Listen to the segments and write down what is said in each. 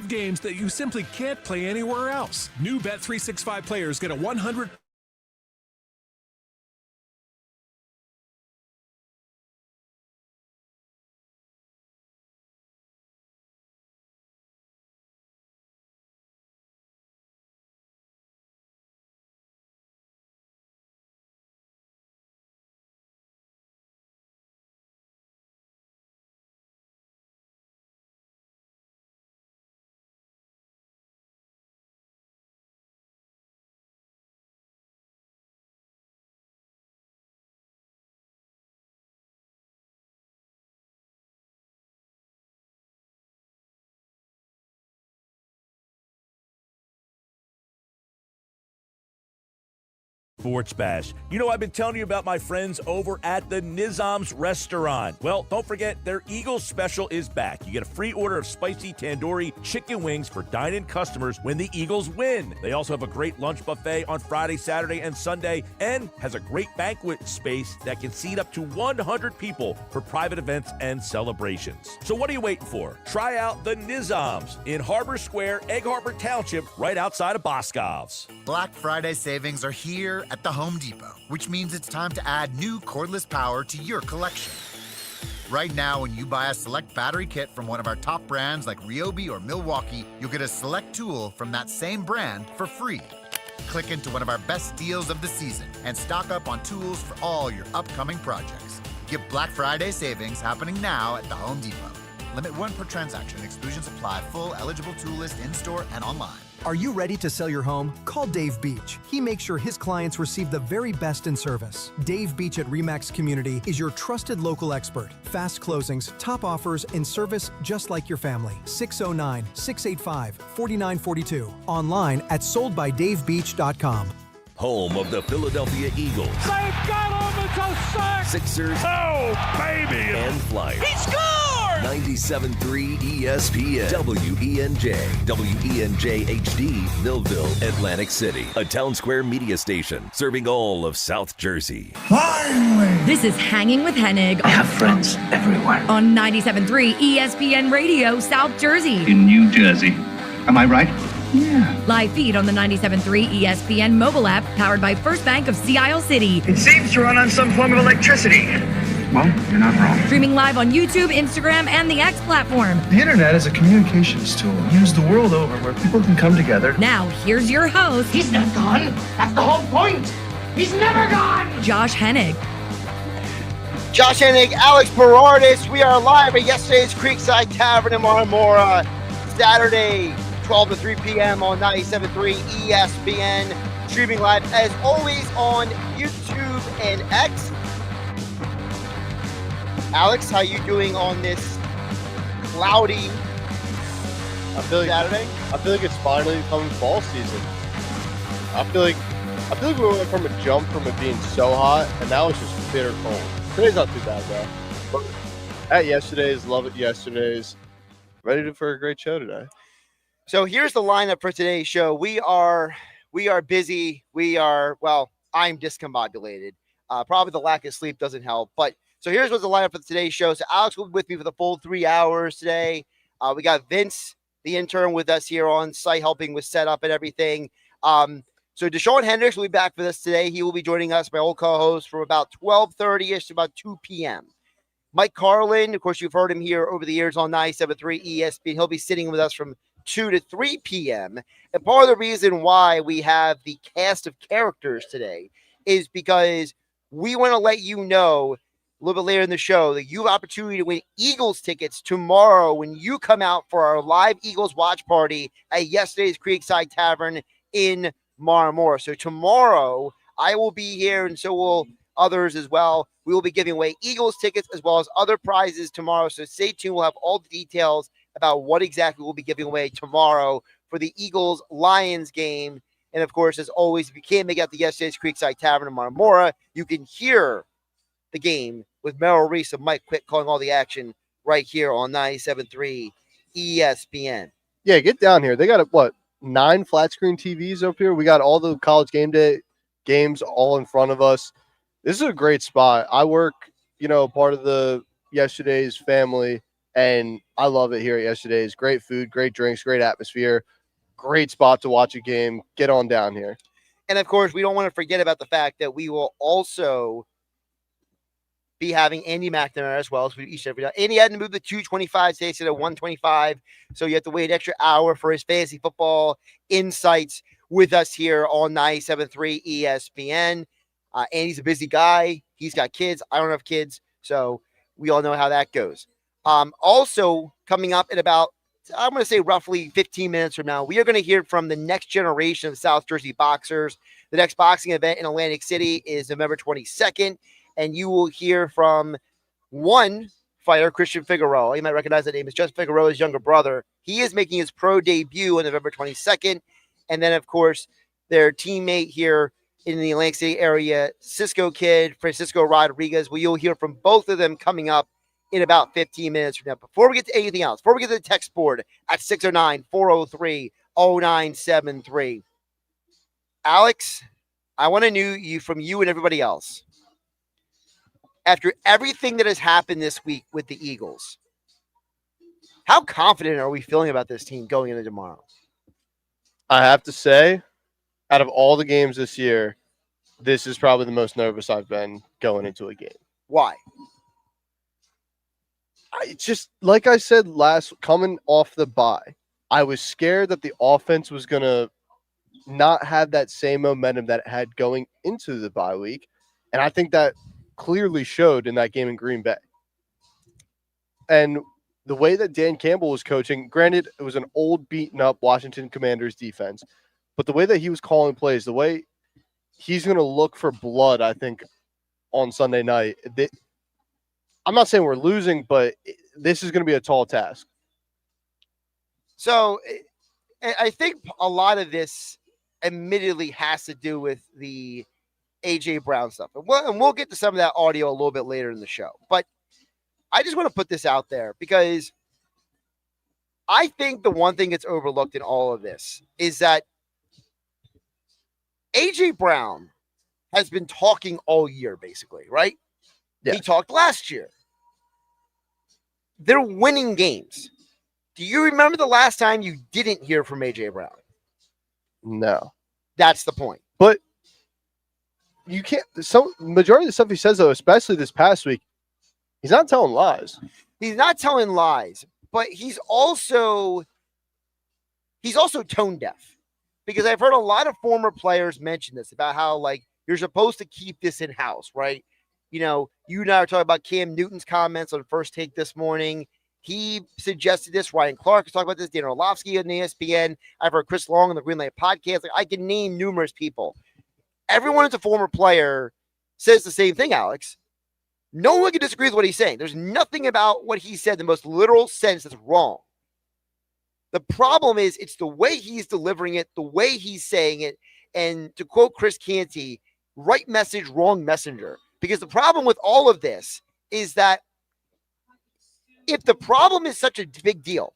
games that you simply can't play anywhere else. New Bet365 players get a 100 Sports Bash. You know, I've been telling you about my friends over at the Nizam's Restaurant. Well, don't forget, their Eagles special is back. You get a free order of spicy tandoori chicken wings for dine-in customers when the Eagles win. They also have a great lunch buffet on Friday, Saturday, and Sunday, and has a great banquet space that can seat up to 100 people for private events and celebrations. So what are you waiting for? Try out the Nizam's in Harbor Square, Egg Harbor Township, right outside of Boscov's. Black Friday savings are here at the Home Depot, which means it's time to add new cordless power to your collection. Right now, when you buy a select battery kit from one of our top brands like Ryobi or Milwaukee, you'll get a select tool from that same brand for free. Click into one of our best deals of the season and stock up on tools for all your upcoming projects. Get Black Friday savings happening now at the Home Depot. Limit 1 per transaction. Exclusions apply. Full eligible tool list in-store and online. Are you ready to sell your home? Call Dave Beach. He makes sure his clients receive the very best in service. Dave Beach at RE/MAX Community is your trusted local expert. Fast closings, top offers, and service just like your family. 609-685-4942. Online at soldbydavebeach.com. Home of the Philadelphia Eagles. They've got him, it's a sack! Sixers. Oh, baby! And Flyers. He scored! 97.3 ESPN, WENJ, WENJ HD, Millville, Atlantic City. A Town Square media station serving all of South Jersey. Finally! This is Hanging with Hennig. I have friends everywhere. On 97.3 ESPN Radio, South Jersey. In New Jersey. Am I right? Yeah. Live feed on the 97.3 ESPN mobile app, powered by First Bank of Sea Isle City. It seems to run on some form of electricity. Well, you're not wrong. Streaming live on YouTube, Instagram, and the X platform. The internet is a communications tool used the world over where people can come together. Now, here's your host. He's not gone. That's the whole point. He's never gone. Josh Hennig. Josh Hennig, Alex Berrardis. We are live at Yesterday's Creekside Tavern in Marmora. Saturday, 12 to 3 p.m. on 97.3 ESPN. Streaming live, as always, on YouTube and X. Alex, how you doing on this cloudy Saturday? I feel like it's finally coming fall season. I feel like we went from a jump from it being so hot, and now it's just bitter cold. Today's not too bad though. But at Yesterday's, love it Yesterday's. Ready for a great show today. So here's the lineup for today's show. We are busy. I'm discombobulated. Probably the lack of sleep doesn't help, but. So here's what's the lineup for today's show. So Alex will be with me for the full 3 hours today. We got Vince, the intern, with us here on site, helping with setup and everything. So Dashawn Hendricks will be back with us today. He will be joining us, my old co-host, from about 12:30-ish to about 2 p.m. Mike Carlin, of course, you've heard him here over the years on 97.3 ESPN. He'll be sitting with us from 2 to 3 p.m. And part of the reason why we have the cast of characters today is because we want to let you know a little bit later in the show that you have opportunity to win Eagles tickets tomorrow when you come out for our live Eagles watch party at Yesterday's Creekside Tavern in Marmora. So tomorrow I will be here, and so will others as well. We will be giving away Eagles tickets as well as other prizes tomorrow. So stay tuned. We'll have all the details about what exactly we'll be giving away tomorrow for the Eagles-Lions game. And of course, as always, if you can't make out the Yesterday's Creekside Tavern in Marmora, you can hear the game with Merrill Reese and Mike Quick calling all the action right here on 97.3 ESPN. Yeah, get down here. They got, 9 flat screen TVs up here? We got all the college game day games all in front of us. This is a great spot. I work, part of the Yesterday's family And I love it here at Yesterday's. Great food, great drinks, great atmosphere, great spot to watch a game. Get on down here. And, of course, we don't want to forget about the fact that we will also be having Andy McNamara as well as we each every day. Andy had to move the 225 today instead of 125, so you have to wait an extra hour for his fantasy football insights with us here on 97.3 ESPN. Andy's a busy guy. He's got kids. I don't have kids, so we all know how that goes. Also, coming up in about, I'm going to say roughly 15 minutes from now, we are going to hear from the next generation of South Jersey boxers. The next boxing event in Atlantic City is November 22nd, and you will hear from one fighter, Christian Figueroa. You might recognize that name. It's Justin Figueroa's younger brother. He is making his pro debut on November 22nd. And then, of course, their teammate here in the Atlantic City area, Sisco kid, Francisco Rodriguez. Well, you'll hear from both of them coming up in about 15 minutes from now. Before we get to anything else, before we get to the text board at 609-403-0973, Alex, I want to know from you and everybody else. After everything that has happened this week with the Eagles, how confident are we feeling about this team going into tomorrow? I have to say, out of all the games this year, this is probably the most nervous I've been going into a game. Why? It's just, like I said coming off the bye, I was scared that the offense was going to not have that same momentum that it had going into the bye week. And I think that clearly showed in that game in Green Bay. And the way that Dan Campbell was coaching, granted, it was an old, beaten-up Washington Commanders defense, but the way that he was calling plays, the way he's going to look for blood, I think, on Sunday night. I'm not saying we're losing, but this is going to be a tall task. So I think a lot of this admittedly has to do with the A.J. Brown stuff. And we'll get to some of that audio a little bit later in the show. But I just want to put this out there because I think the one thing that's overlooked in all of this is that A.J. Brown has been talking all year, basically, right? Yeah. He talked last year. They're winning games. Do you remember the last time you didn't hear from A.J. Brown? No. That's the point. But you can't – some majority of the stuff he says, though, especially this past week, he's not telling lies. He's not telling lies, but he's also tone deaf. Because I've heard a lot of former players mention this about how, like, you're supposed to keep this in-house, right? You know, you and I were talking about Cam Newton's comments on First Take this morning. He suggested this. Ryan Clark was talking about this. Dan Orlovsky on ESPN. I've heard Chris Long on the Green Light podcast. Like, I can name numerous people. Everyone who's a former player says the same thing, Alex. No one can disagree with what he's saying. There's nothing about what he said in the most literal sense that's wrong. The problem is it's the way he's delivering it, the way he's saying it, and to quote Chris Canty, right message, wrong messenger. Because the problem with all of this is that if the problem is such a big deal,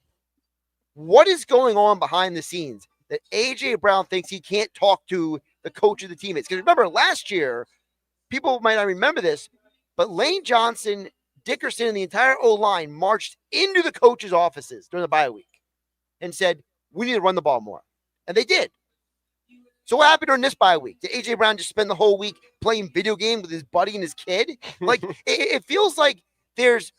what is going on behind the scenes that A.J. Brown thinks he can't talk to the coach of the teammates? Because remember, last year, people might not remember this, but Lane Johnson, Dickerson, and the entire O-line marched into the coach's offices during the bye week and said, we need to run the ball more. And they did. So what happened during this bye week? Did A.J. Brown just spend the whole week playing video games with his buddy and his kid? Like, it feels like there's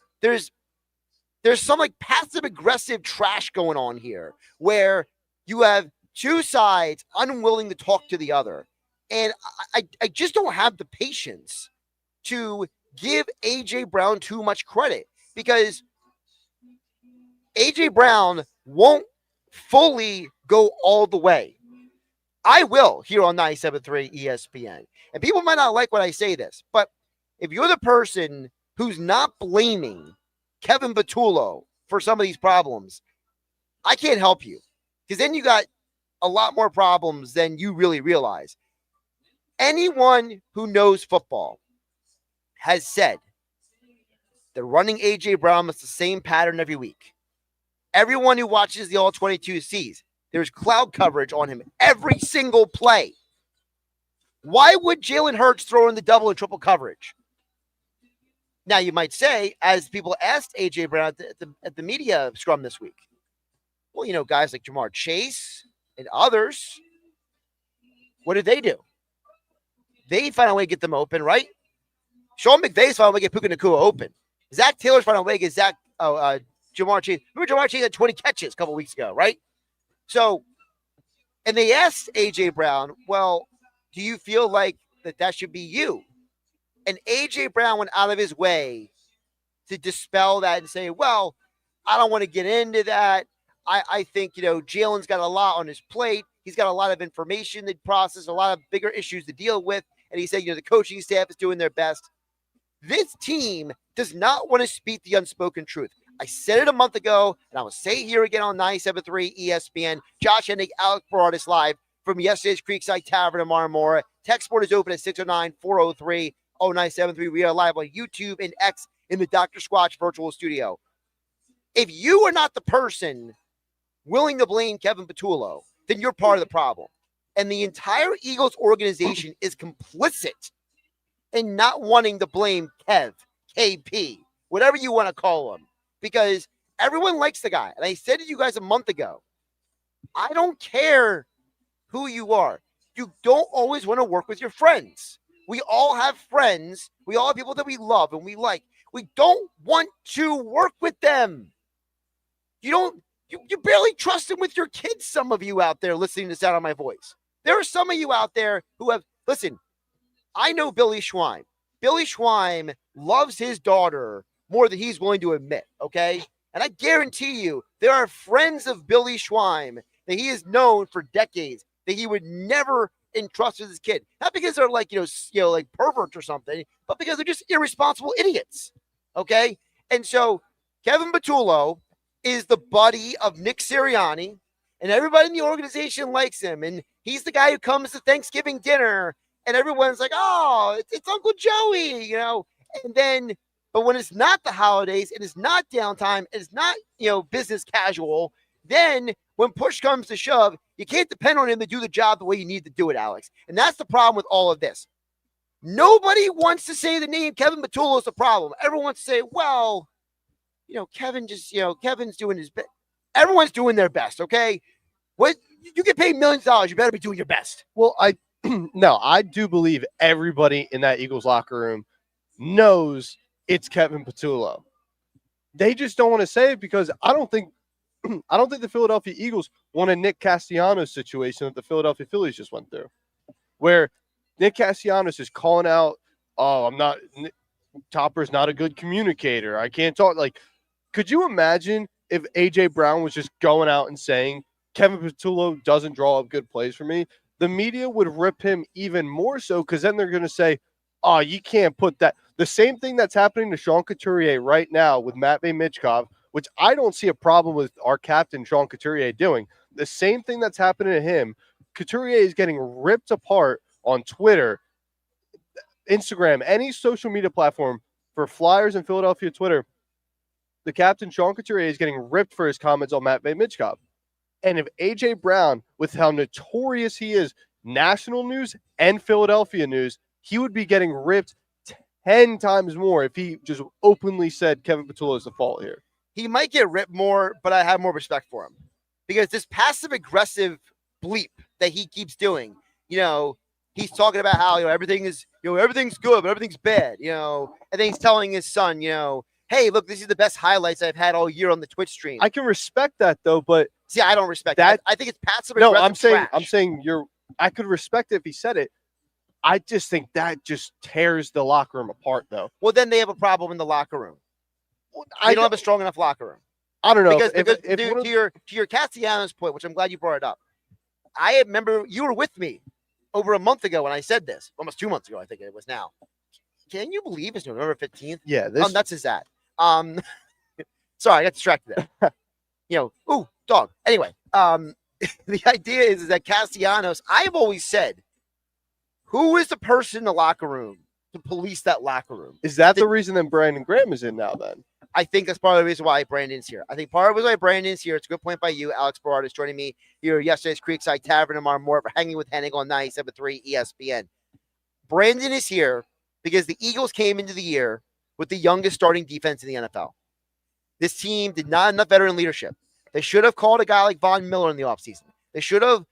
some like passive aggressive trash going on here where you have two sides unwilling to talk to the other. And I just don't have the patience to give A.J. Brown too much credit because A.J. Brown won't fully go all the way. I will here on 97.3 ESPN. And people might not like when I say this, but if you're the person who's not blaming Kevin Patullo for some of these problems, I can't help you because then you got a lot more problems than you really realize. Anyone who knows football has said that running A.J. Brown is the same pattern every week. Everyone who watches the All-22 sees there's cloud coverage on him every single play. Why would Jalen Hurts throw in the double and triple coverage? Now, you might say, as people asked A.J. Brown at the media scrum this week, well, guys like Jamar Chase and others, what did they do? They found a way to get them open, right? Sean McVay's found a way to get Puka Nacua open. Zach Taylor's found a way to get Jamar Chase. Remember Jamar Chase had 20 catches a couple weeks ago, right? So, and they asked A.J. Brown, well, do you feel like that should be you? And A.J. Brown went out of his way to dispel that and say, well, I don't want to get into that. I think, Jalen's got a lot on his plate. He's got a lot of information to process, a lot of bigger issues to deal with. And he said, the coaching staff is doing their best. This team does not want to speak the unspoken truth. I said it a month ago, and I will say it here again on 97.3 ESPN. Josh Hennig, Alex Berrardis live from Yesterday's Creekside Tavern in Marmora. Text board is open at 609-403-0973. We are live on YouTube and X in the Dr. Squatch virtual studio. If you are not the person willing to blame Kevin Patullo, then you're part of the problem. And the entire Eagles organization is complicit in not wanting to blame Kev, KP, whatever you want to call him, because everyone likes the guy. And I said to you guys a month ago, I don't care who you are. You don't always want to work with your friends. We all have friends. We all have people that we love and we like. We don't want to work with them. You barely trust them with your kids, some of you out there listening to the sound of my voice. There are some of you out there who have, listen, I know Billy Schweim. Billy Schweim loves his daughter more than he's willing to admit, okay? And I guarantee you, there are friends of Billy Schweim that he has known for decades that he would never entrust with his kid. Not because they're like, like perverts or something, but because they're just irresponsible idiots, okay? And so Kevin Patullo is the buddy of Nick Sirianni, and everybody in the organization likes him, and he's the guy who comes to Thanksgiving dinner, and everyone's like, oh, it's Uncle Joey, and then, but when it's not the holidays, it is not downtime, it's not, business casual, then when push comes to shove, you can't depend on him to do the job the way you need to do it, Alex. And that's the problem with all of this. Nobody wants to say the name Kevin Patullo is the problem. Everyone wants to say, well, Kevin Kevin's doing his best. Everyone's doing their best, okay? What you get paid millions of dollars, you better be doing your best. Well, I do believe everybody in that Eagles locker room knows it's Kevin Patullo. They just don't want to say it because I don't think the Philadelphia Eagles want a Nick Castellanos situation that the Philadelphia Phillies just went through, where Nick Castellanos is calling out, Topper's not a good communicator. I can't talk. Could you imagine if A.J. Brown was just going out and saying, Kevin Patullo doesn't draw up good plays for me? The media would rip him even more so because then they're going to say, oh, you can't put that. The same thing that's happening to Sean Couturier right now with Matvey Michkov, which I don't see a problem with our captain, Sean Couturier, doing. The same thing that's happening to him, Couturier is getting ripped apart on Twitter, Instagram, any social media platform for Flyers and Philadelphia Twitter. The captain, Sean Couturier, is getting ripped for his comments on Matvey Michkov. And if A.J. Brown, with how notorious he is, national news and Philadelphia news, he would be getting ripped 10 times more if he just openly said Kevin Patullo is the fault here. He might get ripped more, but I have more respect for him. Because this passive-aggressive bleep that he keeps doing, he's talking about how, everything is, everything's good, but everything's bad, and then he's telling his son, hey, look, this is the best highlights I've had all year on the Twitch stream. I can respect that though, but see, I don't respect that. I think it's passive aggressive. No, trash. I'm saying I could respect it if he said it. I just think that just tears the locker room apart though. Well, then they have a problem in the locker room. They don't have a strong enough locker room. I don't know. Because to your Castellanos point, which I'm glad you brought it up, I remember you were with me over a month ago when I said this, almost 2 months ago, I think it was now. Can you believe it's November 15th? Yeah. How nuts is that? Sorry, I got distracted there. Ooh, dog. Anyway, the idea is that Castellanos, I've always said, who is the person in the locker room to police that locker room? Is that the reason that Brandon Graham is in now then? I think that's part of the reason why Brandon's here. I think part of the reason why Brandon's here, it's a good point by you, Alex Berrardis, joining me here at Yesterday's Creekside Tavern in Marmora for Hanging with Hennig on 97.3 ESPN. Brandon is here because the Eagles came into the year with the youngest starting defense in the NFL. This team did not have enough veteran leadership. They should have called a guy like Von Miller in the offseason. They should have,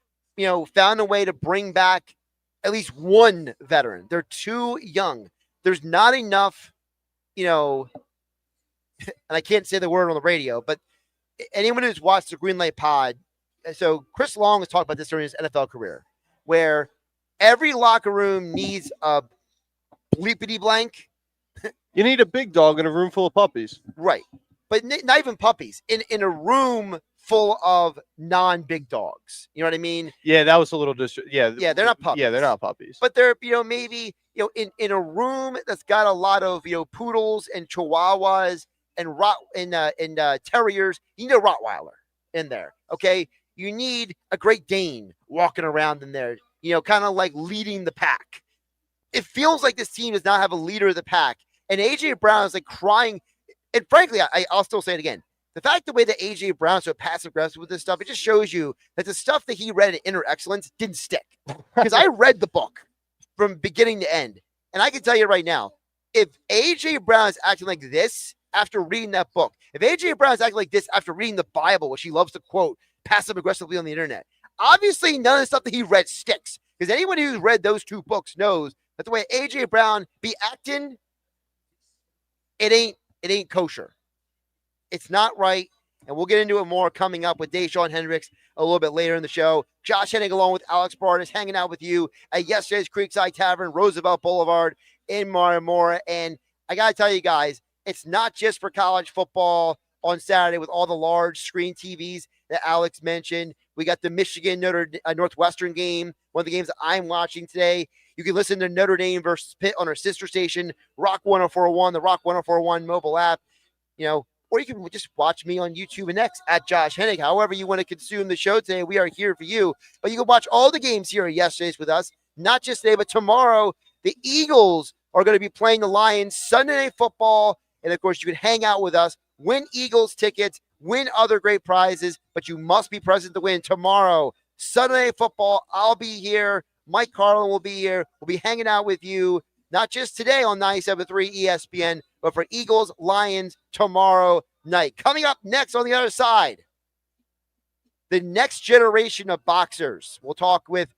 found a way to bring back at least one veteran. They're too young. There's not enough, and I can't say the word on the radio, but anyone who's watched the Green Light Pod, so Chris Long has talked about this during his NFL career, where every locker room needs a bleepity blank. You need a big dog in a room full of puppies. Right. But not even puppies. In a room full of non-big dogs. You know what I mean? Yeah, that was a little Yeah, they're not puppies. Yeah, they're not puppies. But they're, maybe, in a room that's got a lot of, poodles and chihuahuas and terriers, you need a Rottweiler in there, okay? You need a Great Dane walking around in there, kind of like leading the pack. It feels like this team does not have a leader of the pack. And A.J. Brown is like crying. And frankly, I'll still say it again. The fact the way that A.J. Brown's so passive-aggressive with this stuff, it just shows you that the stuff that he read in Inner Excellence didn't stick. Because I read the book from beginning to end. And I can tell you right now, if A.J. Brown is acting like this after reading that book, if A.J. Brown is acting like this after reading the Bible, which he loves to quote passive-aggressively on the internet, obviously none of the stuff that he read sticks. Because anyone who's read those two books knows that the way A.J. Brown be acting, it ain't kosher. It's not right. And we'll get into it more coming up with Dashawn Hendricks a little bit later in the show. Josh Hennig along with Alex Berrardis hanging out with you at Yesterday's Creekside Tavern, Roosevelt Boulevard in Marmora. And I got to tell you guys, it's not just for college football on Saturday with all the large screen TVs that Alex mentioned. We got the Michigan Northwestern game, one of the games that I'm watching today. You can listen to Notre Dame versus Pitt on our sister station, Rock 104.1, the Rock 104.1 mobile app, or you can just watch me on YouTube and X at Josh Hennig. However you want to consume the show today, we are here for you. But you can watch all the games here at Yesterday's with us, not just today, but tomorrow. The Eagles are going to be playing the Lions Sunday Night Football. And, of course, you can hang out with us, win Eagles tickets, win other great prizes, but you must be present to win tomorrow. Sunday Night Football, I'll be here. Mike Carlin will be here. We'll be hanging out with you, not just today on 97.3 ESPN, but for Eagles, Lions tomorrow night. Coming up next on the other side, the next generation of boxers. We'll talk with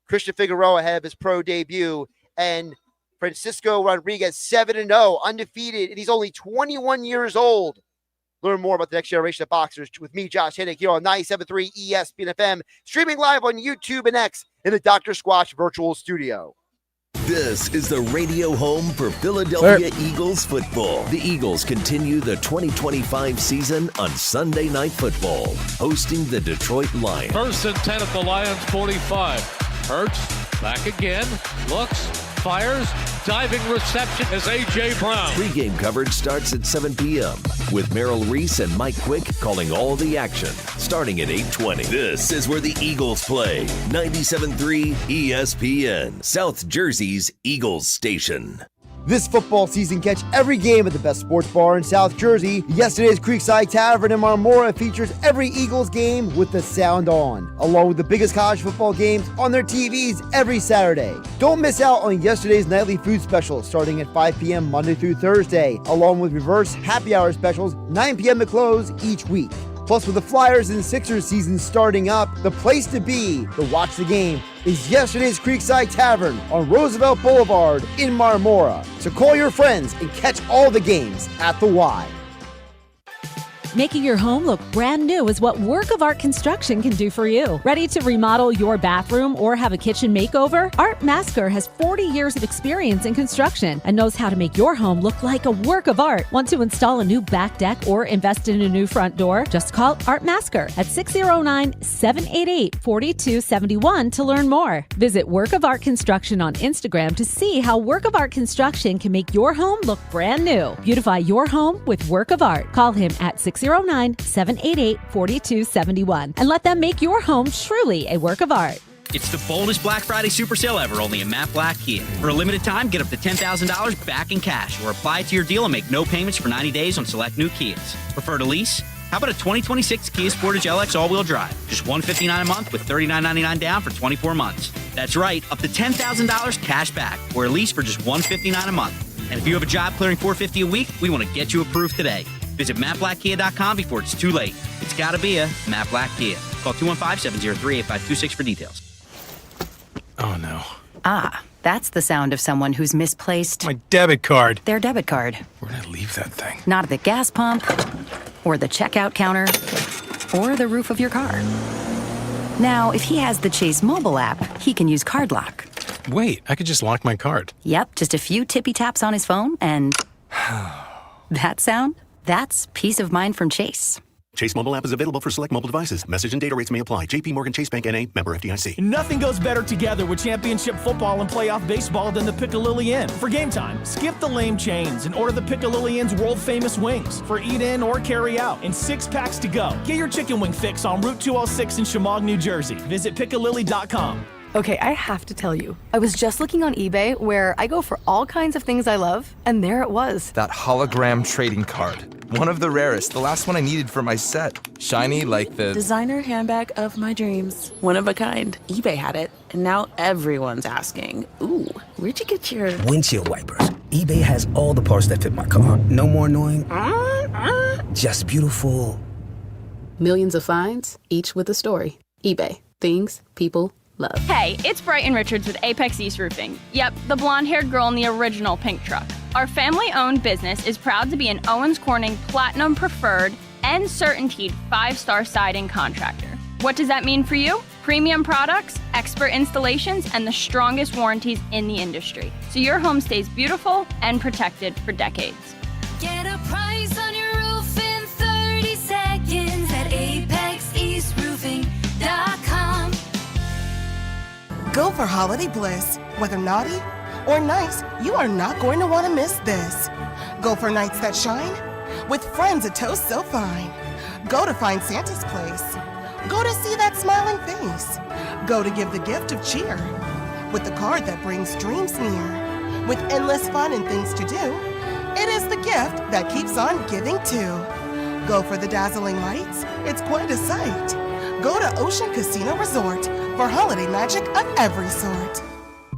Christian Figueroa ahead of his pro debut, and Francisco Rodriguez, 7-0, undefeated, and he's only 21 years old. Learn more about the next generation of boxers with me, Josh Hennig, here on 97.3 ESPN FM, streaming live on YouTube and X in the Dr. Squatch virtual studio. This is the radio home for Philadelphia Eagles football. The Eagles continue the 2025 season on Sunday Night Football, hosting the Detroit Lions. 1st and 10 at the Lions 45. Hurts back again, looks, fires, diving reception as A.J. Brown. Pre-game coverage starts at 7 p.m. with Merrill Reese and Mike Quick calling all the action, starting at 8:20. This is where the Eagles play. 97.3 ESPN, South Jersey's Eagles station. This football season, catch every game at the best sports bar in South Jersey. Yesterday's Creekside Tavern in Marmora features every Eagles game with the sound on, along with the biggest college football games on their TVs every Saturday. Don't miss out on yesterday's nightly food specials starting at 5 p.m. Monday through Thursday, along with reverse happy hour specials 9 p.m. to close each week. Plus, with the Flyers and Sixers season starting up, the place to be to watch the game is Yesterday's Creekside Tavern on Roosevelt Boulevard in Marmora. So call your friends and catch all the games at the Y. Making your home look brand new is what Work of Art Construction can do for you. Ready to remodel your bathroom or have a kitchen makeover? Art Masker has 40 years of experience in construction and knows how to make your home look like a work of art. Want to install a new back deck or invest in a new front door? Just call Art Masker at 609-788-4271 to learn more. Visit Work of Art Construction on Instagram to see how Work of Art Construction can make your home look brand new. Beautify your home with Work of Art. Call him at 609-788-4271 and let them make your home truly a work of art. It's the boldest Black Friday super sale ever, only at Matt Black Kia. For a limited time, get up to $10,000 back in cash or apply to your deal and make no payments for 90 days on select new Kias. Prefer to lease? How about a 2026 Kia Sportage LX all-wheel drive? Just $159 a month with $39.99 down for 24 months. That's right, up to $10,000 cash back or a lease for just $159 a month. And if you have a job clearing $450 a week, we want to get you approved today. Visit mattblackkia.com before it's too late. It's got to be a Matt Black Kia. Call 215-703-8526 for details. Oh, no. Ah, that's the sound of someone who's misplaced my debit card. Their debit card. Where'd I leave that thing? Not at the gas pump, or the checkout counter, or the roof of your car. Now, if he has the Chase mobile app, he can use Card Lock. Wait, I could just lock my card. Yep, just a few tippy taps on his phone, and that sound? That's peace of mind from Chase. Chase mobile app is available for select mobile devices. Message and data rates may apply. JP Morgan Chase Bank N.A. member FDIC. Nothing goes better together with championship football and playoff baseball than the Piccalilli Inn. For game time, skip the lame chains and order the Piccalilli Inn's world-famous wings for eat-in or carry-out in 6-packs to go. Get your chicken wing fix on Route 206 in Chemung, New Jersey. Visit Piccalilli.com. Okay, I have to tell you, I was just looking on eBay where I go for all kinds of things I love, and there it was. That hologram trading card. One of the rarest, the last one I needed for my set. Shiny like the designer handbag of my dreams. One of a kind. eBay had it, and now everyone's asking, ooh, where'd you get your windshield wipers? eBay has all the parts that fit my car. No more annoying, just beautiful. Millions of finds, each with a story. eBay. Things people love. Hey, it's Brighton Richards with Apex East Roofing. Yep, the blonde-haired girl in the original pink truck. Our family-owned business is proud to be an Owens Corning Platinum Preferred and Certainteed 5-star siding contractor. What does that mean for you? Premium products, expert installations, and the strongest warranties in the industry, so your home stays beautiful and protected for decades. Get a price on your roof in 30 seconds at ApexEastRoofing.com. Go for holiday bliss. Whether naughty or nice, you are not going to want to miss this. Go for nights that shine with friends, a toast so fine. Go to find Santa's place. Go to see that smiling face. Go to give the gift of cheer with the card that brings dreams near. With endless fun and things to do, it is the gift that keeps on giving too. Go for the dazzling lights. It's quite a sight. Go to Ocean Casino Resort for holiday magic of every sort.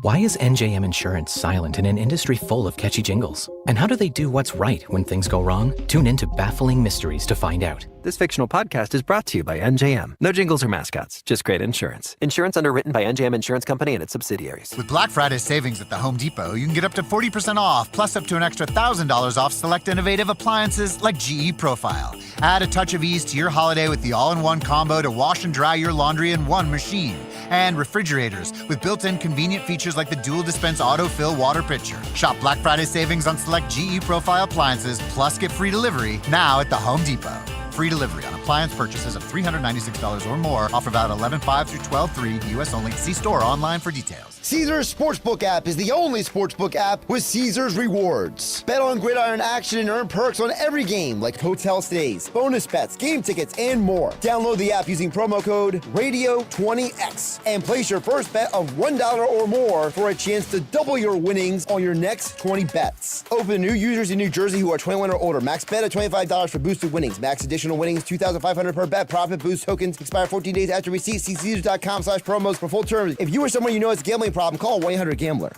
Why is NJM Insurance silent in an industry full of catchy jingles? And how do they do what's right when things go wrong? Tune in to Baffling Mysteries to find out. This fictional podcast is brought to you by NJM. No jingles or mascots, just great insurance. Insurance underwritten by NJM Insurance Company and its subsidiaries. With Black Friday savings at the Home Depot, you can get up to 40% off, plus up to an extra $1,000 off select innovative appliances like GE Profile. Add a touch of ease to your holiday with the all-in-one combo to wash and dry your laundry in one machine. And refrigerators with built-in convenient features like the dual dispense autofill water pitcher. Shop Black Friday savings on select GE Profile appliances, plus get free delivery now at the Home Depot. Free delivery on appliance purchases of $396 or more. Offer valid 11/5 through 12/3. U.S. only. See store or online for details. Caesars Sportsbook app is the only sportsbook app with Caesars rewards. Bet on gridiron action and earn perks on every game like hotel stays, bonus bets, game tickets, and more. Download the app using promo code RADIO20X and place your first bet of $1 or more for a chance to double your winnings on your next 20 bets. Open to new users in New Jersey who are 21 or older. Max bet of $25 for boosted winnings. Max additional winnings $2,500 per bet. Profit boost tokens expire 14 days after receipt. See Caesars.com/promos for full terms. If you or someone you know has a gambling problem, call 1-800-GAMBLER.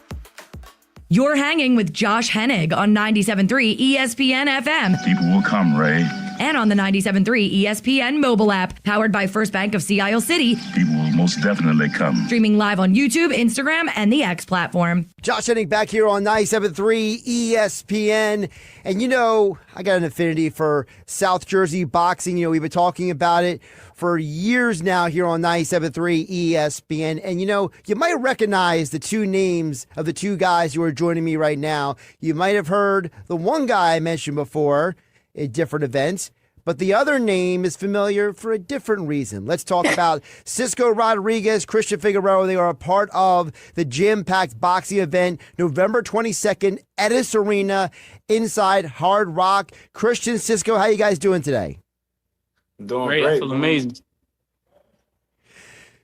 You're hanging with Josh Hennig on 97.3 ESPN FM. People will come, Ray. And on the 97.3 ESPN mobile app, powered by First Bank of Sea Isle City. People will most definitely come. Streaming live on YouTube, Instagram, and the X platform. Josh Hennig back here on 97.3 ESPN. And you know, I got an affinity for South Jersey boxing. You know, we've been talking about it for years now here on 97.3 ESPN. And you know, you might recognize the two names of the two guys who are joining me right now. You might have heard the one guy I mentioned before at different events, but the other name is familiar for a different reason. Let's talk about Sisco Rodriguez, Christian Figueroa. They are a part of the jam-packed boxing event November 22nd, Edis Arena, inside Hard Rock. Christian, Sisco, how you guys doing today? Doing great. I feel amazing.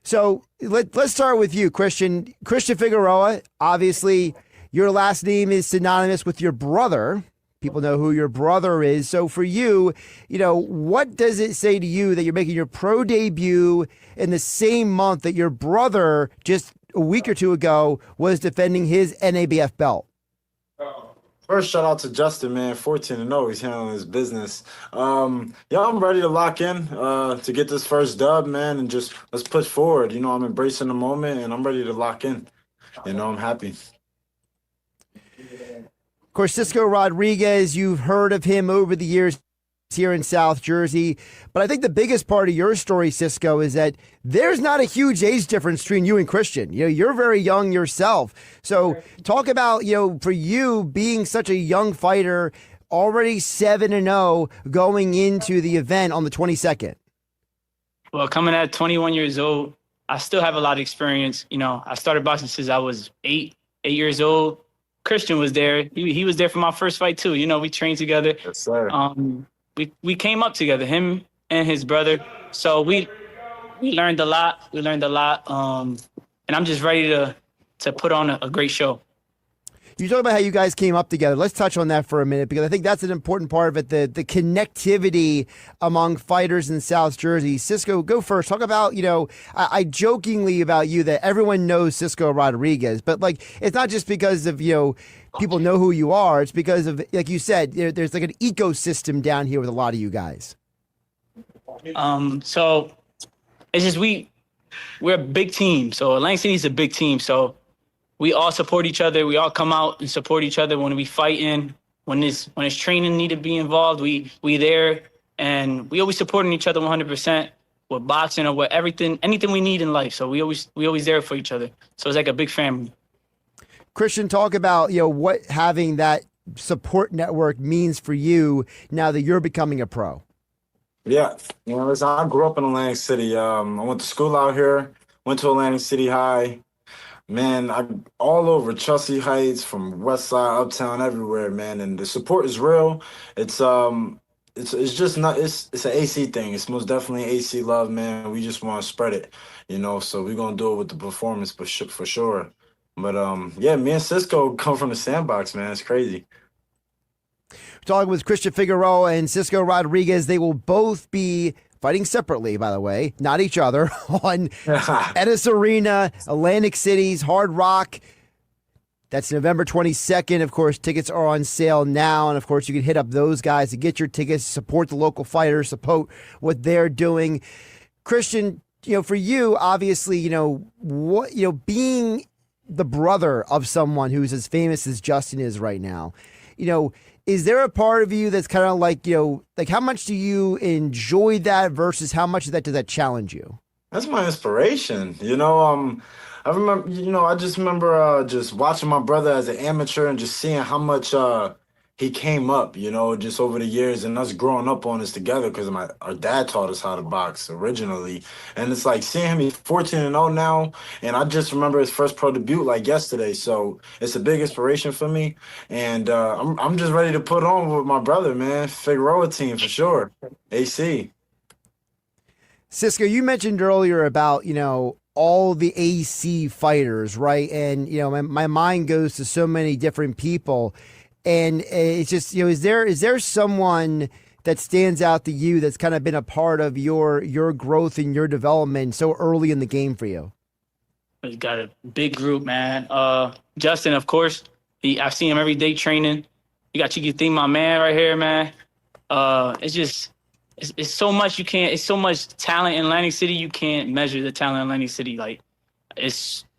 So let's start with you, Christian. Christian Figueroa, obviously your last name is synonymous with your brother. People know who your brother is. So for you, you know, what does it say to you that you're making your pro debut in the same month that your brother just a week or two ago was defending his NABF belt? First, shout out to Justin, man. 14-0. He's handling his business. I'm ready to lock in to get this first dub, man, and just let's push forward. I'm embracing the moment, and I'm ready to lock in. I'm happy. Of course, Sisco Rodriguez, you've heard of him over the years here in South Jersey. But I think the biggest part of your story, Sisco, is that there's not a huge age difference between you and Christian. You're very young yourself. So talk about, for you being such a young fighter, already 7-0 going into the event on the 22nd. Well, coming at 21 years old, I still have a lot of experience. I started boxing since I was 8 years old. Christian was there. He was there for my first fight too. We trained together. Yes, sir. We came up together, him and his brother. So we learned a lot. And I'm just ready to put on a great show. You talk about how you guys came up together. Let's touch on that for a minute, because I think that's an important part of it, the connectivity among fighters in South Jersey. Sisco, go first. Talk about, I jokingly about you that everyone knows Sisco Rodriguez, but it's not just because of, people know who you are. It's because of, like you said, there's like an ecosystem down here with a lot of you guys. So it's just we're a big team. So Atlantic City is a big team. So we all support each other. We all come out and support each other when we fighting. When it's training need to be involved, we there, and we always supporting each other 100% with boxing or with anything we need in life. So we always there for each other. So it's like a big family. Christian, talk about what having that support network means for you now that you're becoming a pro. Yeah, listen, I grew up in Atlantic City. I went to school out here. Went to Atlantic City High. Man, I'm all over Chelsea Heights, from West Side, Uptown, everywhere, man. And the support is real. It's just not. It's an AC thing. It's most definitely AC love, man. We just want to spread it, So we're gonna do it with the performance, for sure. But me and Sisco come from the sandbox, man. It's crazy. Talking with Christian Figueroa and Sisco Rodriguez, they will both be fighting separately, by the way, not each other, on Ennis Arena, Atlantic City's Hard Rock. That's November 22nd. Of course, tickets are on sale now. And, of course, you can hit up those guys to get your tickets, support the local fighters, support what they're doing. Christian, for you, obviously, being the brother of someone who's as famous as Justin is right now, is there a part of you that's kind of like how much do you enjoy that versus how much of that does that challenge you? That's my inspiration. I remember, I just remember just watching my brother as an amateur and just seeing how much he came up, just over the years, and us growing up on this together, because our dad taught us how to box originally. And it's like seeing him, he's 14-0 now, and I just remember his first pro debut yesterday. So it's a big inspiration for me, and I'm just ready to put on with my brother, man. Figueroa team for sure. AC. Sisco, you mentioned earlier about, all the AC fighters, right? And, my mind goes to so many different people. And it's just, is there someone that stands out to you that's kind of been a part of your growth and your development so early in the game for you? He's got a big group, man. Justin, of course, I've seen him every day training. You got Chicky Thing, my man right here, man. It's so much it's so much talent in Atlantic City. You can't measure the talent in Atlantic City.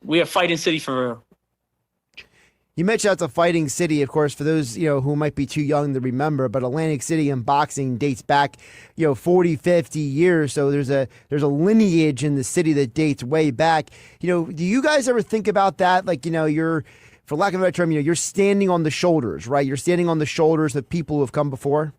We are fighting city for real. You mentioned it's a fighting city, of course, for those, who might be too young to remember, but Atlantic City in boxing dates back, 40, 50 years. So there's a lineage in the city that dates way back. Do you guys ever think about that? You're, for lack of a better term, you're standing on the shoulders, right? You're standing on the shoulders of people who have come before.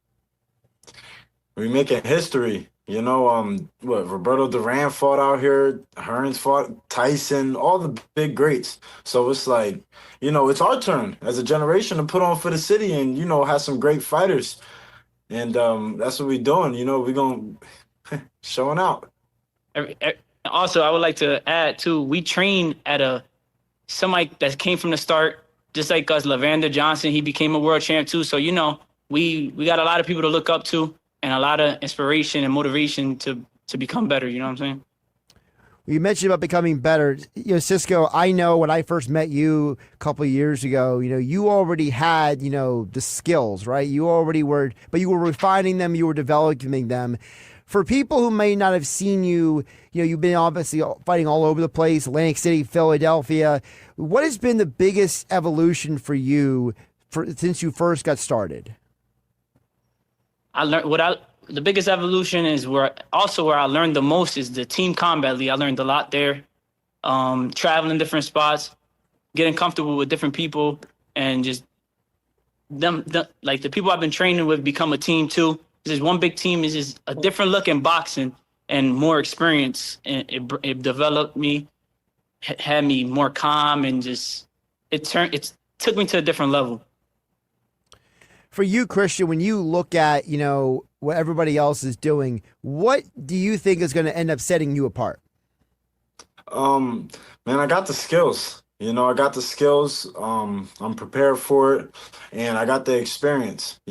We're making history. Roberto Duran fought out here, Hearns fought, Tyson, all the big greats. So it's it's our turn as a generation to put on for the city and, have some great fighters. And that's what we're doing. We're going showing out. Also, I would like to add, too, we train at somebody that came from the start, just like us, Lavander Johnson. He became a world champ, too. So, we got a lot of people to look up to, and a lot of inspiration and motivation to become better. You know what I'm saying? You mentioned about becoming better. Sisco, I know when I first met you a couple of years ago, you already had, the skills, right? You already were, but you were refining them, you were developing them. For people who may not have seen you, you've been obviously fighting all over the place, Atlantic City, Philadelphia. What has been the biggest evolution for you since you first got started? I learned the biggest evolution is where I learned the most is the team combat league. I learned a lot there, traveling different spots, getting comfortable with different people, and just the people I've been training with become a team too. This is one big team. Is just a different look in boxing and more experience. And it developed me, had me more calm, and just it took me to a different level. For you, Christian, when you look at, what everybody else is doing, what do you think is going to end up setting you apart? Man, I got the skills. I got the skills. I'm prepared for it, and I got the experience,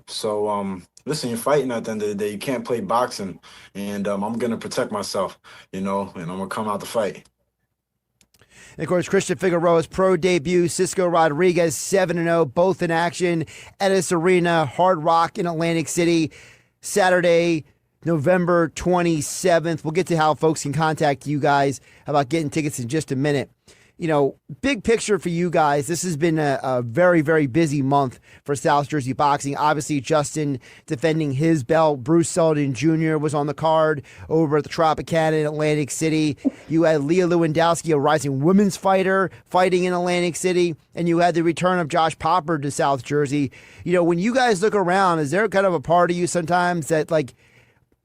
So, listen, you're fighting at the end of the day. You can't play boxing, and I'm going to protect myself, and I'm going to come out to fight. And of course, Christian Figueroa's pro debut, Sisco Rodriguez, 7-0, both in action. Edis Arena, Hard Rock in Atlantic City, Saturday, November 27th. We'll get to how folks can contact you guys about getting tickets in just a minute. Big picture for you guys. This has been a very, very busy month for South Jersey boxing. Obviously, Justin defending his belt. Bruce Sullivan Jr. was on the card over at the Tropicana in Atlantic City. You had Leah Lewandowski, a rising women's fighter, fighting in Atlantic City. And you had the return of Josh Popper to South Jersey. When you guys look around, is there kind of a part of you sometimes that,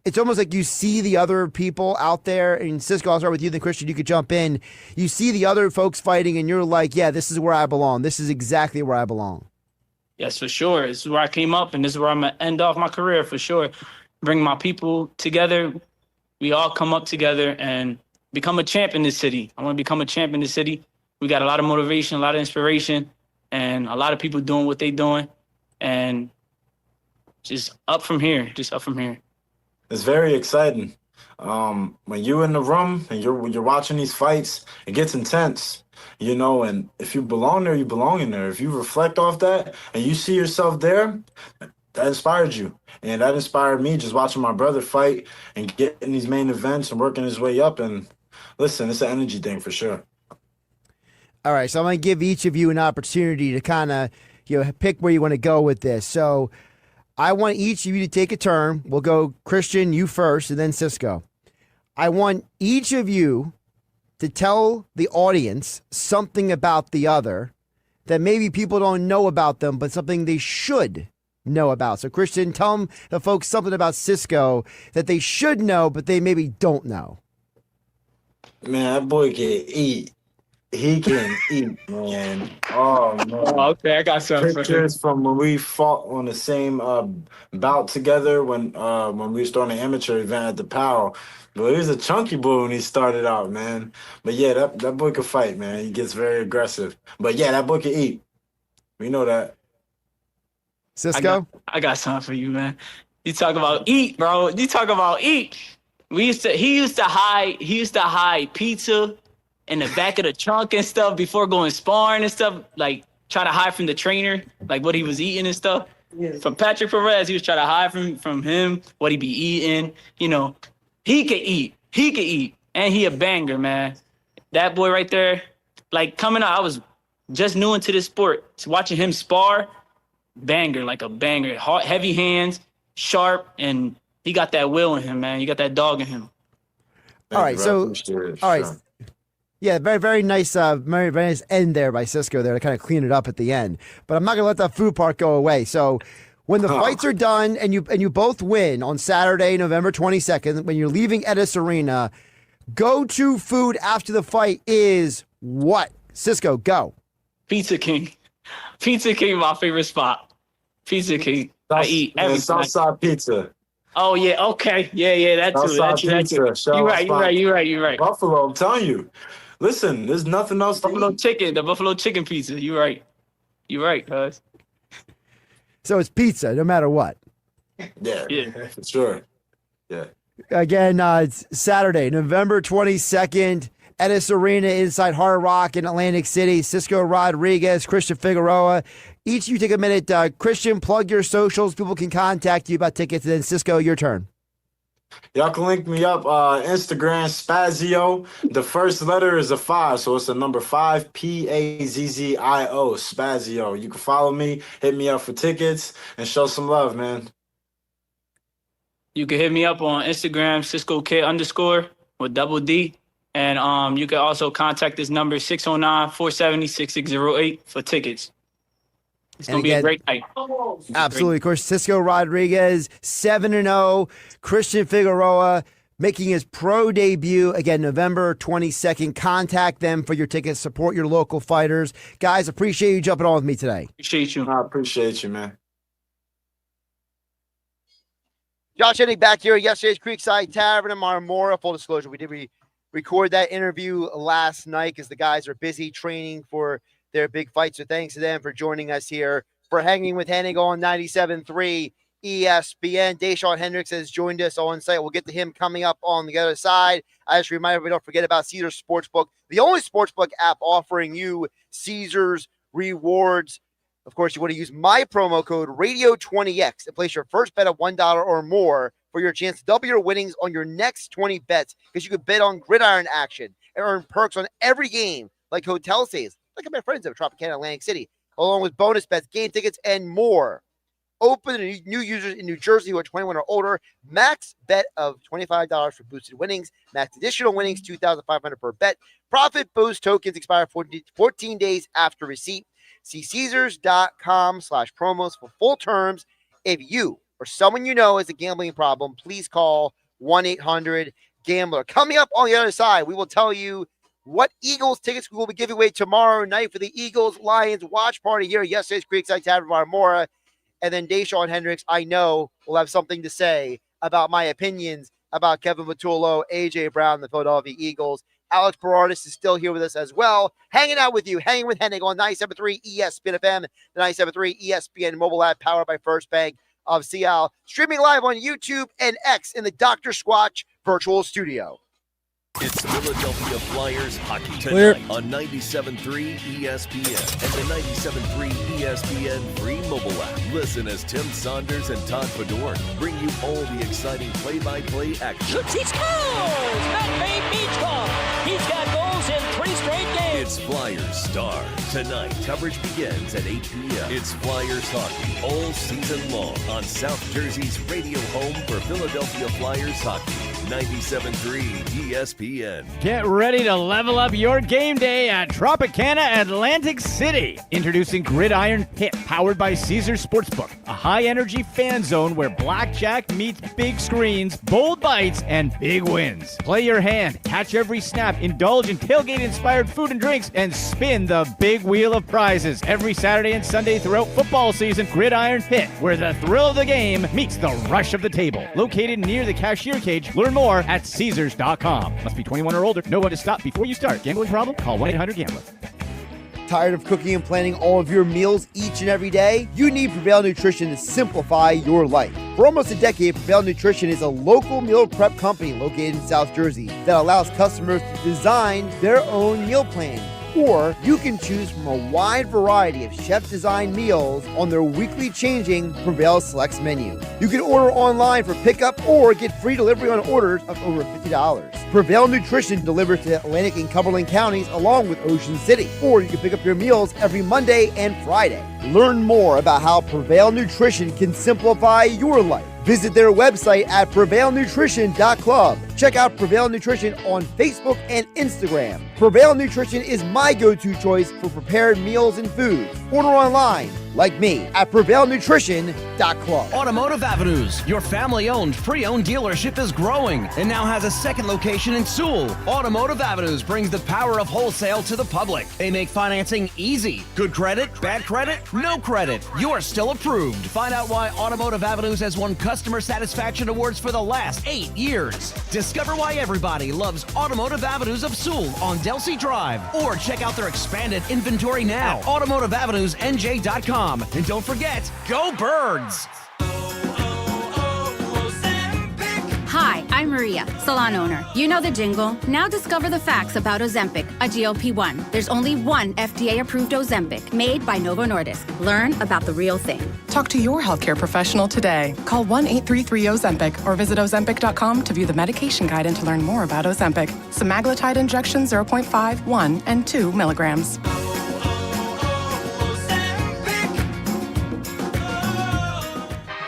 it's almost like you see the other people out there, and Sisco, I'll start with you, then Christian, you could jump in. You see the other folks fighting, and you're like, yeah, this is where I belong. This is exactly where I belong. Yes, for sure. This is where I came up, and this is where I'm going to end off my career, for sure. Bring my people together. We all come up together and become a champ in this city. I want to become a champ in this city. We got a lot of motivation, a lot of inspiration, and a lot of people doing what they're doing. And just up from here, It's very exciting. When you're in the room and you're watching these fights, it gets intense, and if you belong there, you belong in there. If you reflect off that and you see yourself there, that inspired you. And that inspired me just watching my brother fight and getting these main events and working his way up. And listen, it's an energy thing for sure. All right, so I'm going to give each of you an opportunity to kind of, pick where you want to go with this. So I want each of you to take a turn. We'll go Christian, you first, and then Sisco. I want each of you to tell the audience something about the other that maybe people don't know about them, but something they should know about. So Christian, tell the folks something about Sisco that they should know, but they maybe don't know. Man, that boy can eat. He can eat, man. Oh, man. Oh, okay, I got something. Pictures from when we fought on the same bout together when we was throwing an amateur event at the POW. But he was a chunky boy when he started out, man. But yeah, that boy can fight, man. He gets very aggressive. But yeah, that boy can eat. We know that. Cisco? I got something for you, man. You talk about eat, bro. You talk about eat. He used to hide pizza in the back of the trunk and stuff before going sparring and stuff, like try to hide from the trainer, like what he was eating and stuff. Yes. From Patrick Perez, he was trying to hide from him what he be eating. He can eat, and he a banger, man. That boy right there, like coming out, I was just new into this sport. So watching him spar, banger, like a banger. Heavy hands, sharp, and he got that will in him, man. He got that dog in him. All right, so all right. Yeah, very, very nice, very, very nice end there by Sisco there to kind of clean it up at the end. But I'm not going to let that food part go away. So when the fights are done and you both win on Saturday, November 22nd, when you're leaving Edis Arena, go-to food after the fight is what? Sisco, go. Pizza King. Pizza King, my favorite spot. Pizza King. I eat everything. Southside Pizza. Oh, yeah, okay. Yeah, that too. You're right. Buffalo, I'm telling you. Listen, there's nothing else to eat. The buffalo chicken pizza. You're right, guys. So it's pizza, no matter what. Yeah, for sure. Yeah. Again, it's Saturday, November 22nd, Edis Arena inside Hard Rock in Atlantic City. Sisco Rodriguez, Christian Figueroa. Each of you take a minute. Christian, plug your socials. People can contact you about tickets. And then Sisco, your turn. Y'all can link me up. Instagram, Spazio. The first letter is a 5, so it's the number 5, Pazzio, Spazio. You can follow me, hit me up for tickets, and show some love, man. You can hit me up on Instagram, @SiscoKid_ with double D. And you can also contact this number, 609-470-6608 for tickets. It's going to be a great night. Absolutely. Of course, Sisco Rodriguez, 7-0. Christian Figueroa making his pro debut, again, November 22nd. Contact them for your tickets. Support your local fighters. Guys, appreciate you jumping on with me today. Appreciate you. I appreciate you, man. Josh Hennig back here at Yesterday's Creekside Tavern in Marmora. Full disclosure, we did record that interview last night because the guys are busy training for their big fight. So thanks to them for joining us here for Hanging with Hennig on 97.3 ESPN. Dashawn Hendricks has joined us on site. We'll get to him coming up on the other side. I just remind everybody, don't forget about Caesars Sportsbook, the only sportsbook app offering you Caesars rewards. Of course, you want to use my promo code Radio20X and place your first bet of $1 or more for your chance to double your winnings on your next 20 bets, because you could bet on gridiron action and earn perks on every game like hotel stays, like my friends at Tropicana Atlantic City, along with bonus bets, game tickets, and more. Open to new users in New Jersey who are 21 or older. Max bet of $25 for boosted winnings. Max additional winnings, $2,500 per bet. Profit boost tokens expire 14 days after receipt. See Caesars.com/promos for full terms. If you or someone you know has a gambling problem, please call 1-800-GAMBLER. Coming up on the other side, we will tell you what Eagles tickets we will be giving away tomorrow night for the Eagles-Lions watch party here at Yesterday's Creekside Tavern, Marmora. And then Dashawn Hendricks, I know, will have something to say about my opinions about Kevin Vitullo, A.J. Brown, the Philadelphia Eagles. Alex Berrardis is still here with us as well, hanging out with you, hanging with Hennig on 97.3 ESPN FM, the 97.3 ESPN mobile app powered by First Bank of Seattle. Streaming live on YouTube and X in the Dr. Squatch virtual studio. It's Philadelphia Flyers hockey Clear. tonight on 97.3 ESPN and the 97.3 ESPN free mobile app. Listen as Tim Saunders and Todd Fedorn bring you all the exciting play-by-play action. Shoots, he scores! Matvey Beachcomb! He's got goals in 3 straight games. It's Flyers Star. Tonight, coverage begins at 8 p.m. It's Flyers hockey all season long on South Jersey's radio home for Philadelphia Flyers hockey. 97.3 ESPN. Get ready to level up your game day at Tropicana Atlantic City. Introducing Gridiron Pit, powered by Caesars Sportsbook, a high-energy fan zone where blackjack meets big screens, bold bites, and big wins. Play your hand, catch every snap, indulge in tailgate-inspired food and drinks, and spin the big wheel of prizes. Every Saturday and Sunday throughout football season, Gridiron Pit, where the thrill of the game meets the rush of the table. Located near the cashier cage, learn more at Caesars.com. Must be 21 or older. Know when to stop before you start. Gambling problem? Call 1-800-GAMBLER. Tired of cooking and planning all of your meals each and every day? You need Prevail Nutrition to simplify your life. For almost a decade, Prevail Nutrition is a local meal prep company located in South Jersey that allows customers to design their own meal plan. Or you can choose from a wide variety of chef-designed meals on their weekly changing Prevail Selects menu. You can order online for pickup or get free delivery on orders of over $50. Prevail Nutrition delivers to Atlantic and Cumberland counties along with Ocean City. Or you can pick up your meals every Monday and Friday. Learn more about how Prevail Nutrition can simplify your life. Visit their website at prevailnutrition.club. Check out Prevail Nutrition on Facebook and Instagram. Prevail Nutrition is my go-to choice for prepared meals and food. Order online, like me, at prevailnutrition.club. Automotive Avenues, your family-owned, pre-owned dealership is growing and now has a second location in Sewell. Automotive Avenues brings the power of wholesale to the public. They make financing easy. Good credit, bad credit, no credit. You're still approved. Find out why Automotive Avenues has won customer satisfaction awards for the last 8 years. Discover why everybody loves Automotive Avenues of Sewell on Delsey Drive. Or check out their expanded inventory now at automotiveavenuesnj.com. And don't forget, go Birds! Hi, I'm Maria, salon owner. You know the jingle. Now discover the facts about Ozempic, a GLP-1. There's only one FDA-approved Ozempic made by Novo Nordisk. Learn about the real thing. Talk to your healthcare professional today. Call 1-833-OZEMPIC or visit Ozempic.com to view the medication guide and to learn more about Ozempic. Semaglutide injection 0.5, 1, and 2 milligrams.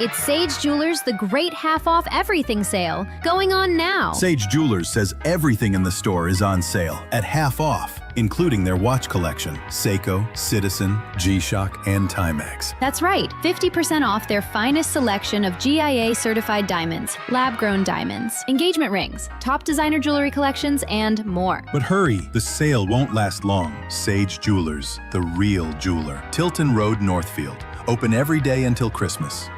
It's Sage Jewelers' The Great Half Off Everything Sale, going on now. Sage Jewelers says everything in the store is on sale at half off, including their watch collection, Seiko, Citizen, G-Shock, and Timex. That's right, 50% off their finest selection of GIA-certified diamonds, lab-grown diamonds, engagement rings, top designer jewelry collections, and more. But hurry, the sale won't last long. Sage Jewelers, the real jeweler. Tilton Road, Northfield. Open every day until Christmas.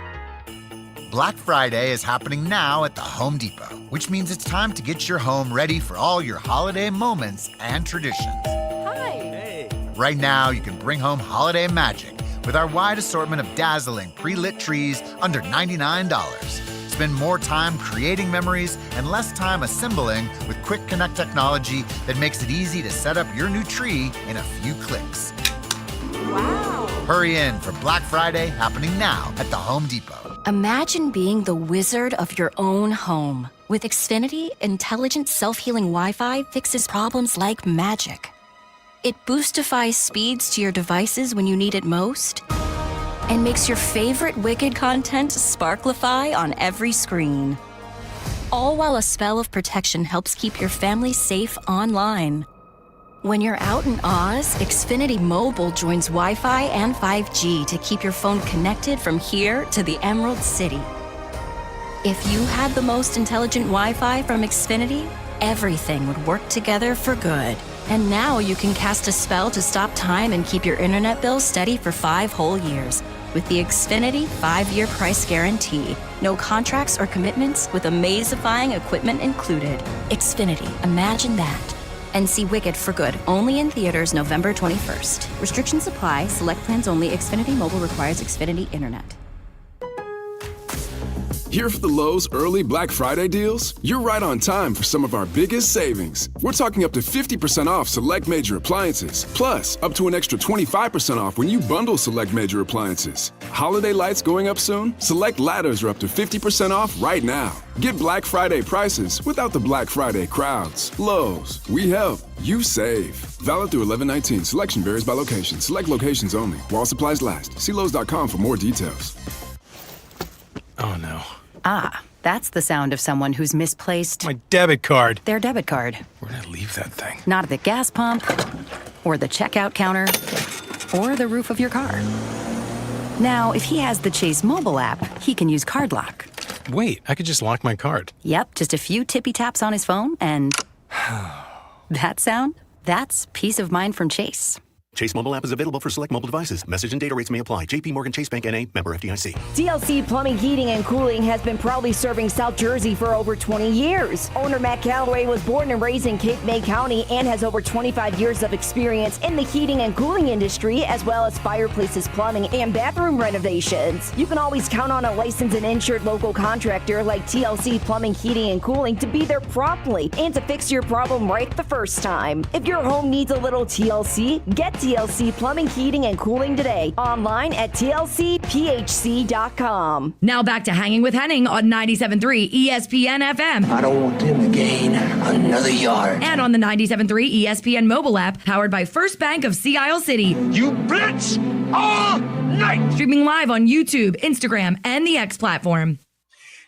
Black Friday is happening now at the Home Depot, which means it's time to get your home ready for all your holiday moments and traditions. Hi. Hey. Right now, you can bring home holiday magic with our wide assortment of dazzling pre-lit trees under $99. Spend more time creating memories and less time assembling with Quick Connect technology that makes it easy to set up your new tree in a few clicks. Wow. Hurry in for Black Friday happening now at the Home Depot. Imagine being the wizard of your own home. With Xfinity, intelligent self-healing Wi-Fi fixes problems like magic. It boostifies speeds to your devices when you need it most, and makes your favorite Wicked content sparklify on every screen. All while a spell of protection helps keep your family safe online. When you're out in Oz, Xfinity Mobile joins Wi-Fi and 5G to keep your phone connected from here to the Emerald City. If you had the most intelligent Wi-Fi from Xfinity, everything would work together for good. And now you can cast a spell to stop time and keep your internet bill steady for 5 whole years with the Xfinity 5-year price guarantee. No contracts or commitments with amazifying equipment included. Xfinity, imagine that. And see Wicked for good, only in theaters November 21st. Restrictions apply. Select plans only. Xfinity Mobile requires Xfinity Internet. Here for the Lowe's early Black Friday deals? You're right on time for some of our biggest savings. We're talking up to 50% off select major appliances, plus up to an extra 25% off when you bundle select major appliances. Holiday lights going up soon? Select ladders are up to 50% off right now. Get Black Friday prices without the Black Friday crowds. Lowe's, we help, you save. Valid through 11/19. Selection varies by location. Select locations only. While supplies last. See Lowe's.com for more details. Oh no. Ah, that's the sound of someone who's misplaced my debit card. Their debit card. Where'd I leave that thing? Not at the gas pump, or the checkout counter, or the roof of your car. Now, if he has the Chase mobile app, he can use Card Lock. Wait, I could just lock my card. Yep, just a few tippy taps on his phone, and that sound, that's peace of mind from Chase. Chase mobile app is available for select mobile devices. Message and data rates may apply. JP Morgan Chase Bank N.A. member FDIC. TLC Plumbing, Heating, and Cooling has been proudly serving South Jersey for over 20 years. Owner Matt Calloway was born and raised in Cape May County and has over 25 years of experience in the heating and cooling industry, as well as fireplaces, plumbing, and bathroom renovations. You can always count on a licensed and insured local contractor like TLC Plumbing, Heating, and Cooling to be there promptly and to fix your problem right the first time. If your home needs a little TLC, get TLC Plumbing, Heating, and Cooling today. Online at tlcphc.com. Now back to Hanging with Hennig on 97.3 ESPN FM. I don't want them to gain another yard. And on the 97.3 ESPN mobile app, powered by First Bank of Sea Isle City. You blitz all night! Streaming live on YouTube, Instagram, and the X platform.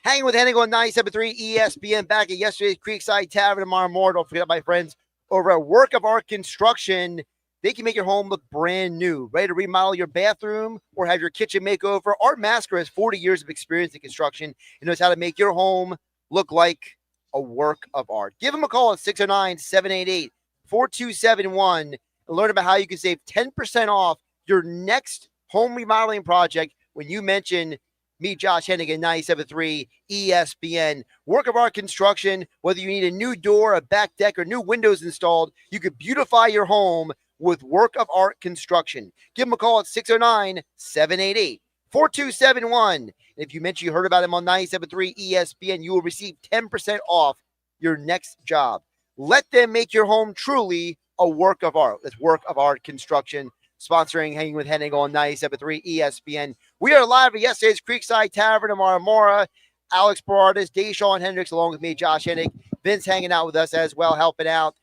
Hanging with Hennig on 97.3 ESPN, back at Yesterday's Creekside Tavern in Marmora. Don't forget my friends over at Work of Art Construction. They can make your home look brand new. Ready to remodel your bathroom or have your kitchen makeover? Art Masker has 40 years of experience in construction and knows how to make your home look like a work of art. Give them a call at 609-788-4271 and learn about how you can save 10% off your next home remodeling project when you mention me, Josh Hennig, at 97.3 ESPN. Work of Art Construction, whether you need a new door, a back deck, or new windows installed, you could beautify your home with Work of Art Construction. Give them a call at 609-788-4271. 4271. If you mention you heard about him on 97.3 ESPN, you will receive 10% off your next job. Let them make your home truly a work of art. That's Work of Art Construction, sponsoring Hanging with Hennig on 97.3 ESPN. We are live at Yesterday's Creekside Tavern in Marmora. Alex Berrardis, Dashawn Hendricks, along with me, Josh Hennig. Vince hanging out with us as well, helping out.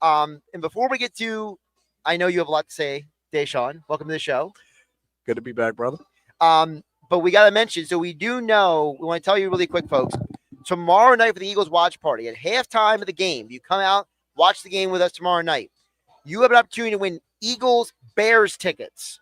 And before we get to, I know you have a lot to say, Dashawn. Welcome to the show. Good to be back, brother. But we got to mention, so we do know, we want to tell you really quick, folks, tomorrow night for the Eagles watch party, at halftime of the game, you come out, watch the game with us tomorrow night. You have an opportunity to win Eagles-Bears tickets.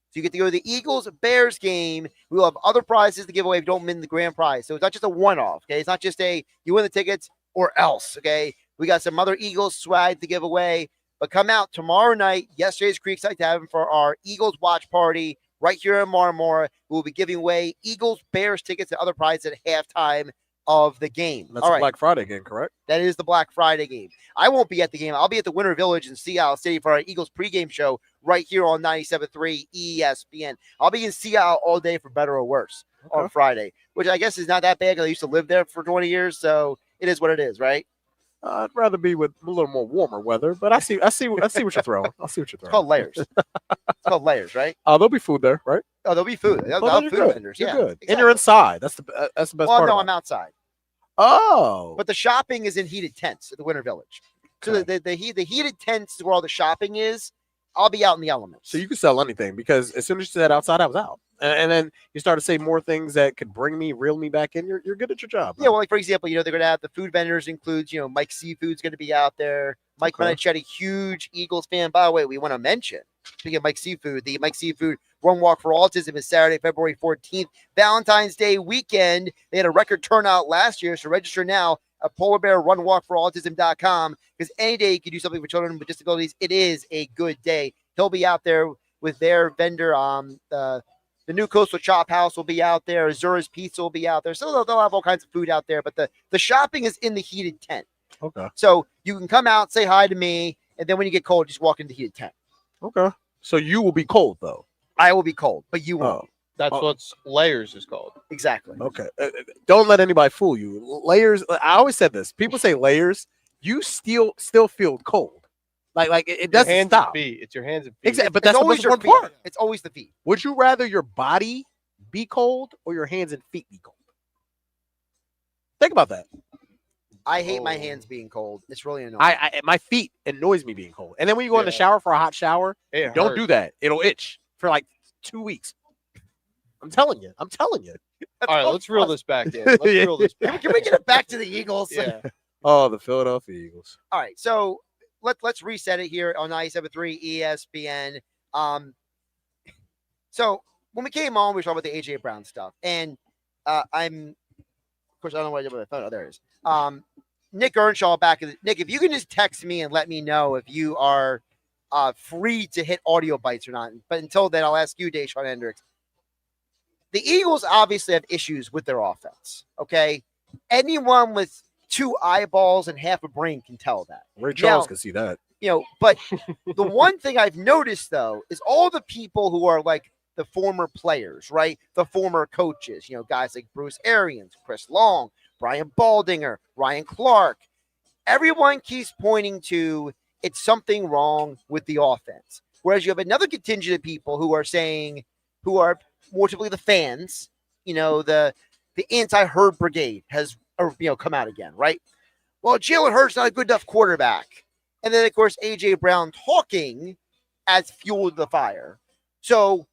So you get to go to the Eagles-Bears game. We will have other prizes to give away if you don't win the grand prize. So it's not just a one-off, okay? It's not just you win the tickets or else, okay? We got some other Eagles swag to give away. But come out tomorrow night, Yesterday's Creekside Tavern, for our Eagles watch party right here in Marmora. We'll be giving away Eagles-Bears tickets and other prizes at halftime of the game. That's a Black Friday game, correct? That is the Black Friday game. I won't be at the game. I'll be at the Winter Village in Seattle City for our Eagles pregame show right here on 97.3 ESPN. I'll be in Seattle all day for better or worse on Friday, which I guess is not that bad because I used to live there for 20 years, so it is what it is, right? I'd rather be with a little more warmer weather, but I see what you're throwing. I'll see what you're throwing. It's called layers. It's called layers, right? There'll be food there, right? Oh, there'll be food. Well, They'll you're food good. vendors. You're Yeah, good. exactly. And you're inside. That's the best Well, part. no, I'm outside. Oh. But the shopping is in heated tents at the Winter Village. So the heated tents is where all the shopping is. I'll be out in the elements. So you can sell anything because as soon as you said outside, I was out. And then you start to say more things that could reel me back in. You're good at your job. Yeah, well, like for example, they're going to have the food vendors includes, Mike Seafood's going to be out there. Mike Manichetti, huge Eagles fan. By the way, we want to mention, speaking of Mike Seafood, the Mike Seafood Run Walk for Autism is Saturday, February 14th, Valentine's Day weekend. They had a record turnout last year, so register now at polarbearrunwalkforautism.com because any day you can do something for children with disabilities. It is a good day. He'll be out there with their vendor, the new Coastal Chop House will be out there. Azura's Pizza will be out there. So they'll have all kinds of food out there. But the shopping is in the heated tent. Okay. So you can come out, say hi to me, and then when you get cold, just walk into the heated tent. Okay. So you will be cold, though. I will be cold, but you won't. That's what layers is called. Exactly. Okay. Don't let anybody fool you. Layers. I always said this. People say layers. You still feel cold. Like it doesn't hands stop. And feet. It's your hands and feet. Exactly. But that's always the most your important part. It's always the feet. Would you rather your body be cold or your hands and feet be cold? Think about that. I hate my hands being cold. It's really annoying. My feet annoys me being cold. And then when you go in the shower for a hot shower, don't do that. It'll itch for like 2 weeks. I'm telling you. All right, let's reel this back in. Let's reel this back. Can we get it back to the Eagles? Yeah. Oh, the Philadelphia Eagles. All right, so let's reset it here on 97.3 ESPN. So when we came on, we were talking about the AJ Brown stuff, and of course, I don't know what I did with my phone. Oh, there it is. Nick Earnshaw Nick, if you can just text me and let me know if you are free to hit audio bites or not. But until then, I'll ask you, Dashawn Hendricks. The Eagles obviously have issues with their offense. Okay, anyone with 2 eyeballs and half a brain can tell that. Ray Charles can see that. But the one thing I've noticed, though, is all the people who are like the former players, right? The former coaches, guys like Bruce Arians, Chris Long, Brian Baldinger, Ryan Clark. Everyone keeps pointing to it's something wrong with the offense. Whereas you have another contingent of people who are more typically the fans, the anti-Hurd brigade has come out again, right? Well, Jalen Hurts not a good enough quarterback. And then, of course, A.J. Brown talking adds fuel to the fire. So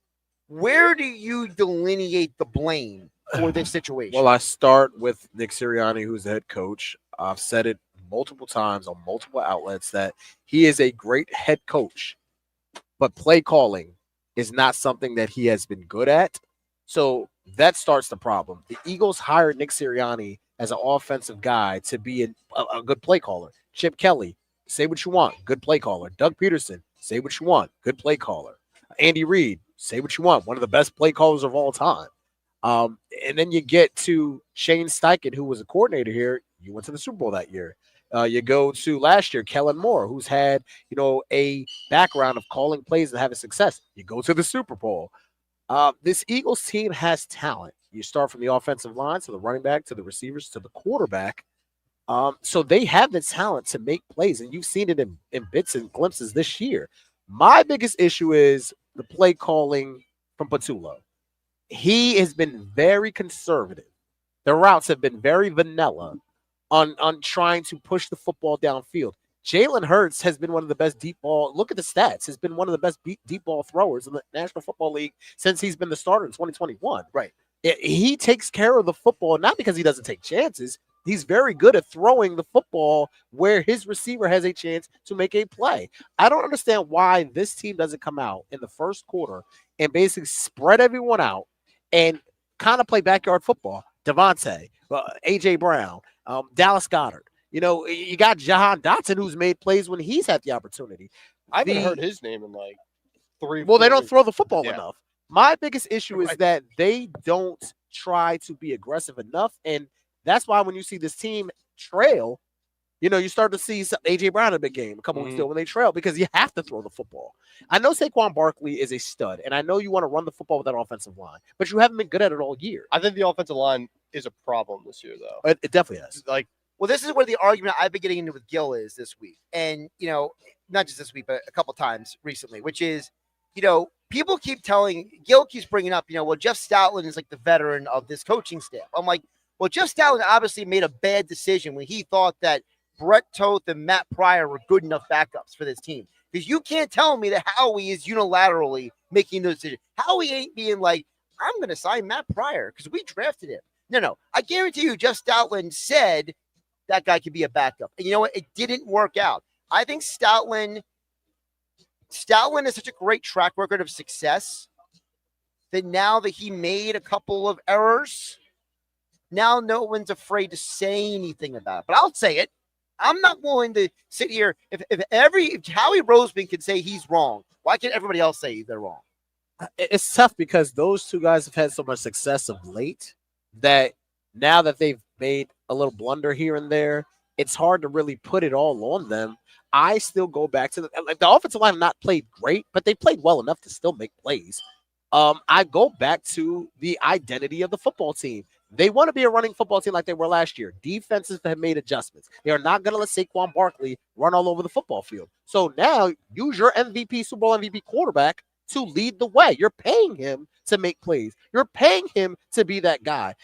where do you delineate the blame for this situation? Well, I start with Nick Sirianni, who's the head coach. I've said it multiple times on multiple outlets that he is a great head coach, but play calling is not something that he has been good at. So that starts the problem. The Eagles hired Nick Sirianni as an offensive guy to be a good play caller. Chip Kelly, say what you want, good play caller. Doug Peterson, say what you want, good play caller. Andy Reid, say what you want, one of the best play callers of all time. And then you get to Shane Steichen, who was a coordinator here. You went to the Super Bowl that year. You go to last year, Kellen Moore, who's had, a background of calling plays and having success. You go to the Super Bowl. This Eagles team has talent. You start from the offensive line to the running back to the receivers to the quarterback. So they have the talent to make plays, and you've seen it in bits and glimpses this year. My biggest issue is the play calling from Patullo. He has been very conservative. The routes have been very vanilla on trying to push the football downfield. Jalen Hurts has been one of the best deep ball. Look at the stats. Has been one of the best deep ball throwers in the National Football League since he's been the starter in 2021. Right. He takes care of the football, not because he doesn't take chances. He's very good at throwing the football where his receiver has a chance to make a play. I don't understand why this team doesn't come out in the first quarter and basically spread everyone out and kind of play backyard football. Devontae, A.J. Brown, Dallas Goedert. You know, you got Jahan Dotson, who's made plays when he's had the opportunity. I haven't heard his name in like 3. Well, they don't throw the football enough. My biggest issue is that they don't try to be aggressive enough, and that's why when you see this team trail, you know, you start to see A.J. Brown in a big game a couple weeks ago when they trail because you have to throw the football. I know Saquon Barkley is a stud, and I know you want to run the football with that offensive line, but you haven't been good at it all year. I think the offensive line is a problem this year, though. It definitely is. Like, well, this is where the argument I've been getting into with Gil is this week. And, you know, not just this week, but a couple times recently, which is, you know, people keep telling, Gil keeps bringing up, you know, well, Jeff Stoutland is like the veteran of this coaching staff. I'm like, well, Jeff Stoutland obviously made a bad decision when he thought that Brett Toth and Matt Pryor were good enough backups for this team. Because you can't tell me that Howie is unilaterally making those decisions. Howie ain't being like, I'm going to sign Matt Pryor because we drafted him. No. I guarantee you Jeff Stoutland said that guy could be a backup. And you know what? It didn't work out. I think Stoutland has such a great track record of success that now that he made a couple of errors, now no one's afraid to say anything about it. But I'll say it. I'm not willing to sit here. If Howie Roseman can say he's wrong, why can't everybody else say they're wrong? It's tough because those two guys have had so much success of late that now that they've made a little blunder here and there, it's hard to really put it all on them. I still go back to the offensive line have not played great, but they played well enough to still make plays. I go back to the identity of the football team. They want to be a running football team like they were last year. Defenses have made adjustments. They are not going to let Saquon Barkley run all over the football field. So now use your MVP, Super Bowl MVP quarterback to lead the way. You're paying him to make plays. You're paying him to be that guy.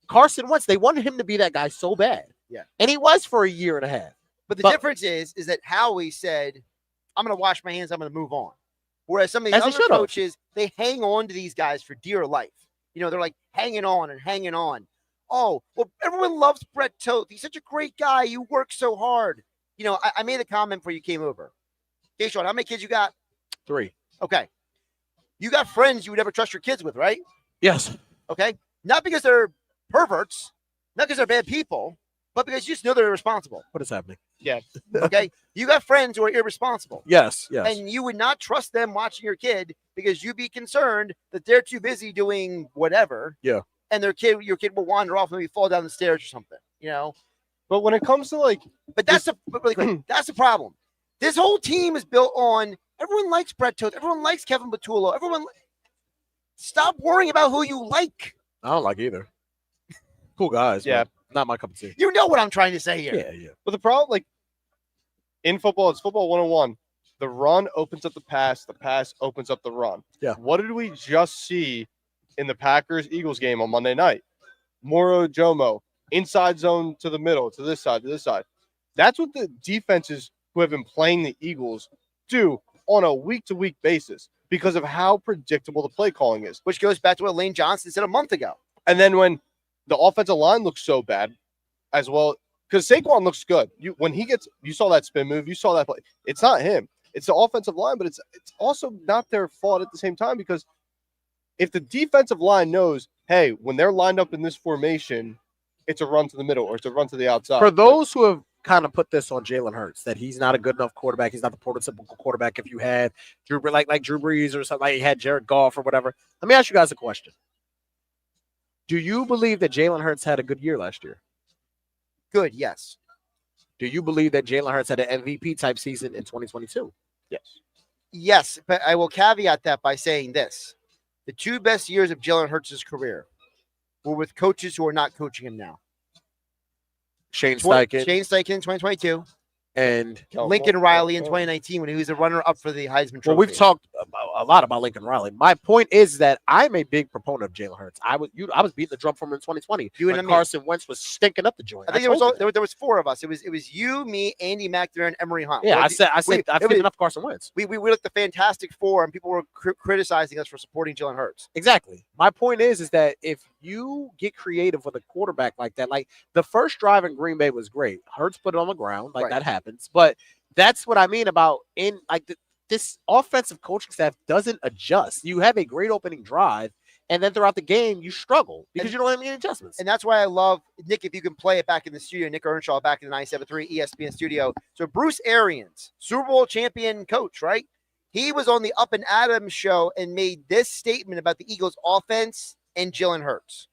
Carson Wentz, they wanted him to be that guy so bad. Yeah. And he was for a year and a half. But the difference is that Howie said, I'm going to wash my hands, I'm going to move on. Whereas some of these other coaches, they hang on to these guys for dear life. You know, they're like hanging on and hanging on. Oh, well, everyone loves Brett Toth. He's such a great guy. You work so hard. You know, I made a comment before you came over. Dashawn, how many kids you got? 3. Okay. You got friends you would never trust your kids with, right? Yes. Okay. Not because they're perverts, not because they're bad people, but because you just know they're irresponsible. What is happening? Yeah. Okay. You got friends who are irresponsible. Yes. And you would not trust them watching your kid because you'd be concerned that they're too busy doing whatever. Yeah. And your kid will wander off and maybe fall down the stairs or something, you know? But when it comes to but really quick, that's the problem. This whole team is built on everyone likes Brett Toth. Everyone likes Kevin Patullo. Stop worrying about who you like. I don't like either. Cool guys. Yeah. Not my cup of tea. You know what I'm trying to say here. Yeah. But the problem, in football, it's football 101. The run opens up the pass opens up the run. Yeah. What did we just see in the Packers-Eagles game on Monday night? Moro Jomo, inside zone to the middle, to this side. That's what the defenses who have been playing the Eagles do on a week-to-week basis because of how predictable the play calling is. Which goes back to what Lane Johnson said a month ago. And then when the offensive line looks so bad as well, because Saquon looks good. You saw that spin move, you saw that play. It's not him. It's the offensive line, but it's also not their fault at the same time because if the defensive line knows, hey, when they're lined up in this formation, it's a run to the middle or it's a run to the outside. For those who have kind of put this on Jalen Hurts, that he's not a good enough quarterback, he's not the prototypical quarterback if you had Drew Brees or something, like you had Jared Goff or whatever. Let me ask you guys a question. Do you believe that Jalen Hurts had a good year last year? Good, yes. Do you believe that Jalen Hurts had an MVP type season in 2022? Yes. Yes, but I will caveat that by saying this. the 2 best years of Jalen Hurts' career were with coaches who are not coaching him now. Shane Steichen. Shane Steichen in 2022. And Lincoln Riley in 2019 when he was a runner-up for the Heisman Trophy. Well, we've talked a lot about Lincoln Riley. My point is that I'm a big proponent of Jalen Hurts. I was beating the drum for him in 2020 when Carson Wentz was stinking up the joint. I think there was 4 of us. It was you, me, Andy McNamara, and Emery Hunt. Yeah, I said enough Carson Wentz. We looked the Fantastic Four, and people were criticizing us for supporting Jalen Hurts. Exactly. My point is that if you get creative with a quarterback like that, like the first drive in Green Bay was great. Hurts put it on the ground, like that happens. But that's what I mean about this offensive coaching staff doesn't adjust. You have a great opening drive, and then throughout the game, you struggle because you don't have any adjustments. And that's why I love, Nick, if you can play it back in the studio, Nick Earnshaw back in the 97.3 ESPN studio. So Bruce Arians, Super Bowl champion coach, right? He was on the Up and Adams show and made this statement about the Eagles offense and Jalen Hurts.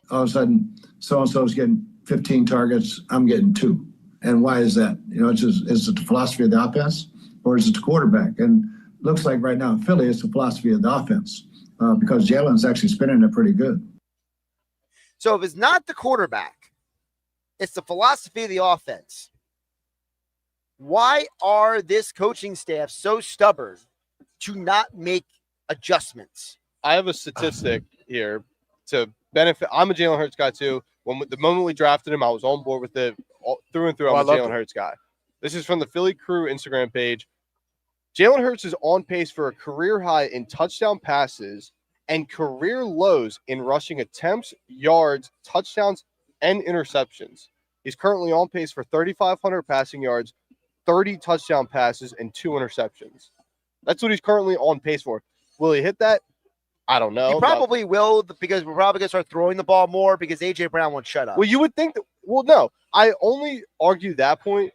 All of a sudden, so-and-so's getting 15 targets, I'm getting 2. And why is that? Is it the philosophy of the offense or is it the quarterback? And looks like right now in Philly, it's the philosophy of the offense because Jalen's actually spinning it pretty good. So if it's not the quarterback, it's the philosophy of the offense. Why are this coaching staff so stubborn to not make adjustments? I have a statistic here to benefit. I'm a Jalen Hurts guy too. The moment we drafted him, I was on board with it through and through. I'm a Jalen Hurts guy. This is from the Philly Crew Instagram page. Jalen Hurts is on pace for a career high in touchdown passes and career lows in rushing attempts, yards, touchdowns, and interceptions. He's currently on pace for 3,500 passing yards, 30 touchdown passes, and 2 interceptions. That's what he's currently on pace for. Will he hit that? I don't know. He probably will because we're probably going to start throwing the ball more because A.J. Brown won't shut up. Well, you would think that. Well, no. I only argue that point.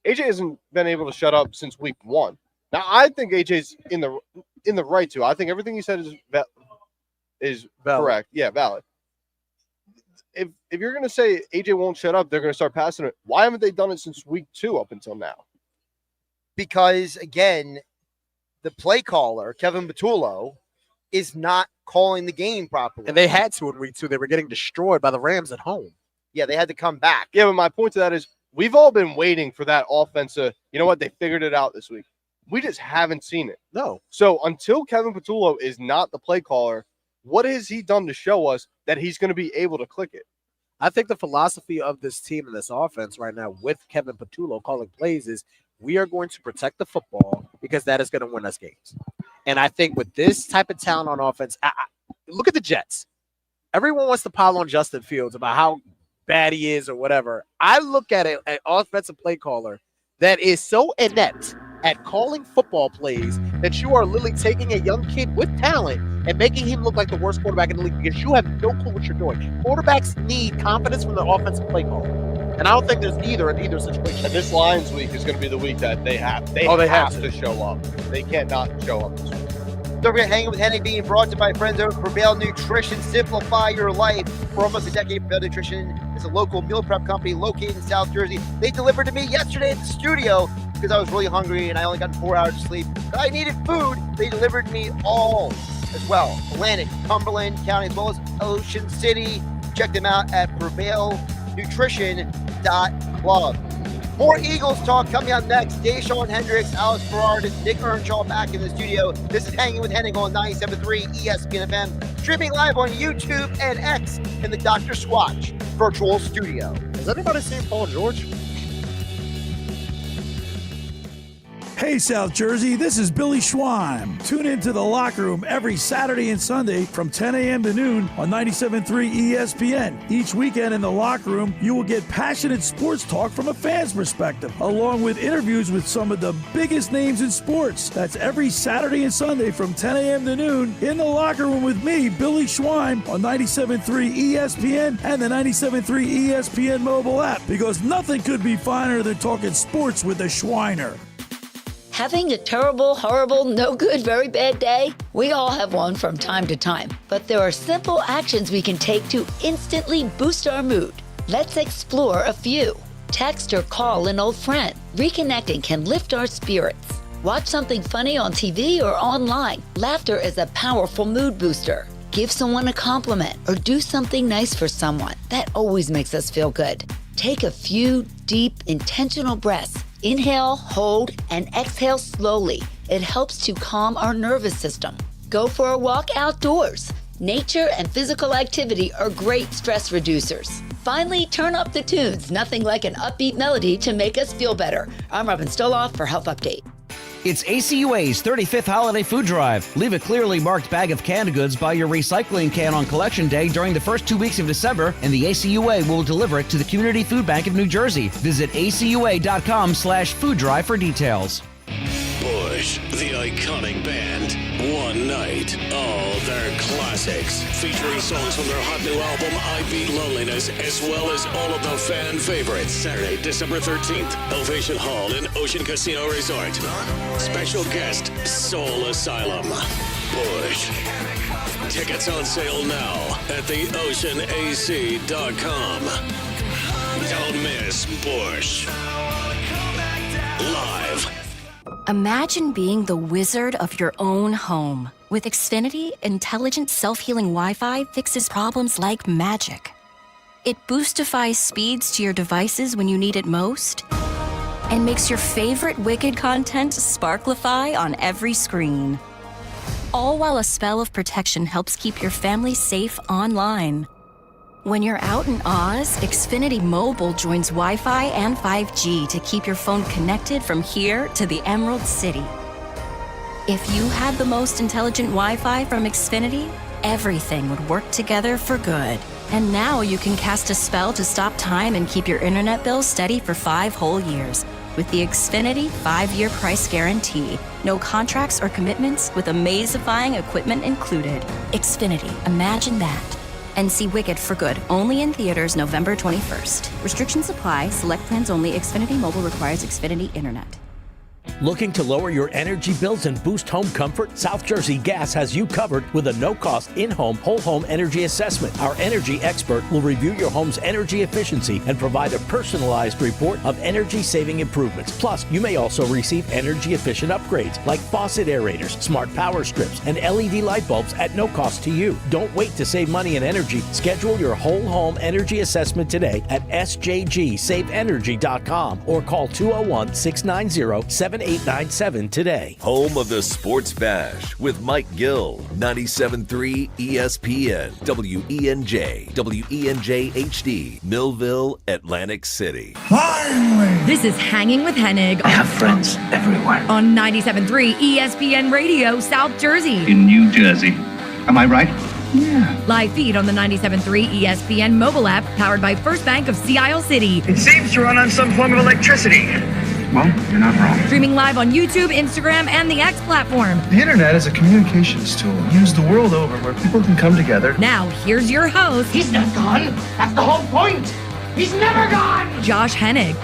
A.J. hasn't been able to shut up since week 1. Now, I think A.J.'s in the right to. I think everything he said is valid. Correct. Yeah, valid. If you're going to say A.J. won't shut up, they're going to start passing it. Why haven't they done it since week 2 up until now? Because, again, the play caller, Kevin Patullo, is not calling the game properly. And they had to in week 2. They were getting destroyed by the Rams at home. Yeah, they had to come back. Yeah, but my point to that is we've all been waiting for that offensive. You know what? They figured it out this week. We just haven't seen it. No. So until Kevin Patullo is not the play caller, what has he done to show us that he's going to be able to click it? I think the philosophy of this team and this offense right now with Kevin Patullo calling plays is we are going to protect the football because that is going to win us games. And I think with this type of talent on offense, look at the Jets. Everyone wants to pile on Justin Fields about how bad he is or whatever. I look at an offensive play caller that is so inept at calling football plays that you are literally taking a young kid with talent and making him look like the worst quarterback in the league because you have no clue what you're doing. Quarterbacks need confidence from the offensive play caller. And I don't think there's either in either situation. And this Lions week is going to be the week that they have to show up. They can't not show up this week. Don't forget, Hanging with Hennig being brought to you by friends over at Prevail Nutrition. Simplify your life. For almost a decade, Prevail Nutrition is a local meal prep company located in South Jersey. They delivered to me yesterday at the studio because I was really hungry and I only got 4 hours of sleep. But I needed food. They delivered me all as well. Atlantic, Cumberland County, as well as Ocean City. Check them out at prevailnutrition.club. More Eagles talk coming up next. Dashawn Hendricks, Alex Berrardis, Nick Earnshaw back in the studio. This is Hanging with Hennig on 97.3 ESPN FM. Streaming live on YouTube and X in the Dr. Squatch virtual studio. Has anybody seen Paul George? Hey, South Jersey, this is Billy Schweim. Tune into The Locker Room every Saturday and Sunday from 10 a.m. to noon on 97.3 ESPN. Each weekend in The Locker Room, you will get passionate sports talk from a fan's perspective, along with interviews with some of the biggest names in sports. That's every Saturday and Sunday from 10 a.m. to noon in The Locker Room with me, Billy Schweim, on 97.3 ESPN and the 97.3 ESPN mobile app, because nothing could be finer than talking sports with the Schweiner. Having a terrible, horrible, no good, very bad day? We all have one from time to time. But there are simple actions we can take to instantly boost our mood. Let's explore a few. Text or call an old friend. Reconnecting can lift our spirits. Watch something funny on TV or online. Laughter is a powerful mood booster. Give someone a compliment or do something nice for someone. That always makes us feel good. Take a few deep, intentional breaths. Inhale, hold, and exhale slowly. It helps to calm our nervous system. Go for a walk outdoors. Nature and physical activity are great stress reducers. Finally, turn up the tunes. Nothing like an upbeat melody to make us feel better. I'm Robin Stoloff for Health Update. It's ACUA's 35th Holiday Food Drive. Leave a clearly marked bag of canned goods by your recycling can on Collection Day during the first 2 weeks of December, and the ACUA will deliver it to the Community Food Bank of New Jersey. Visit acua.com/food drive for details. Bush, the iconic band. One night, all their classics, featuring songs from their hot new album, I Beat Loneliness, as well as all of the fan favorites. Saturday, December 13th, Ovation Hall in Ocean Casino Resort. Special guest, Soul Asylum. Bush. Tickets on sale now at theoceanac.com. Don't miss Bush. Live. Imagine being the wizard of your own home. With Xfinity, intelligent self-healing Wi-Fi fixes problems like magic. It boostifies speeds to your devices when you need it most, and makes your favorite Wicked content sparklify on every screen. All while a spell of protection helps keep your family safe online. When you're out in Oz, Xfinity Mobile joins Wi-Fi and 5G to keep your phone connected from here to the Emerald City. If you had the most intelligent Wi-Fi from Xfinity, everything would work together for good. And now you can cast a spell to stop time and keep your internet bill steady for 5 whole years with the Xfinity 5-year price guarantee. No contracts or commitments with amazifying equipment included. Xfinity, imagine that. And see Wicked for good, only in theaters November 21st. Restrictions apply. Select plans only. Xfinity Mobile requires Xfinity Internet. Looking to lower your energy bills and boost home comfort? South Jersey Gas has you covered with a no-cost in-home, whole-home energy assessment. Our energy expert will review your home's energy efficiency and provide a personalized report of energy-saving improvements. Plus, you may also receive energy-efficient upgrades like faucet aerators, smart power strips, and LED light bulbs at no cost to you. Don't wait to save money and energy. Schedule your whole-home energy assessment today at sjgsaveenergy.com or call 201-690-7897 today. Home of the Sports Bash with Mike Gill, 97.3 ESPN, WENJ, WENJ HD, Millville, Atlantic City. Finally! This is Hanging with Hennig. I have friends everywhere. On 97.3 ESPN Radio, South Jersey. In New Jersey. Am I right? Yeah. Live feed on the 97.3 ESPN mobile app, powered by First Bank of Sea Isle City. It seems to run on some form of electricity. Well, you're not wrong. Streaming live on YouTube, Instagram, and the X platform. The internet is a communications tool used the world over where people can come together. Now, here's your host. He's not gone. That's the whole point. He's never gone. Josh Hennig.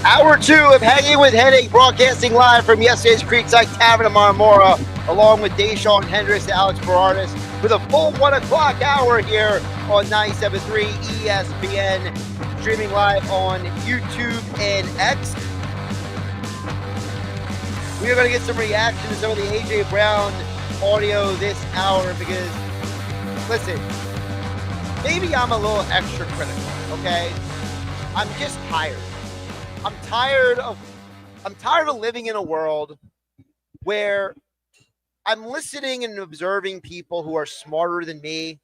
Hour 2 of Hanging with Hennig, broadcasting live from Yesterday's Creekside Tavern in Marmora, along with Dashawn Hendricks and Alex Berrardis, with a full 1 o'clock hour here on 97.3 ESPN, streaming live on YouTube and X. We are going to get some reaction to some of the A.J. Brown audio this hour because, listen, maybe I'm a little extra critical, okay? I'm just tired. I'm tired of living in a world where I'm listening and observing people who are smarter than me,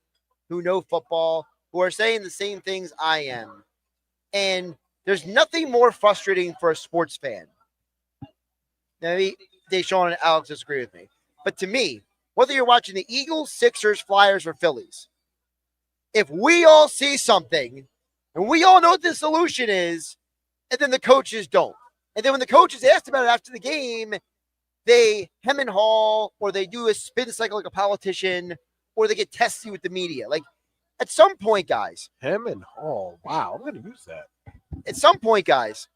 who know football, who are saying the same things I am. And there's nothing more frustrating for a sports fan. Maybe Dashawn and Alex disagree with me. But to me, whether you're watching the Eagles, Sixers, Flyers, or Phillies, if we all see something and we all know what the solution is, and then the coaches don't. And then when the coaches asked about it after the game, they hem and haw, or they do a spin cycle like a politician, or they get testy with the media. Like, at some point, guys. Hem and haw. Wow, I'm going to use that. At some point, guys,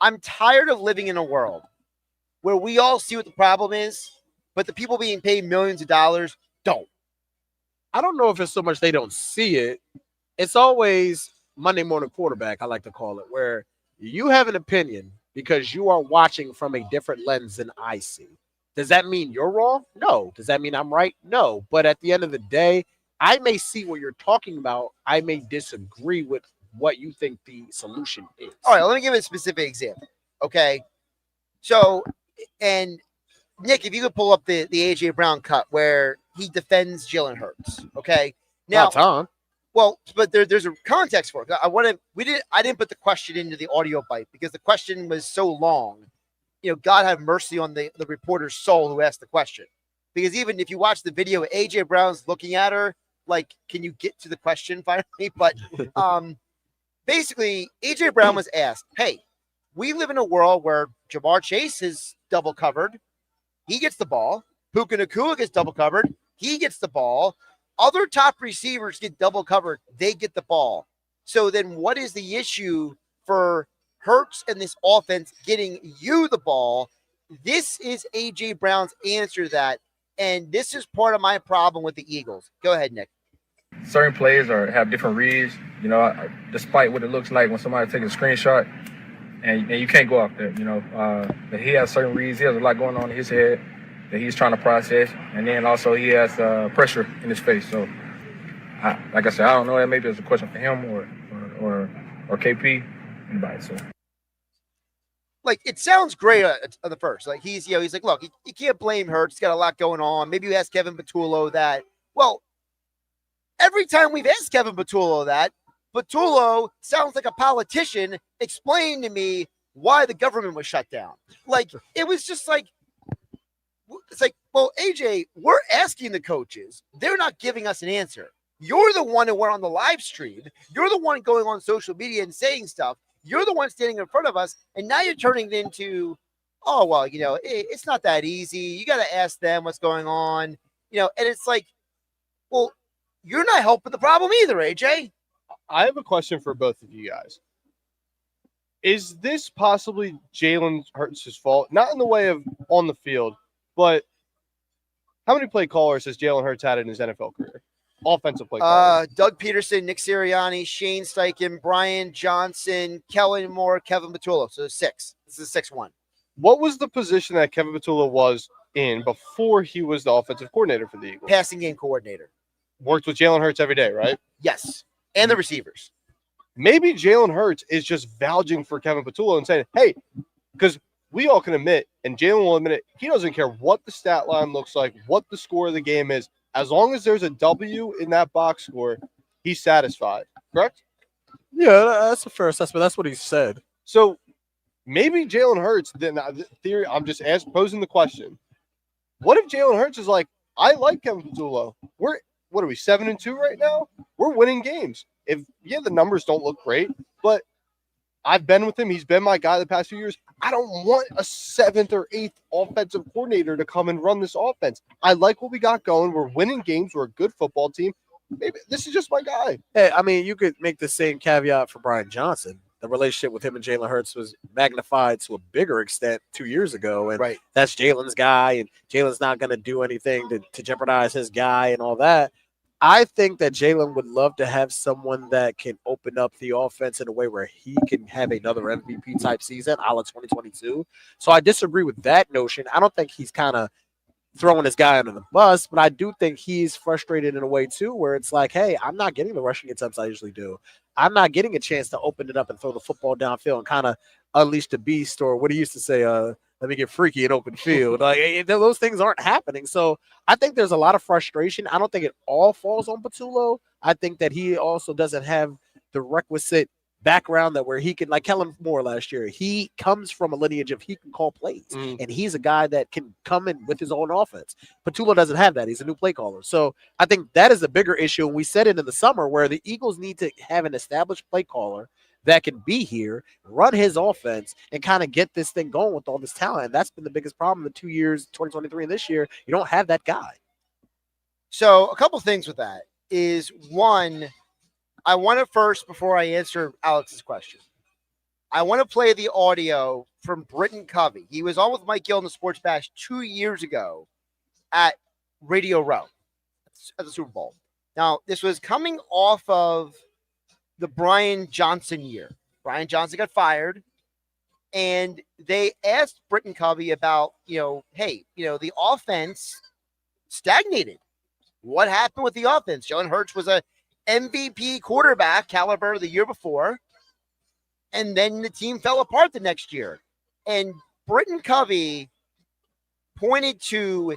I'm tired of living in a world where we all see what the problem is, but the people being paid millions of dollars don't. I don't know if it's so much they don't see it. It's always Monday morning quarterback, I like to call it, where you have an opinion because you are watching from a different lens than I see. Does that mean you're wrong? No. Does that mean I'm right? No. But at the end of the day, I may see what you're talking about. I may disagree with what you think the solution is. All right, let me give you a specific example. Okay. So, and Nick, if you could pull up the AJ Brown cut where he defends Jalen Hurts. Okay. Now, Tom. Well, but there's a context for it. I didn't put the question into the audio bite because the question was so long. God have mercy on the reporter's soul who asked the question. Because even if you watch the video, AJ Brown's looking at her like, can you get to the question finally? But basically, AJ Brown was asked, hey, we live in a world where Jamar Chase is double covered. He gets the ball. Puka Nacua gets double covered. He gets the ball. Other top receivers get double covered. They get the ball. So then what is the issue for Hurts and this offense getting you the ball? This is A.J. Brown's answer to that. And this is part of my problem with the Eagles. Go ahead, Nick. Certain plays have different reads, despite what it looks like when somebody takes a screenshot and you can't go out there, But he has certain reads. He has a lot going on in his head that he's trying to process. And then also he has pressure in his face. So, like I said, I don't know. Maybe it's a question for him or KP, anybody. So. Like, it sounds great on the first. Like, he's like, look, you can't blame Hurts. He's got a lot going on. Maybe you ask Kevin Patullo that. Well, every time we've asked Kevin Patullo that, Patullo sounds like a politician explaining to me why the government was shut down. Like, it was just like, it's like, well, AJ, we're asking the coaches. They're not giving us an answer. You're the one who went on the live stream. You're the one going on social media and saying stuff. You're the one standing in front of us. And now you're turning it into, oh, well, it's not that easy. You got to ask them what's going on. And it's like, well, you're not helping the problem either, AJ. I have a question for both of you guys. Is this possibly Jalen Hurts' fault? Not in the way of on the field, but how many play callers has Jalen Hurts had in his NFL career? Offensive play callers. Doug Peterson, Nick Sirianni, Shane Steichen, Brian Johnson, Kellen Moore, Kevin Patullo. So 6. This is 6-1. What was the position that Kevin Patullo was in before he was the offensive coordinator for the Eagles? Passing game coordinator. Worked with Jalen Hurts every day, right? Yes. And the receivers. Maybe Jalen Hurts is just vouching for Kevin Patullo and saying, hey, because we all can admit, and Jalen will admit it, he doesn't care what the stat line looks like, what the score of the game is. As long as there's a W in that box score, he's satisfied. Correct? Yeah, that's a fair assessment. That's what he said. So maybe Jalen Hurts, then theory, I'm just posing the question. What if Jalen Hurts is like, I like Kevin Patullo. What are we, 7-2 right now? We're winning games. The numbers don't look great, but I've been with him. He's been my guy the past few years. I don't want a 7th or 8th offensive coordinator to come and run this offense. I like what we got going. We're winning games. We're a good football team. Maybe this is just my guy. Hey, I mean, you could make the same caveat for Brian Johnson. The relationship with him and Jalen Hurts was magnified to a bigger extent 2 years ago. And that's Jalen's guy, and Jalen's not going to do anything to jeopardize his guy and all that. I think that Jalen would love to have someone that can open up the offense in a way where he can have another MVP type season, a la 2022. So I disagree with that notion. I don't think he's kind of throwing his guy under the bus, but I do think he's frustrated in a way too, where it's like, hey, I'm not getting the rushing attempts I usually do. I'm not getting a chance to open it up and throw the football downfield and kind of unleash the beast, or what he used to say, let me get freaky in open field. Like, those things aren't happening. So I think there's a lot of frustration. I don't think it all falls on Patullo. I think that he also doesn't have the requisite background that where he can, like Kellen Moore last year, he comes from a lineage of he can call plays, and he's a guy that can come in with his own offense. Patullo doesn't have that. He's a new play caller. So I think that is a bigger issue. And we said it in the summer where the Eagles need to have an established play caller that can be here, run his offense, and kind of get this thing going with all this talent. And that's been the biggest problem in the 2 years, 2023 and this year. You don't have that guy. So a couple things with that is, one, I want to first, before I answer Alex's question, I want to play the audio from Britton Covey. He was on with Mike Gill in the Sports Bash 2 years ago at Radio Row at the Super Bowl. Now, this was coming off of the Brian Johnson year. Brian Johnson got fired, and they asked Britton Covey about, hey, the offense stagnated. What happened with the offense? Jalen Hurts was a MVP quarterback caliber the year before, and then the team fell apart the next year. And Britton Covey pointed to,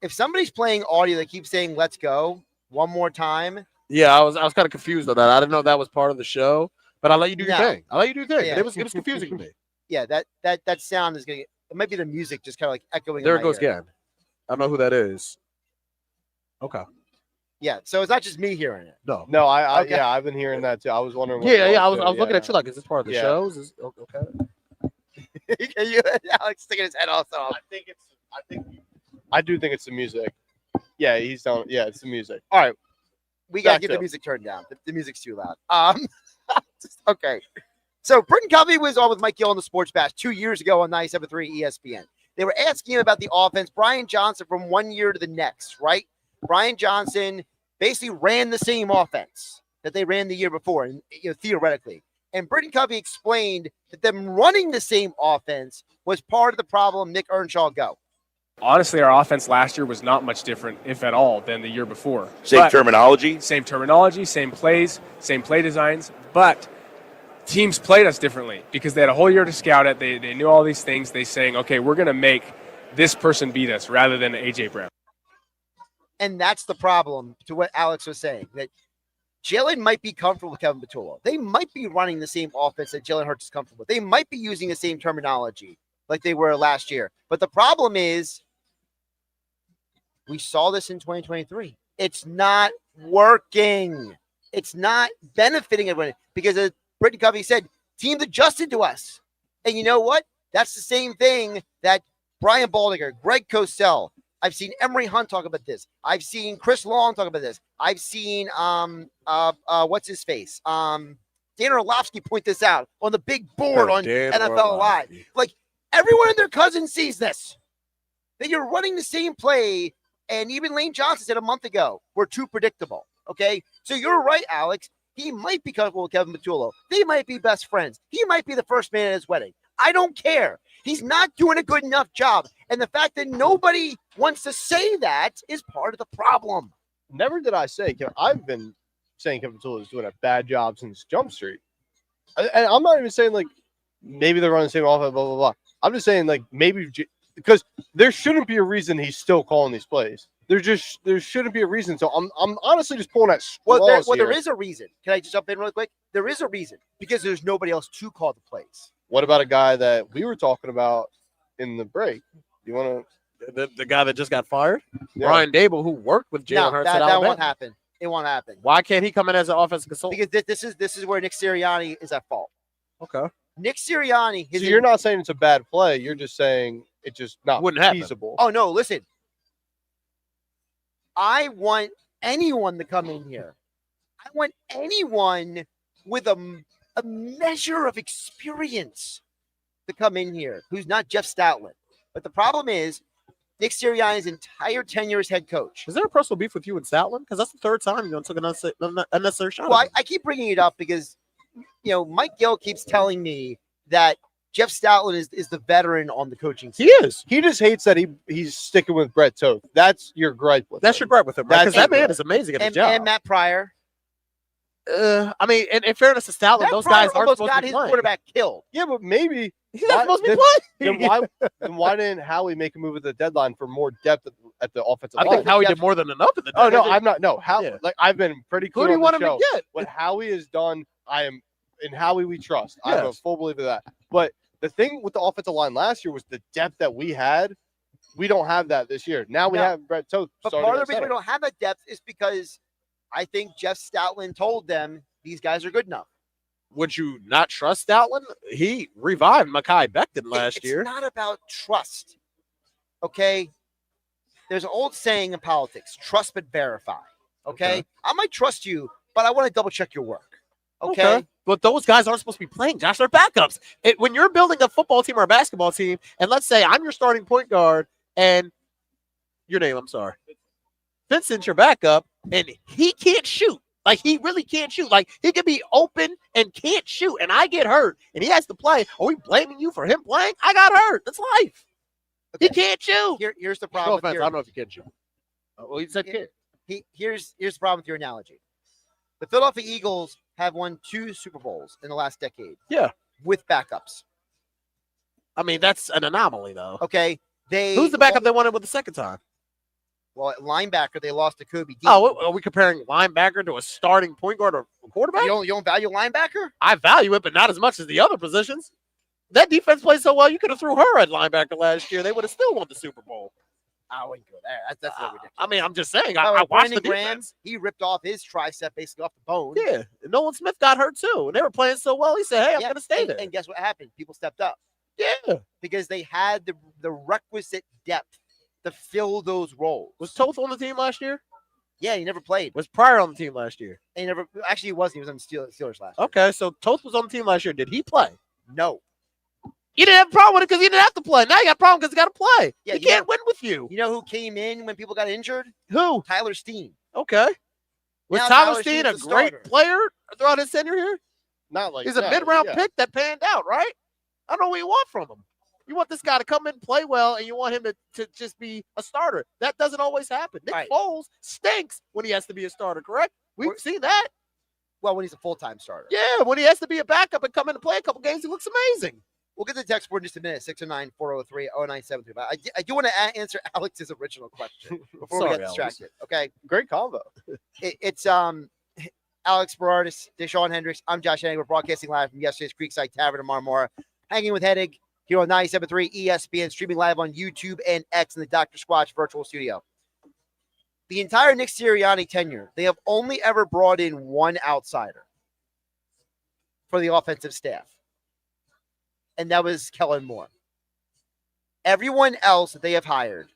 if somebody's playing audio that keeps saying "let's go" one more time. Yeah, I was kind of confused on that. I didn't know that was part of the show, but I'll let you do your thing. Yeah. It was confusing to me. Yeah, that sound is it might be the music just kind of like echoing. There it goes again. I don't know who that is. Okay. Yeah, so it's not just me hearing it. No, Okay. I've been hearing that too. I was wondering. I was looking at you like, is this part of the show? Is this okay? Alex sticking his head also. I do think it's the music. Yeah, he's telling. Yeah, it's the music. All right, we gotta get the music turned down. The music's too loud. Okay. So Britton Covey was on with Mike Gill on the Sports Bash 2 years ago on 97.3 ESPN. They were asking him about the offense. Brian Johnson from one year to the next, right? Brian Johnson basically ran the same offense that they ran the year before, and theoretically. And Britton Covey explained that them running the same offense was part of the problem. Nick Earnshaw, go. Honestly, our offense last year was not much different, if at all, than the year before. Same terminology, same plays, same play designs, but teams played us differently because they had a whole year to scout it. They knew all these things. They saying, okay, we're going to make this person beat us rather than A.J. Brown. And that's the problem to what Alex was saying, that Jalen might be comfortable with Kevin Patullo. They might be running the same offense that Jalen Hurts is comfortable with. They might be using the same terminology like they were last year. But the problem is, we saw this in 2023. It's not working. It's not benefiting everyone because, as Britton Covey said, teams adjusted to us. And you know what? That's the same thing that Brian Baldinger, Greg Cosell, I've seen Emery Hunt talk about this. I've seen Chris Long talk about this. I've seen what's his face? Dan Orlovsky point this out on the big board on NFL Live. Like, everyone and their cousin sees this. That you're running the same play, and even Lane Johnson said a month ago, we're too predictable. Okay? So you're right, Alex. He might be comfortable with Kevin Patullo. They might be best friends. He might be the first man at his wedding. I don't care. He's not doing a good enough job. And the fact that nobody wants to say that is part of the problem. Never did I say, I've been saying Kevin Patullo is doing a bad job since Jump Street. And I'm not even saying, like, maybe they're running the same offense, blah, blah, blah. I'm just saying, like, maybe because there shouldn't be a reason he's still calling these plays. There shouldn't be a reason. So I'm honestly just pulling at straws there is a reason. Can I just jump in really quick? There is a reason because there's nobody else to call the plays. What about a guy that we were talking about in the break? You want to the guy that just got fired? Yeah. Brian Dable, who worked with Jalen Hurts at Alabama. That won't happen. It won't happen. Why can't he come in as an offensive consultant? Because this is where Nick Sirianni is at fault. Okay. Nick Sirianni. So you're not saying it's a bad play. You're just saying it just wouldn't feasible. Oh, no, listen. I want anyone to come in here. I want anyone with a measure of experience to come in here who's not Jeff Stoutland. But the problem is Nick Sirianni's entire tenure as head coach. Is there a personal beef with you and Stoutland? Because that's the third time you took an unnecessary shot. Well, I keep bringing it up because, Mike Gill keeps telling me that Jeff Stoutland is the veteran on the coaching team. He is. He just hates that he's sticking with Brett Toth. That's your gripe with him. That's your gripe with him, right? Because that man is amazing at his job. And Matt Pryor. I mean, in fairness to Stoutland, those guys aren't supposed to be his playing. quarterback killed. Yeah, but maybe he's not supposed to be playing. Then why didn't Howie make a move at the deadline for more depth at the offensive line? I think Howie did more than enough at the deadline. Oh no, I'm not. No, like I've been pretty clear. Who do you want him to get? What Howie has done, I am in Howie we trust. Yes. I'm a full believer of that. But the thing with the offensive line last year was the depth that we had. We don't have that this year. Now we have Brett Toth. But part of the reason we don't have that depth is because I think Jeff Stoutland told them these guys are good enough. Would you not trust Stoutland? He revived Mekhi Becton last year. It's not about trust. Okay? There's an old saying in politics, trust but verify. Okay? I might trust you, but I want to double check your work. Okay? But those guys aren't supposed to be playing, Josh. They're backups. When you're building a football team or a basketball team, and let's say I'm your starting point guard, and your name, I'm sorry. Vincent's your backup, and he can't shoot. Like, he really can't shoot. Like, he could be open and can't shoot, and I get hurt, and he has to play. Are we blaming you for him playing? I got hurt. That's life. Okay. He can't shoot. Here's the problem. No offense. I don't know if he can shoot. Well, he said kid. Here's the problem with your analogy. The Philadelphia Eagles have won 2 Super Bowls in the last decade. Yeah. With backups. I mean, that's an anomaly, though. Okay. Who's the backup they won it with the second time? Well, at linebacker, they lost to Kobe Dean. Oh, are we comparing linebacker to a starting point guard or quarterback? You don't value linebacker? I value it, but not as much as the other positions. That defense played so well, you could have threw her at linebacker last year. They would have still won the Super Bowl. I wouldn't go there. That's ridiculous. I mean, I'm just saying. I watched the defense. He ripped off his tricep basically off the bone. Yeah. And Nolan Smith got hurt, too. And they were playing so well, he said, hey, I'm going to stay there. And guess what happened? People stepped up. Yeah. Because they had the requisite depth to fill those roles. Was Toth on the team last year? Yeah, he never played. Was Pryor on the team last year? And he never. Actually, he wasn't. He was on the Steelers last year. Okay, so Toth was on the team last year. Did he play? No. You didn't have a problem with it because he didn't have to play. Now you got a problem because he got to play. Yeah, he can't win with you. You know who came in when people got injured? Who? Tyler Steen. Okay. Was Now Tyler Steen a great starter. player throughout his tenure here? Not like He's a mid-round pick that panned out, right? I don't know what you want from him. You want this guy to come in and play well, and you want him to just be a starter. That doesn't always happen. Nick Foles stinks when he has to be a starter, correct? We've seen that. Well, when he's a full-time starter. Yeah, when he has to be a backup and come in and play a couple games, he looks amazing. We'll get to the text board in just a minute, 609-403-0973. But I do want to answer Alex's original question before we get distracted. Okay? Great combo. It's Alex Berrardis, Dashawn Hendricks. I'm Josh Hennig. We're broadcasting live from Yesterday's Creekside Tavern in Marmora. Hanging with Hennig here on 97.3 ESPN, streaming live on YouTube and X in the Dr. Squatch virtual studio. The entire Nick Sirianni tenure, they have only ever brought in one outsider for the offensive staff. And that was Kellen Moore. Everyone else that they have hired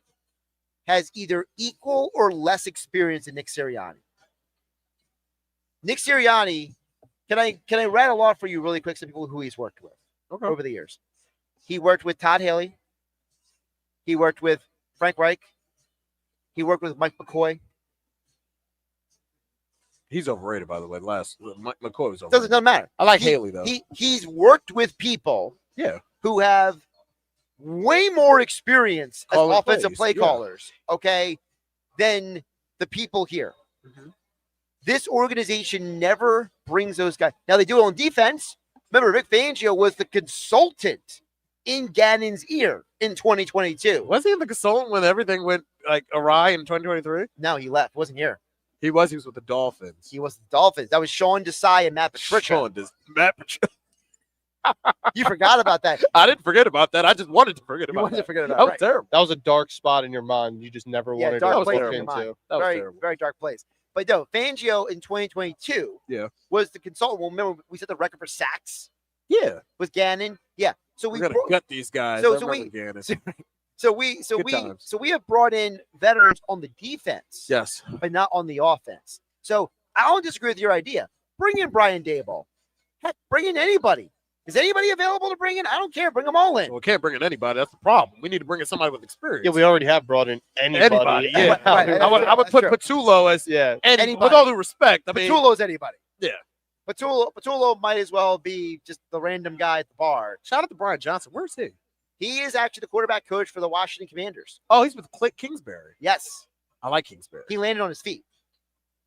has either equal or less experience than Nick Sirianni. Nick Sirianni, can I rattle off for you really quick some people who he's worked with over the years? He worked with Todd Haley. He worked with Frank Reich. He worked with Mike McCoy. He's overrated, by the way. Mike McCoy was overrated. Doesn't matter. I like Haley, though. He's worked with people who have way more experience as offensive play callers, than the people here. Mm-hmm. This organization never brings those guys. Now, they do it on defense. Remember, Vic Fangio was the consultant in Gannon's ear in 2022. Was he the consultant when everything went awry in 2023? No, he left. Wasn't here. He was with the Dolphins. He was the Dolphins. That was Sean Desai and Matt Patricia. Matt Patricia. You forgot about that. I didn't forget about that. I just wanted to forget about that. That was terrible. That was a dark spot in your mind. You just never wanted to look into. That was very, terrible. very dark place. But no, Fangio in 2022 was the consultant. Well, remember, we set the record for sacks. Yeah. With Gannon. Yeah. So we're gonna gut these guys. So we have brought in veterans on the defense. Yes. But not on the offense. So I don't disagree with your idea. Bring in Brian Daboll. Heck, bring in anybody. Is anybody available to bring in? I don't care. Bring them all in. Well, we can't bring in anybody. That's the problem. We need to bring in somebody with experience. Yeah, we already have brought in anybody. Yeah. I would put Patullo as anybody. With all due respect. I mean, Patullo is anybody. Yeah. Patullo might as well be just the random guy at the bar. Shout out to Brian Johnson. Where's he? He is actually the quarterback coach for the Washington Commanders. Oh, he's with Clint Kingsbury. Yes. I like Kingsbury. He landed on his feet.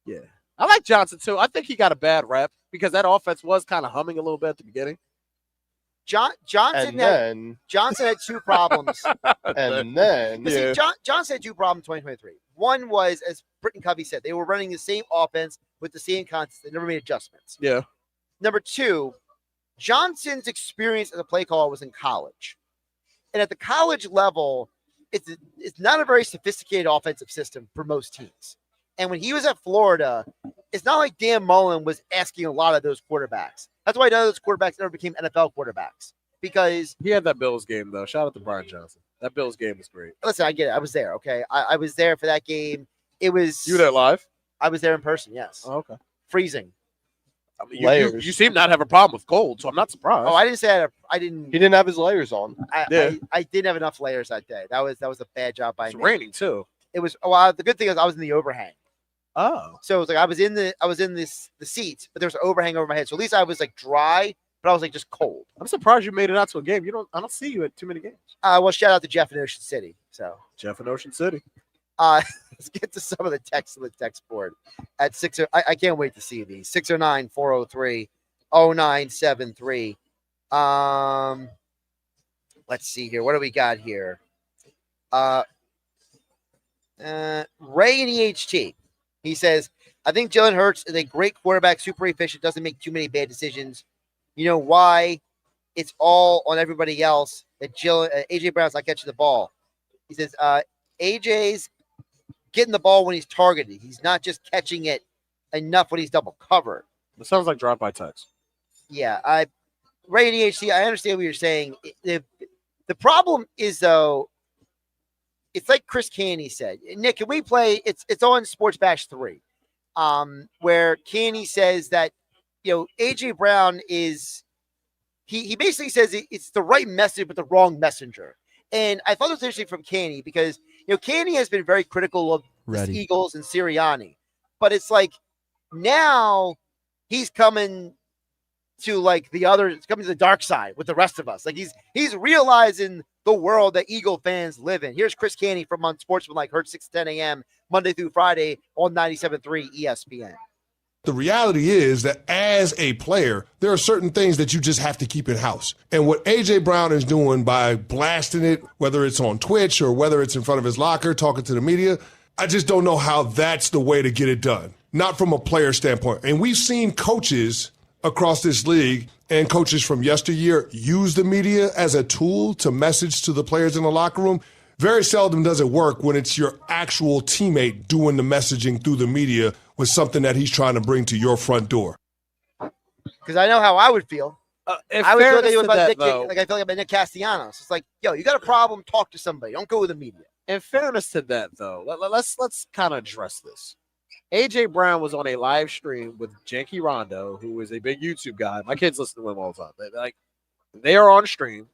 Yeah. I like Johnson, too. I think he got a bad rep because that offense was kind of humming a little bit at the beginning. Johnson had two problems. Johnson had two problems in 2023. One was, as Britton Covey said, they were running the same offense with the same concepts. They never made adjustments. Yeah. Number two, Johnson's experience as a play caller was in college. And at the college level, it's not a very sophisticated offensive system for most teams. And when he was at Florida, it's not like Dan Mullen was asking a lot of those quarterbacks. That's why none of those quarterbacks ever became NFL quarterbacks. Because he had that Bills game, though. Shout out to Brian Johnson. That Bills game was great. Listen, I get it. I was there, okay? I was there for that game. It was... You were there live? I was there in person, yes. Oh, okay. Freezing. I mean, you seem not have a problem with cold, so I'm not surprised. Oh, I didn't say I didn't. He didn't have his layers on. I didn't have enough layers that day. That was a bad job by me. It's raining too. It was. Well, the good thing is I was in the overhang. Oh, so it was like I was in the seats, but there was an overhang over my head. So at least I was like dry, but I was like just cold. I'm surprised you made it out to a game. I don't see you at too many games. Well, shout out to Jeff in Ocean City. So Jeff in Ocean City. Let's get to some of the text on the text board at 6. I can't wait to see these 609-403-0973. Let's see here. What do we got here? Ray in EHT. He says, I think Jalen Hurts is a great quarterback, super efficient, doesn't make too many bad decisions. You know why? It's all on everybody else that AJ Brown's not catching the ball. He says, AJ's getting the ball when he's targeted. He's not just catching it enough when he's double covered. It sounds like drive-by text. Yeah, Ray in EHT, I understand what you're saying. The problem is, though, it's like Chris Canny said. Nick, can we play? It's on Sports Bash 3, where Canny says that, AJ Brown is he basically says it's the right message but the wrong messenger. And I thought it was interesting from Canny because Canny has been very critical of the Eagles and Sirianni, but it's like now he's coming to coming to the dark side with the rest of us. Like he's realizing the world that Eagle fans live in. Here's Chris Canny from Unsportsmanlike, heard 6 to 10 a.m. Monday through Friday on 97.3 ESPN. The reality is that as a player, there are certain things that you just have to keep in-house. And what A.J. Brown is doing by blasting it, whether it's on Twitch or whether it's in front of his locker talking to the media, I just don't know how that's the way to get it done. Not from a player standpoint. And we've seen coaches across this league and coaches from yesteryear use the media as a tool to message to the players in the locker room. Very seldom does it work when it's your actual teammate doing the messaging through the media with something that he's trying to bring to your front door. Because I know how I would feel. I would feel like I feel like about Nick Castellanos. It's like, you got a problem, talk to somebody. Don't go with the media. In fairness to that, though, let's kind of address this. AJ Brown was on a live stream with Janky Rondo, who is a big YouTube guy. My kids listen to him all the time. They are on stream.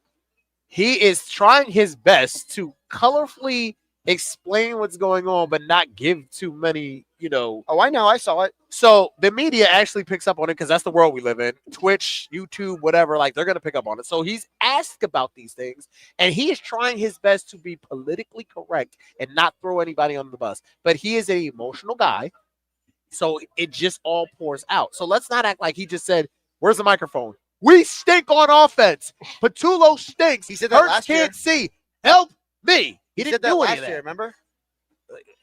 He is trying his best to colorfully explain what's going on, but not give too many, Oh, I know. I saw it. So the media actually picks up on it because that's the world we live in. Twitch, YouTube, whatever, they're going to pick up on it. So he's asked about these things, and he is trying his best to be politically correct and not throw anybody on the bus. But he is an emotional guy, so it just all pours out. So let's not act like he just said, where's the microphone? We stink on offense. Patullo stinks. He said that Hurts last year. can't see. Help me. He didn't do any of that. Year, remember?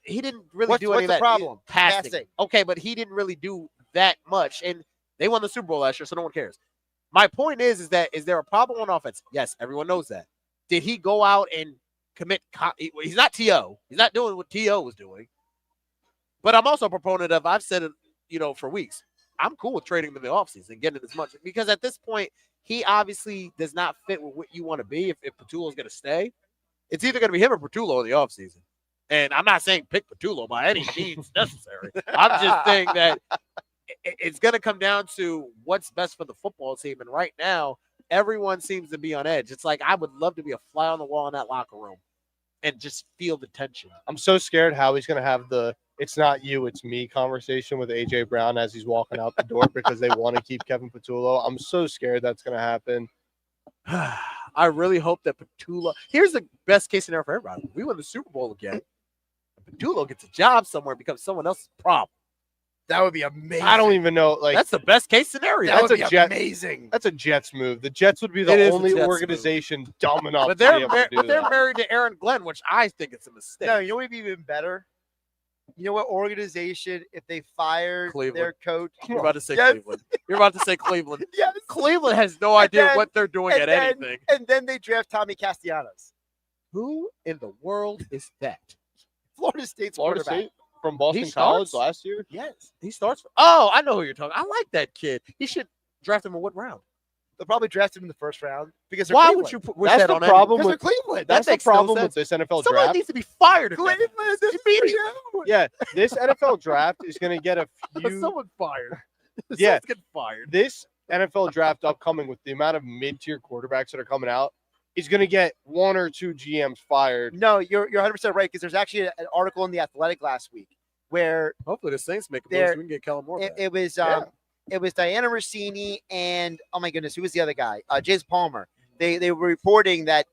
He didn't really do any of that. What's the problem? Passing. Okay, but he didn't really do that much. And they won the Super Bowl last year, so no one cares. My point is there a problem on offense? Yes, everyone knows that. Did he go out and commit? He's not T.O. He's not doing what T.O. was doing. But I'm also a proponent of, I've said it, for weeks, I'm cool with trading him in the offseason and getting as much. Because at this point, he obviously does not fit with what you want to be if Patullo is going to stay. It's either going to be him or Patullo in the offseason. And I'm not saying pick Patullo by any means necessary. I'm just saying that it's going to come down to what's best for the football team. And right now, everyone seems to be on edge. It's like I would love to be a fly on the wall in that locker room and just feel the tension. I'm so scared how he's going to have the "it's not you, it's me" conversation with AJ Brown as he's walking out the door because they want to keep Kevin Patullo. I'm so scared that's going to happen. I really hope that Patullo. Here's the best case scenario for everybody. We win the Super Bowl again. Patullo gets a job somewhere and becomes someone else's problem. That would be amazing. I don't even know. That's the best case scenario. That would be amazing. That's a Jets move. The Jets would be the only organization dumb enough. But they're married to Aaron Glenn, which I think it's a mistake. No, you know what would be even better? You know what organization, if they fired their coach? You're about to say Cleveland. You're about to say Cleveland. Yes. Cleveland has no idea what they're doing at anything. And then they draft Tommy Castellanos. Who in the world is that? Florida State's quarterback. State from Boston College last year? Yes. He starts. Oh, I know who you're talking. I like that kid. He should draft him in what round? They'll probably draft him in the first round because they're why Cleveland. would you wish That's that the on problem anyone? with Cleveland. That's the problem with this NFL Somebody draft. needs to be fired. Cleveland immediately. Yeah, this NFL draft is going to get a few. Someone fired. Yeah, Someone's getting fired. This NFL draft upcoming with the amount of mid-tier quarterbacks that are coming out is going to get one or two GMs fired. No, you're 100% right because there's actually an article in The Athletic last week where hopefully the Saints make a move so we can get Kellen Moore back. It was Diana Rossini and, oh my goodness, who was the other guy? James Palmer. They were reporting that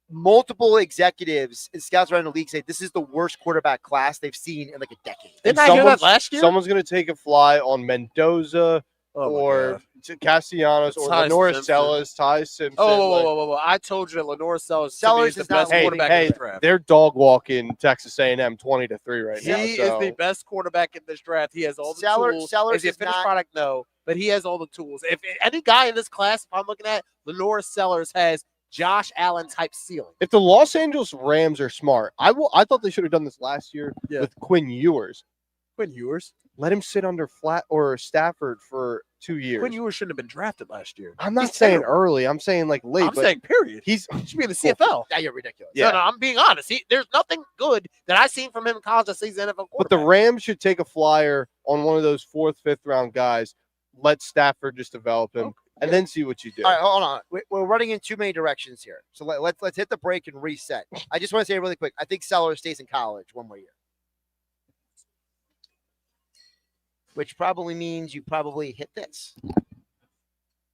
multiple executives and scouts around the league say this is the worst quarterback class they've seen in like a decade. Didn't I hear that last year? Someone's going to take a fly on Mendoza or Castellanos or Lenore Sellers, Ty Simpson. Whoa. I told you that Lenore Sellers is the best quarterback in this draft. They're dog walking Texas A&M 20-3 right now. He is the best quarterback in this draft. He has all the tools. Is he a finished product? No, but he has all the tools. If any guy in this class, if I'm looking at, Lenore Sellers has Josh Allen type ceiling. If the Los Angeles Rams are smart, I thought they should have done this last year with Quinn Ewers. Quinn Ewers? Let him sit under Flat or Stafford for 2 years. Quinn Ewers shouldn't have been drafted last year. I'm not saying early. I'm saying like late. I'm saying period. He should be in the CFL. Yeah, you're ridiculous. No, I'm being honest. There's nothing good that I've seen from him in college that sees NFL quarterback. But the Rams should take a flyer on one of those 4th, 5th round guys. Let Stafford just develop him. And then see what you do. All right, hold on. We're running in too many directions here. So let's hit the break and reset. I just want to say really quick. I think Sellers stays in college one more year. Which probably means you probably hit this.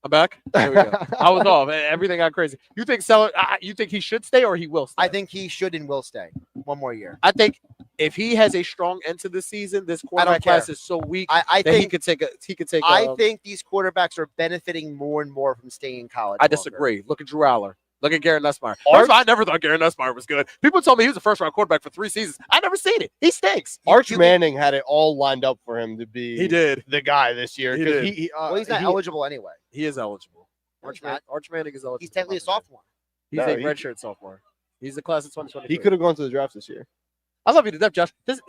I'm back. There we go. I was off. Everything got crazy. You think Sellers? You think he should stay or he will stay? I think he should and will stay one more year. I think if he has a strong end to the season, this quarterback class is so weak I that think he could take. I think these quarterbacks are benefiting more and more from staying in college. I disagree. Look at Drew Aller. Look at Garrett Nussmeier. First of all, I never thought Garrett Nussmeier was good. People told me he was a first-round quarterback for 3 seasons. I never seen it. He stinks. Arch Manning had it all lined up for him to be He did. the guy this year. He did. Well, he's not eligible anyway. He is eligible. Arch Manning is eligible. He's technically a sophomore. He's a redshirt sophomore. He's the class of 2023. He could have gone to the draft this year. I love you to death, Josh. This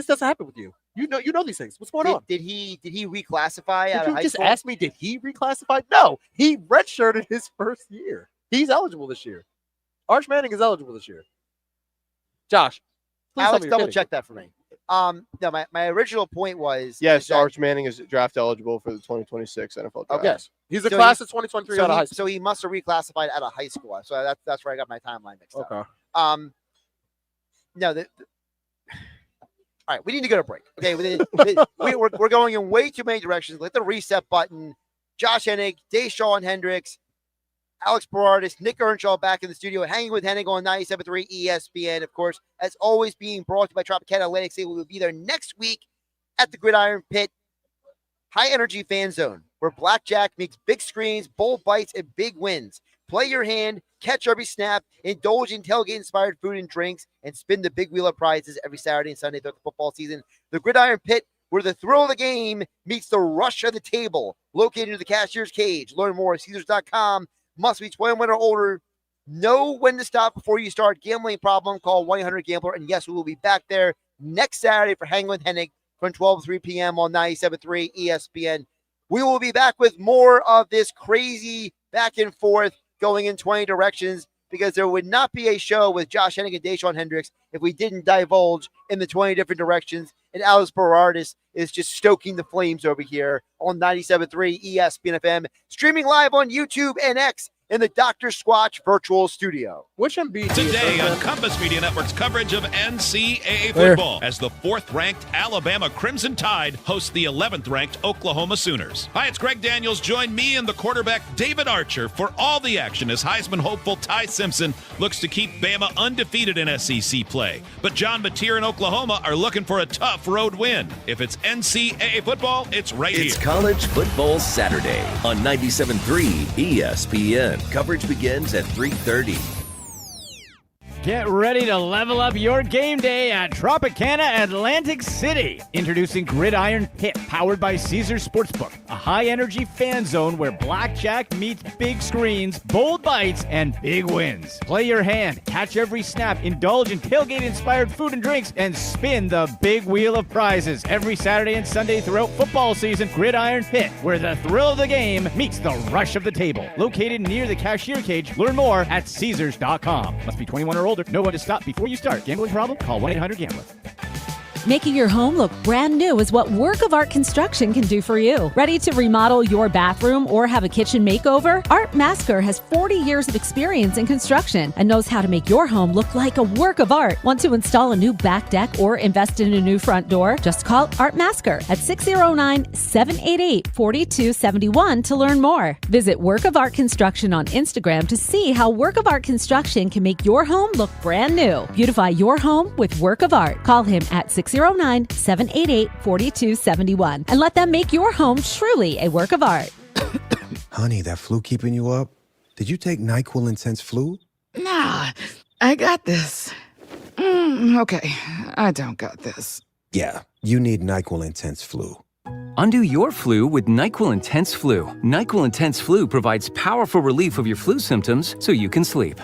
doesn't happen with you. You know these things. What's going on? Did he reclassify out Did of you high just school? ask me, did he reclassify? No, he redshirted his first year. He's eligible this year. Arch Manning is eligible this year. Josh, please Alex, tell me you're double kidding. check that for me. No, my original point was Yes, Arch Manning is draft eligible for the 2026 NFL draft. Yes, he's a class of 2023 out of high school. So he must have reclassified out of high school. So that's where I got my timeline mixed up. Okay. No, all right, we need to go to break. Okay, we're going in way too many directions. Hit the reset button. Josh Hennig, Dashawn Hendricks, Alex Berrardis, Nick Earnshaw back in the studio, hanging with Hennig on 97.3 ESPN. Of course, as always, being brought to you by Tropicana Atlantic City. We will be there next week at the Gridiron Pit, High Energy Fan Zone, where blackjack meets big screens, bold bites, and big wins. Play your hand, catch every snap, indulge in tailgate-inspired food and drinks, and spin the big wheel of prizes every Saturday and Sunday throughout the football season. The Gridiron Pit, where the thrill of the game meets the rush of the table. Located in the cashier's cage. Learn more at Caesars.com. Must be 21 or older. Know when to stop before you start. Gambling problem, call 1-800-GAMBLER. And yes, we will be back there next Saturday for Hang with Hennig from 12 to 3 p.m. on 97.3 ESPN. We will be back with more of this crazy back and forth going in 20 directions, because there would not be a show with Josh Hennig and Dashawn Hendricks if we didn't divulge in the 20 different directions. And Alex Berrardis is just stoking the flames over here on 97.3 ESPN FM, streaming live on YouTube and X in the Dr. Squatch virtual studio. Which MB Today on Compass Media Network's coverage of NCAA football, as the 4th-ranked Alabama Crimson Tide hosts the 11th-ranked Oklahoma Sooners. Hi, it's Greg Daniels. Join me and the quarterback David Archer for all the action as Heisman hopeful Ty Simpson looks to keep Bama undefeated in SEC play. But John Mateer and Oklahoma are looking for a tough road win. If it's NCAA football, it's right here. It's College Football Saturday on 97.3 ESPN. Coverage begins at 3:30. Get ready to level up your game day at Tropicana Atlantic City. Introducing Gridiron Pit, powered by Caesars Sportsbook, a high-energy fan zone where blackjack meets big screens, bold bites, and big wins. Play your hand, catch every snap, indulge in tailgate-inspired food and drinks, and spin the big wheel of prizes every Saturday and Sunday throughout football season. Gridiron Pit, where the thrill of the game meets the rush of the table. Located near the cashier cage. Learn more at Caesars.com. Must be 21 or older. Know when to stop before you start. Gambling problem? Call 1-800-GAMBLER. Making your home look brand new is what Work of Art Construction can do for you. Ready to remodel your bathroom or have a kitchen makeover? Art Masker has 40 years of experience in construction and knows how to make your home look like a work of art. Want to install a new back deck or invest in a new front door? Just call Art Masker at 609-788-4271 to learn more. Visit Work of Art Construction on Instagram to see how Work of Art Construction can make your home look brand new. Beautify your home with Work of Art. Call him at 609-788-4271 and let them make your home truly a work of art. Honey, that flu keeping you up? Did you take NyQuil Intense Flu? Nah, I got this. Okay, I don't got this. Yeah, you need NyQuil Intense Flu. Undo your flu with NyQuil Intense Flu. NyQuil Intense Flu provides powerful relief of your flu symptoms so you can sleep.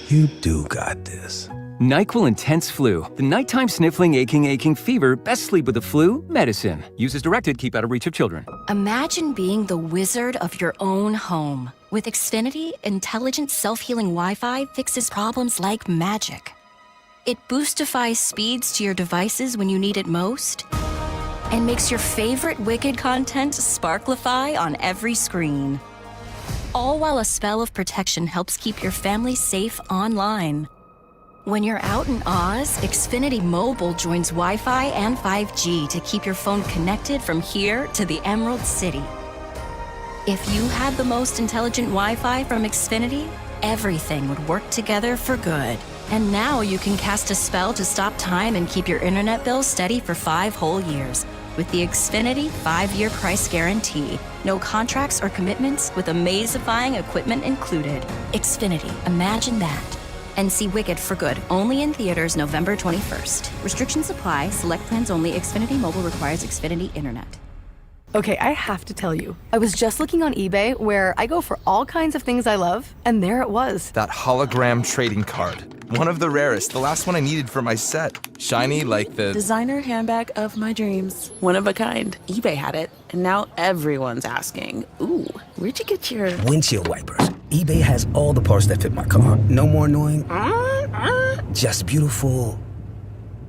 You do got this. NyQuil Intense Flu. The nighttime sniffling, aching fever. Best sleep with the flu medicine. Use as directed. Keep out of reach of children. Imagine being the wizard of your own home. With Xfinity, intelligent self-healing Wi-Fi fixes problems like magic. It boostifies speeds to your devices when you need it most and makes your favorite Wicked content sparklify on every screen. All while a spell of protection helps keep your family safe online. When you're out in Oz, Xfinity Mobile joins Wi-Fi and 5G to keep your phone connected from here to the Emerald City. If you had the most intelligent Wi-Fi from Xfinity, everything would work together for good. And now you can cast a spell to stop time and keep your internet bill steady for 5 whole years with the Xfinity 5-year price guarantee. No contracts or commitments with amazifying equipment included. Xfinity, imagine that. And see Wicked for good, only in theaters November 21st. Restrictions apply, select plans only. Xfinity Mobile requires Xfinity Internet. Okay, I have to tell you, I was just looking on eBay where I go for all kinds of things I love, and there it was. That hologram trading card. One of the rarest, the last one I needed for my set. Shiny like the designer handbag of my dreams. One of a kind. eBay had it, and now everyone's asking, ooh, where'd you get your windshield wipers? eBay has all the parts that fit my car. No more annoying, just beautiful.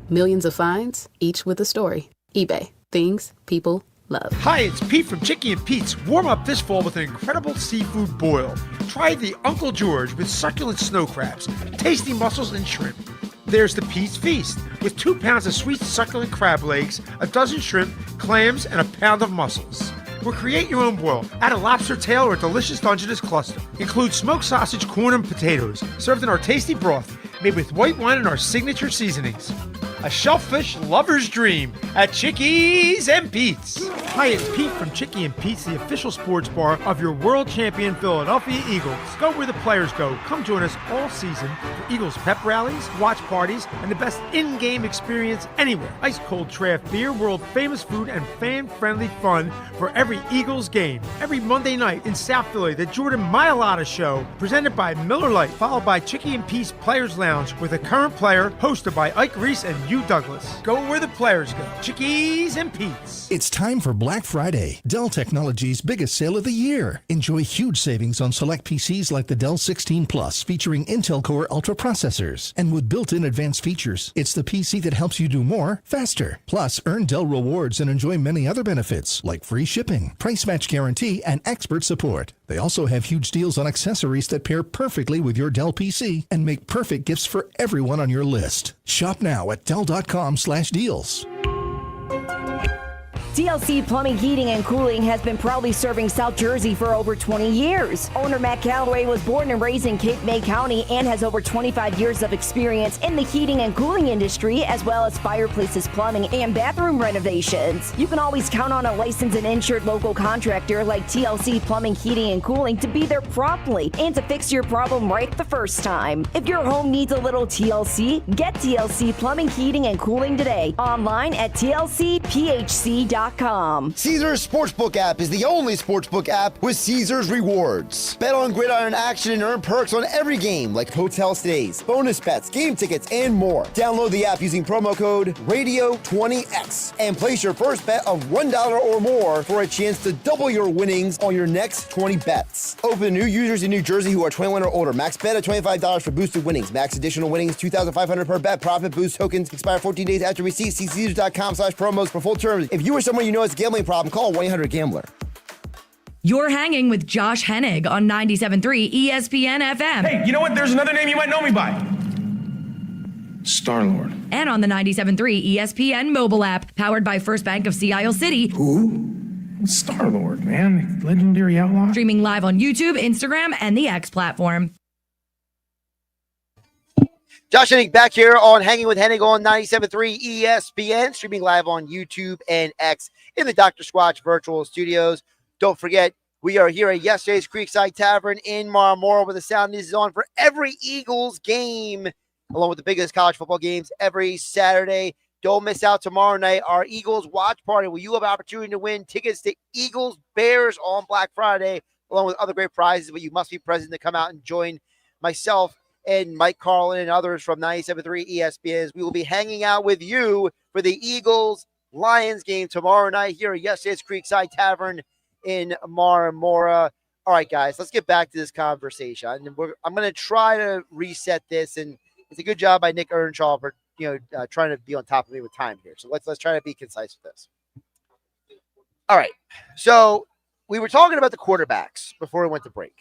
Millions of finds, each with a story. eBay. Things people love. Hi, it's Pete from Chicky and Pete's. Warm up this fall with an incredible seafood boil. Try the Uncle George with succulent snow crabs, tasty mussels, and shrimp. There's the Pete's Feast with 2 pounds of sweet succulent crab legs, a dozen shrimp, clams, and a pound of mussels. Or create your own boil. Add a lobster tail or a delicious Dungeness cluster. Include smoked sausage, corn, and potatoes, served in our tasty broth, made with white wine and our signature seasonings. A shellfish lover's dream at Chickies and Pete's. Hi, it's Pete from Chicky and Pete's, the official sports bar of your world champion Philadelphia Eagles. Go where the players go. Come join us all season for Eagles pep rallies, watch parties, and the best in-game experience anywhere. Ice cold draft beer, world famous food, and fan-friendly fun for every Eagles game. Every Monday night in South Philly, the Jordan Mailata Show, presented by Miller Lite, followed by Chicky and Pete's Players Lounge with a current player, hosted by Ike Reese and Hugh Douglas. Go where the players go. Chickies and Pete's. It's time for Black Friday, Dell Technologies' biggest sale of the year. Enjoy huge savings on select PCs like the Dell 16 Plus, featuring Intel Core Ultra processors. And with built-in advanced features, it's the PC that helps you do more, faster. Plus, earn Dell rewards and enjoy many other benefits, like free shipping, price match guarantee, and expert support. They also have huge deals on accessories that pair perfectly with your Dell PC and make perfect gifts for everyone on your list. Shop now at Dell.com/deals. TLC Plumbing, Heating, and Cooling has been proudly serving South Jersey for over 20 years. Owner Matt Calloway was born and raised in Cape May County and has over 25 years of experience in the heating and cooling industry, as well as fireplaces, plumbing, and bathroom renovations. You can always count on a licensed and insured local contractor like TLC Plumbing, Heating, and Cooling to be there promptly and to fix your problem right the first time. If your home needs a little TLC, get TLC Plumbing, Heating, and Cooling today. Online at tlcphc.com. CaesarSportsbook.com. Caesars Sportsbook app is the only sportsbook app with Caesars rewards. Bet on gridiron action and earn perks on every game like hotel stays, bonus bets, game tickets, and more. Download the app using promo code RADIO20X and place your first bet of $1 or more for a chance to double your winnings on your next 20 bets. Open to new users in New Jersey who are 21 or older. Max bet at $25 for boosted winnings. Max additional winnings $2,500 per bet. Profit boost tokens expire 14 days after receipt. See Caesars.com/promos for full terms. If you or someone you know has a gambling problem, call 1-800-GAMBLER. You're hanging with Josh Hennig on 97.3 ESPN FM. Hey, you know what? There's another name you might know me by. Star-Lord. And on the 97.3 ESPN mobile app, powered by First Bank of Sea Isle City. Who? Star-Lord, man. Legendary outlaw. Streaming live on YouTube, Instagram, and the X platform. Josh Hennig back here on Hanging with Hennig on 97.3 ESPN, streaming live on YouTube and X in the Dr. Squatch virtual studios. Don't forget, we are here at Yesterday's Creekside Tavern in Marmora, where the sound is on for every Eagles game, along with the biggest college football games every Saturday. Don't miss out tomorrow night, our Eagles watch party, where you have an opportunity to win tickets to Eagles Bears on Black Friday, along with other great prizes, but you must be present to come out and join myself and Mike Carlin and others from 97.3 ESPN. We will be hanging out with you for the Eagles-Lions game tomorrow night here at Yesterday's Creekside Tavern in Marmora. All right, guys, let's get back to this conversation. I'm going to try to reset this, and it's a good job by Nick Earnshaw for trying to be on top of me with time here. So let's try to be concise with this. All right, so we were talking about the quarterbacks before we went to break,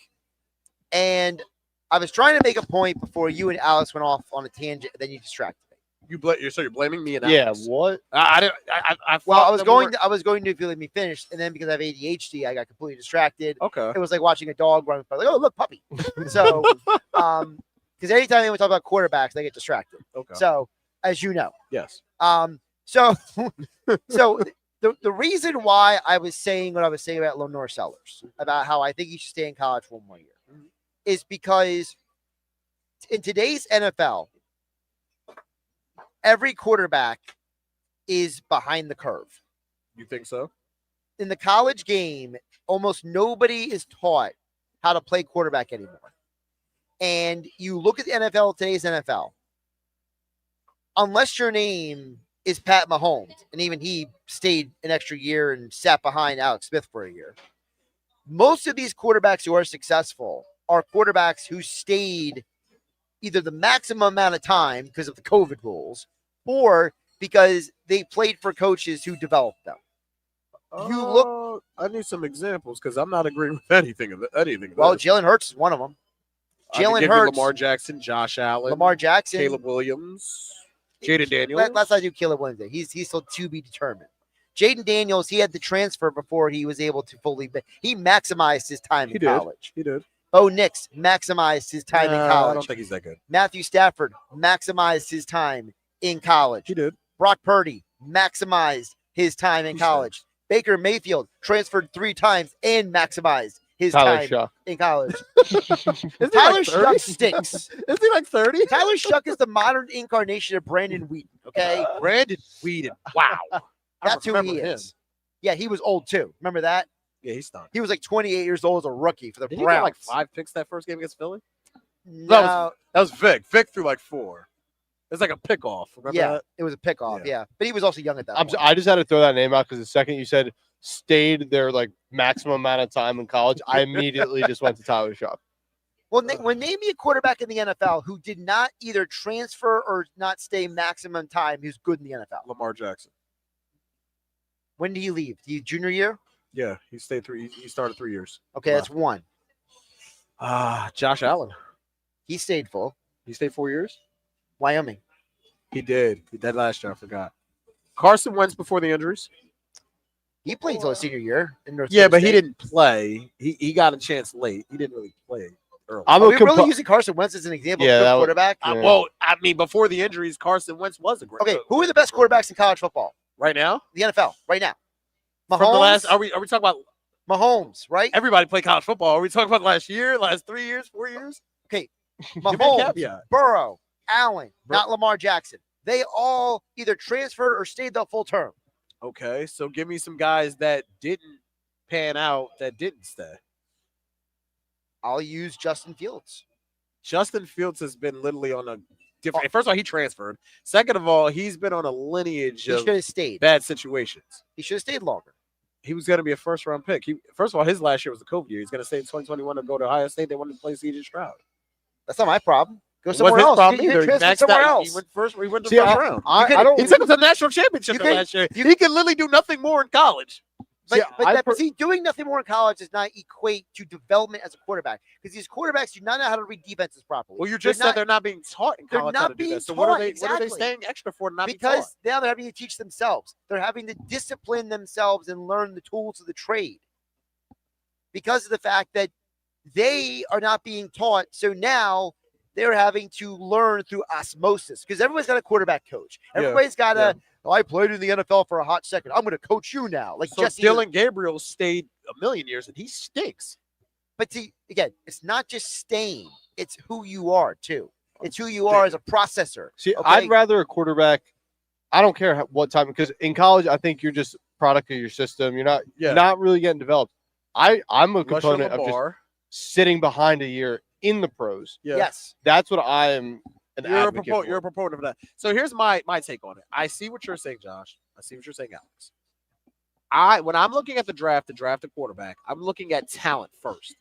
and I was trying to make a point before you and Alex went off on a tangent, and then you distracted me. So you're blaming me and Yeah, Alex. what? I was going to if you let me finish, and then because I have ADHD, I got completely distracted. Okay. It was like watching a dog run. Like, oh, look, puppy. So, because anytime anyone talk about quarterbacks, they get distracted. Okay. So, as you know. Yes. So the reason why I was saying what I was saying about Lenore Sellers, about how I think he should stay in college for one more year, is because in today's NFL, every quarterback is behind the curve. You think so? In the college game, almost nobody is taught how to play quarterback anymore. And you look at the NFL, today's NFL, unless your name is Pat Mahomes, and even he stayed an extra year and sat behind Alex Smith for a year, most of these quarterbacks who are successful are quarterbacks who stayed either the maximum amount of time because of the COVID rules or because they played for coaches who developed them. I need some examples because I'm not agreeing with anything of anything. Well, Jalen Hurts is one of them. Jalen Hurts, Lamar Jackson, Josh Allen, Lamar Jackson, Caleb Williams, Jaden Daniels. Let's not do Caleb Williams. He's still to be determined. Jaden Daniels, he had the transfer before he was able to fully. He maximized his time in college. He did. Bo Nix maximized his time in college. I don't think he's that good. Matthew Stafford maximized his time in college. He did. Brock Purdy maximized his time in college. Baker Mayfield transferred 3 times and maximized his time in college. Tyler Shuck stinks. Isn't he like 30? Tyler Shuck is the modern incarnation of Brandon Wheaton, okay? Brandon Wheaton. Wow. That's who he is. Yeah, he was old too. Remember that? Yeah, he stunk. He was like 28 years old as a rookie for the Did Browns. he get like 5 picks that first game against Philly? No. That was Vic. Vic threw like 4. It's like a pickoff. Remember that? It was a pickoff. Yeah. But he was also young at that point. I just had to throw that name out because the second you said stayed their like maximum amount of time in college, I immediately just went to Tyler Shuck. Well, name me a quarterback in the NFL who did not either transfer or not stay maximum time who's good in the NFL. Lamar Jackson. When did he leave? Junior year? Yeah, he stayed 3. He started 3 years. Okay, that's 1. Josh Allen. He stayed full. He stayed 4 years. Wyoming. He did. He did last year. I forgot. Carson Wentz before the injuries. He played until his senior year. Yeah, but he didn't play. He got a chance late. He didn't really play early. Are we really using Carson Wentz as an example of a good quarterback? Well, I mean, before the injuries, Carson Wentz was a great. Okay, who are the best quarterbacks in college football right now? The NFL right now. Mahomes. From the last, are we talking about Mahomes? Right. Everybody played college football. Are we talking about last year, last 3 years, 4 years? Okay, Mahomes, Burrow, Allen, not Lamar Jackson. They all either transferred or stayed the full term. Okay, so give me some guys that didn't pan out, that didn't stay. I'll use Justin Fields. Justin Fields has been literally on a different. First of all, he transferred. Second of all, he's been on a lineage He of should have stayed. bad situations. He should have stayed longer. He was going to be a first-round pick. First of all, his last year was the COVID year. He's going to stay in 2021 to go to Ohio State. They wanted to play C.J. Stroud. That's not my problem. Go It somewhere wasn't his else. problem You either. transfer Maxed somewhere out. else. He went first. He went to See, the first round. I don't. He took him to the national championship you last year. He can literally do nothing more in college. But see, doing nothing more in college does not equate to development as a quarterback because these quarterbacks do not know how to read defenses properly. Well, you just said they're not being taught in They're college how not to do being that. So taught. what are they Exactly. staying extra for to not be Because taught? now they're having to teach themselves. They're having to discipline themselves and learn the tools of the trade because of the fact that they are not being taught. So now they're having to learn through osmosis because everyone's got a quarterback coach. Everybody's got a, I played in the NFL for a hot second. I'm going to coach you now. Like So Jesse Dylan Gabriel stayed a million years and he stinks. But see, again, it's not just staying; it's who you are too. It's who you are as a processor. See, okay? I'd rather a quarterback. I don't care what time because in college, I think you're just product of your system. You're not really getting developed. I'm a Unless component you're of just Lamar. sitting behind a year in the pros. Yeah. Yes, that's what I am. You're a proponent of that. So here's my take on it. I see what you're saying, Josh. I see what you're saying, Alex. When I'm looking at the draft a quarterback, I'm looking at talent first.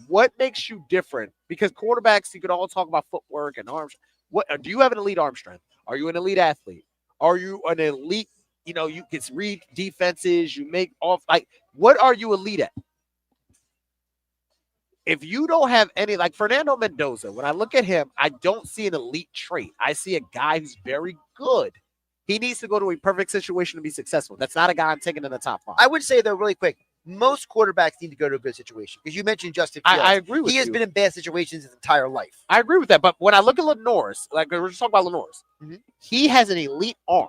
What makes you different? Because quarterbacks, you could all talk about footwork and arms. What do you have an elite arm strength? Are you an elite athlete? Are you an elite? You can read defenses. You make off. Like, what are you elite at? If you don't have any, like Fernando Mendoza, when I look at him, I don't see an elite trait. I see a guy who's very good. He needs to go to a perfect situation to be successful. That's not a guy I'm taking in the top 5. I would say though, really quick, most quarterbacks need to go to a good situation because you mentioned Justin Fields. I agree with you. He has been in bad situations his entire life. I agree with that. But when I look at Lenore's, like we're just talking about Lenore's, he has an elite arm.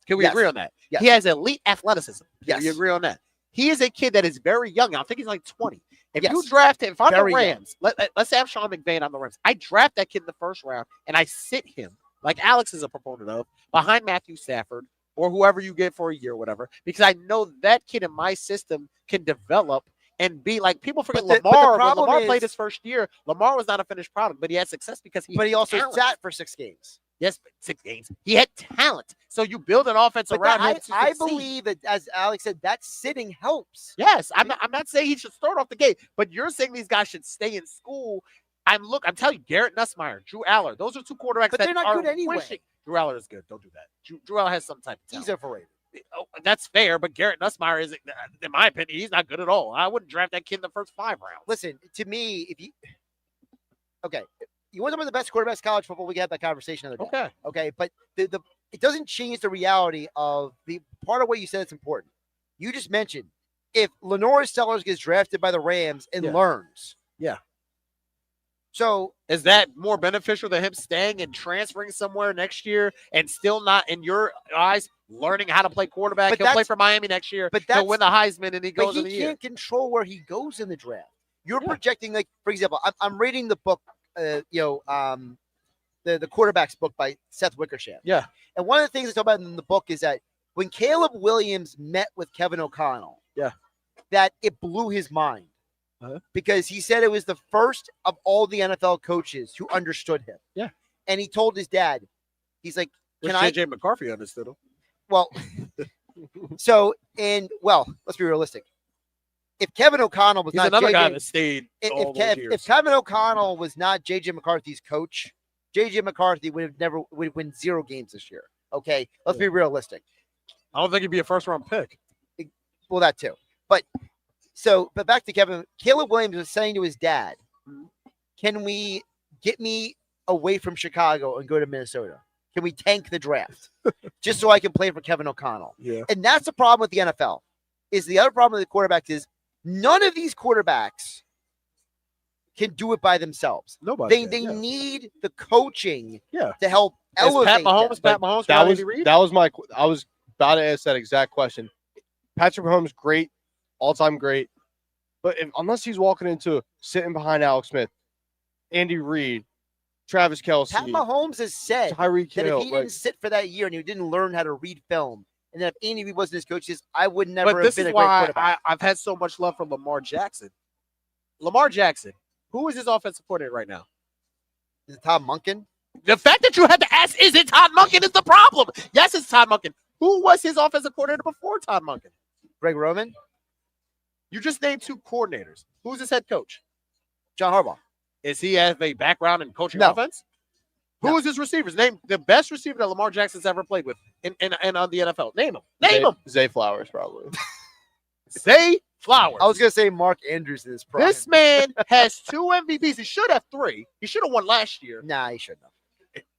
Can we agree on that? Yes. He has elite athleticism. Can we Yes. agree on that? He is a kid that is very young. I think he's like 20. If Yes. you draft him, if I'm Very the Rams, let's have Sean McVay on the Rams. I draft that kid in the first round and I sit him, like Alex is a proponent of, behind Matthew Stafford or whoever you get for a year or whatever, because I know that kid in my system can develop and be like, people forget But the Lamar. When problem Lamar is- played his first year, Lamar was not a finished product, but he had success because he But he had also talent. sat for 6 games. Yes, 6 games. He had talent. So you build an offense But around that, him to I succeed. believe that, as Alex said, that sitting helps. Yes, I'm not saying he should start off the gate, but you're saying these guys should stay in school. I'm telling you, Garrett Nussmeier, Drew Aller, those are 2 quarterbacks But that they're not are good anyway. wishing. Drew Aller is good. Don't do that. Drew Aller has some type of talent. He's overrated. Oh, that's fair, but Garrett Nussmeier is, in my opinion, he's not good at all. I wouldn't draft that kid in the first 5 rounds. Listen, to me, if you want some of the best quarterbacks in college football, we can have that conversation another day. Okay, but the it doesn't change the reality of the part of what you said that's important. You just mentioned if Lenore Sellers gets drafted by the Rams and learns. Yeah. So is that more beneficial than him staying and transferring somewhere next year and still not, in your eyes, learning how to play quarterback? But He'll play that's- for Miami next year. but He'll that's- win the Heisman and he But goes he in the year. can't control where he goes in the draft. You're projecting, like, for example, I'm reading the book, the quarterback's book by Seth Wickersham. Yeah. And one of the things they talk about in the book is that when Caleb Williams met with Kevin O'Connell, that it blew his mind because he said it was the first of all the NFL coaches who understood him. Yeah. And he told his dad, he's like, Which can I? J.J. McCarthy understood him. Well, let's be realistic. If Kevin O'Connell was He's not another JJ, guy that stayed all those years. if Kevin O'Connell was not JJ McCarthy's coach, JJ McCarthy would win 0 games this year. Okay, let's be realistic. I don't think he'd be a first-round pick. Well, that too. But back to Caleb Williams was saying to his dad, "Can we get me away from Chicago and go to Minnesota? Can we tank the draft just so I can play for Kevin O'Connell?" Yeah. And that's the problem with the NFL. Is the other problem with the quarterbacks is none of these quarterbacks can do it by themselves. Nobody. They need the coaching to help Is elevate Pat them. Mahomes That Andy Reid? was I was about to ask that exact question. Patrick Mahomes, great, all-time great, but unless he's walking into sitting behind Alex Smith, Andy Reid, Travis Kelce, Pat Mahomes has said Tyreek that Hill, if he didn't sit for that year and he didn't learn how to read film And then if Andy Reid wasn't his coach, I would never But have this been is a great why quarterback. I've had so much love for Lamar Jackson. Lamar Jackson, who is his offensive coordinator right now? Is it Todd Monken? The fact that you had to ask, is it Todd Monken, is the problem. Yes, it's Todd Monken. Who was his offensive coordinator before Todd Monken? Greg Roman? You just named 2 coordinators. Who's his head coach? John Harbaugh. Is he have a background in coaching No. offense? Who is his receivers? Name the best receiver that Lamar Jackson's ever played with in on the NFL. Name him. Name him. Zay Flowers, probably. Zay Flowers. I was going to say Mark Andrews in his prime. This man has 2 MVPs. He should have 3. He should have won last year. Nah, he shouldn't have.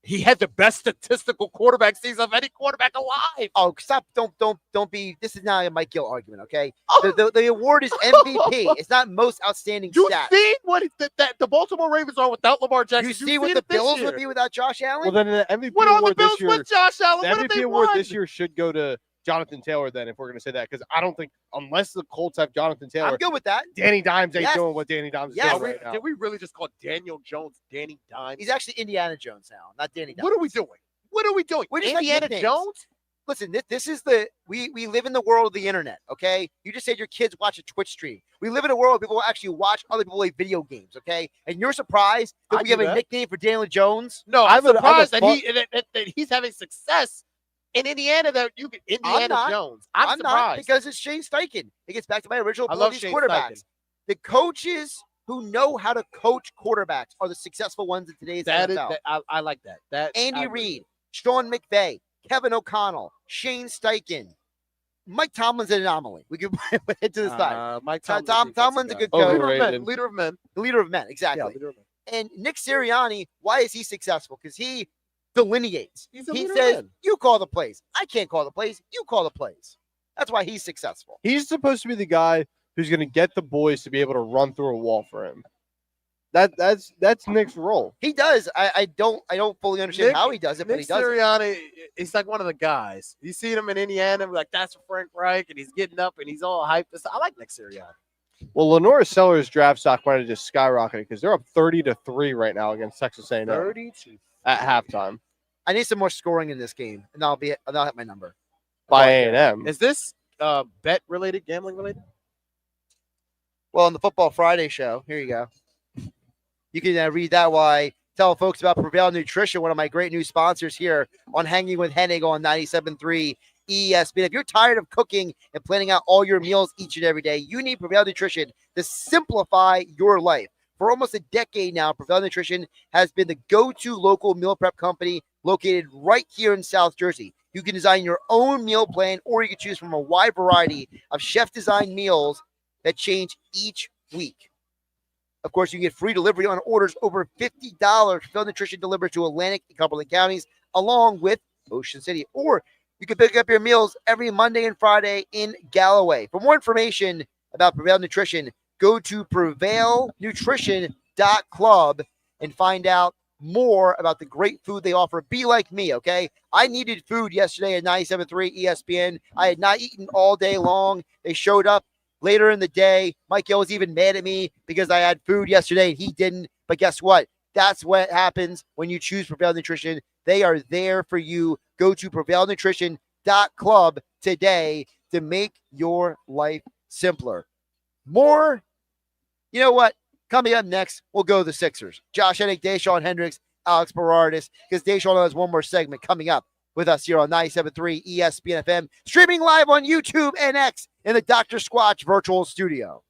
He had the best statistical quarterback season of any quarterback alive. Oh, stop! Don't be. This is not a Mike Gill argument, okay? The award is MVP. It's not most outstanding You stat. see what the Baltimore Ravens are without Lamar Jackson. You see what the Bills would be without Josh Allen? Well, then the MVP What are the award Bills this year, with Josh Allen? the What have MVP they award won? this year should go to Jonathan Taylor. Then, if we're going to say that, because I don't think unless the Colts have Jonathan Taylor, I'm good with that. Danny Dimes ain't Yes. doing what Danny Dimes is Yes. doing right now. Did we really just call Daniel Jones Danny Dimes? He's actually Indiana Jones now, not Danny Dimes. What are we doing? What are we doing? We just like Indiana nicknames. Jones? Listen, this is we live in the world of the internet, okay? You just said your kids watch a Twitch stream. We live in a world where people actually watch other people play video games, okay? And you're surprised that I we do have a that. nickname for Daniel Jones? No, I'm I'm a surprised that fun- that he's having success in Indiana. That you can Indiana not. Jones. I'm not, surprised because it's Shane Steichen. It gets back to my original I point love of these Shane quarterbacks. Steichen. The coaches who know how to coach quarterbacks are the successful ones in today's That is, NFL. I like that. That Andy I- Reid, Sean McVay, Kevin O'Connell, Shane Steichen, Mike Tomlin's an anomaly. We could put it to the side. Mike Tomlin's a good guy. coach. Overrated. Leader of men. The leader of men, exactly. Yeah, leader of men. And Nick Sirianni, why is he successful? Because he delineates. He's a He leader of says, men. you call the plays. I can't call the plays. You call the plays. That's why he's successful. He's supposed to be the guy who's going to get the boys to be able to run through a wall for him. That's Nick's role. He does. I don't fully understand Nick- how he does it, but he Nick does it. Sirianni, he's like one of the guys. You see him in Indiana, like that's Frank Reich, and he's getting up and he's all hyped. I like Nick Sirianni. Well, Lenora Sellers' draft stock might have just skyrocketed because they're up 30-3 right now against Texas A&M 32 at halftime I need some more scoring in this game, and I'll hit my number. by A&M. Is this bet related, gambling related? Well, on the Football Friday show, here you go. You can read that while I tell folks about Prevail Nutrition, one of my great new sponsors here on Hanging with Hennig on 97.3 ESPN. If you're tired of cooking and planning out all your meals each and every day, you need Prevail Nutrition to simplify your life. For almost a decade now, Prevail Nutrition has been the go-to local meal prep company located right here in South Jersey. You can design your own meal plan, or you can choose from a wide variety of chef-designed meals that change each week. Of course, you get free delivery on orders over $50. Prevail Nutrition delivers to Atlantic and Cumberland counties, along with Ocean City. Or you can pick up your meals every Monday and Friday in Galloway. For more information about Prevail Nutrition, go to prevailnutrition.club and find out more about the great food they offer. Be like me, okay? I needed food yesterday at 97.3 ESPN. I had not eaten all day long. They showed up later in the day. Mike Gill was even mad at me because I had food yesterday and he didn't. But guess what? That's what happens when you choose Prevail Nutrition. They are there for you. Go to prevailnutrition.club today to make your life simpler. More, you know what? Coming up next, we'll go to the Sixers. Josh Hennig, Dashawn Hendricks, Alex Berrardis, because Dashawn has one more segment coming up with us here on 97.3 ESPN FM, streaming live on YouTube and X in the Dr. Squatch virtual studio.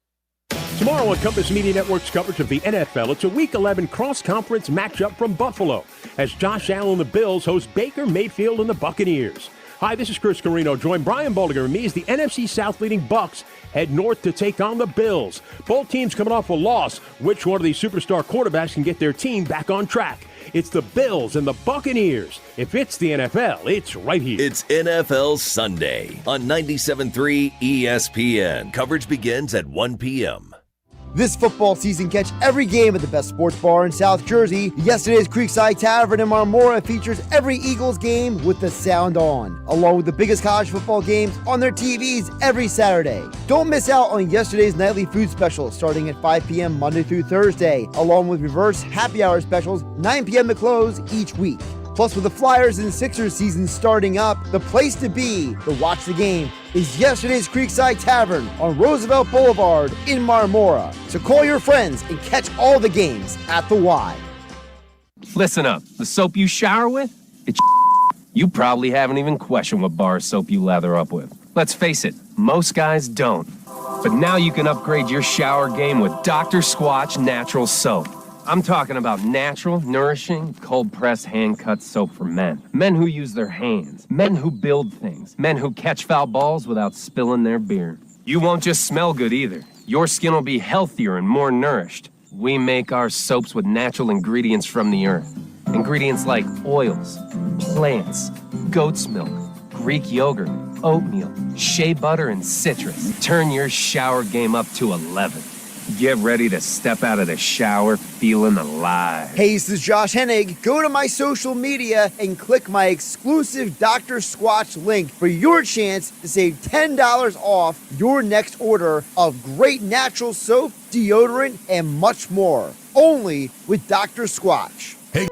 Tomorrow on Compass Media Network's coverage of the NFL, it's a Week 11 cross-conference matchup from Buffalo as Josh Allen and the Bills host Baker Mayfield and the Buccaneers. Hi, this is Chris Carino. Join Brian Baldinger and me as the NFC South leading Bucs head north to take on the Bills. Both teams coming off a loss. Which one of these superstar quarterbacks can get their team back on track? It's the Bills and the Buccaneers. If it's the NFL, it's right here. It's NFL Sunday on 97.3 ESPN. Coverage begins at 1 p.m. This football season, catch every game at the best sports bar in South Jersey. Yesterday's Creekside Tavern in Marmora features every Eagles game with the sound on, along with the biggest college football games on their TVs every Saturday. Don't miss out on yesterday's nightly food specials starting at 5 p.m. Monday through Thursday, along with reverse happy hour specials 9 p.m. to close each week. Plus, with the Flyers and Sixers season starting up, the place to be to watch the game is Yesterday's Creekside Tavern on Roosevelt Boulevard in Marmora. So call your friends and catch all the games at the Y. Listen up. The soap you shower with, it's you probably haven't even questioned what bar of soap you lather up with. Let's face it, most guys don't. But now you can upgrade your shower game with Dr. Squatch Natural Soap. I'm talking about natural, nourishing, cold-pressed, hand-cut soap for men. Men who use their hands. Men who build things. Men who catch foul balls without spilling their beer. You won't just smell good either. Your skin will be healthier and more nourished. We make our soaps with natural ingredients from the earth. Ingredients like oils, plants, goat's milk, Greek yogurt, oatmeal, shea butter, and citrus. Turn your shower game up to 11. Get ready to step out of the shower feeling alive. Hey, this is Josh Hennig. Go to my social media and click my exclusive Dr. Squatch link for your chance to save $10 off your next order of great natural soap, deodorant, and much more. Only with Dr. Squatch. Hey.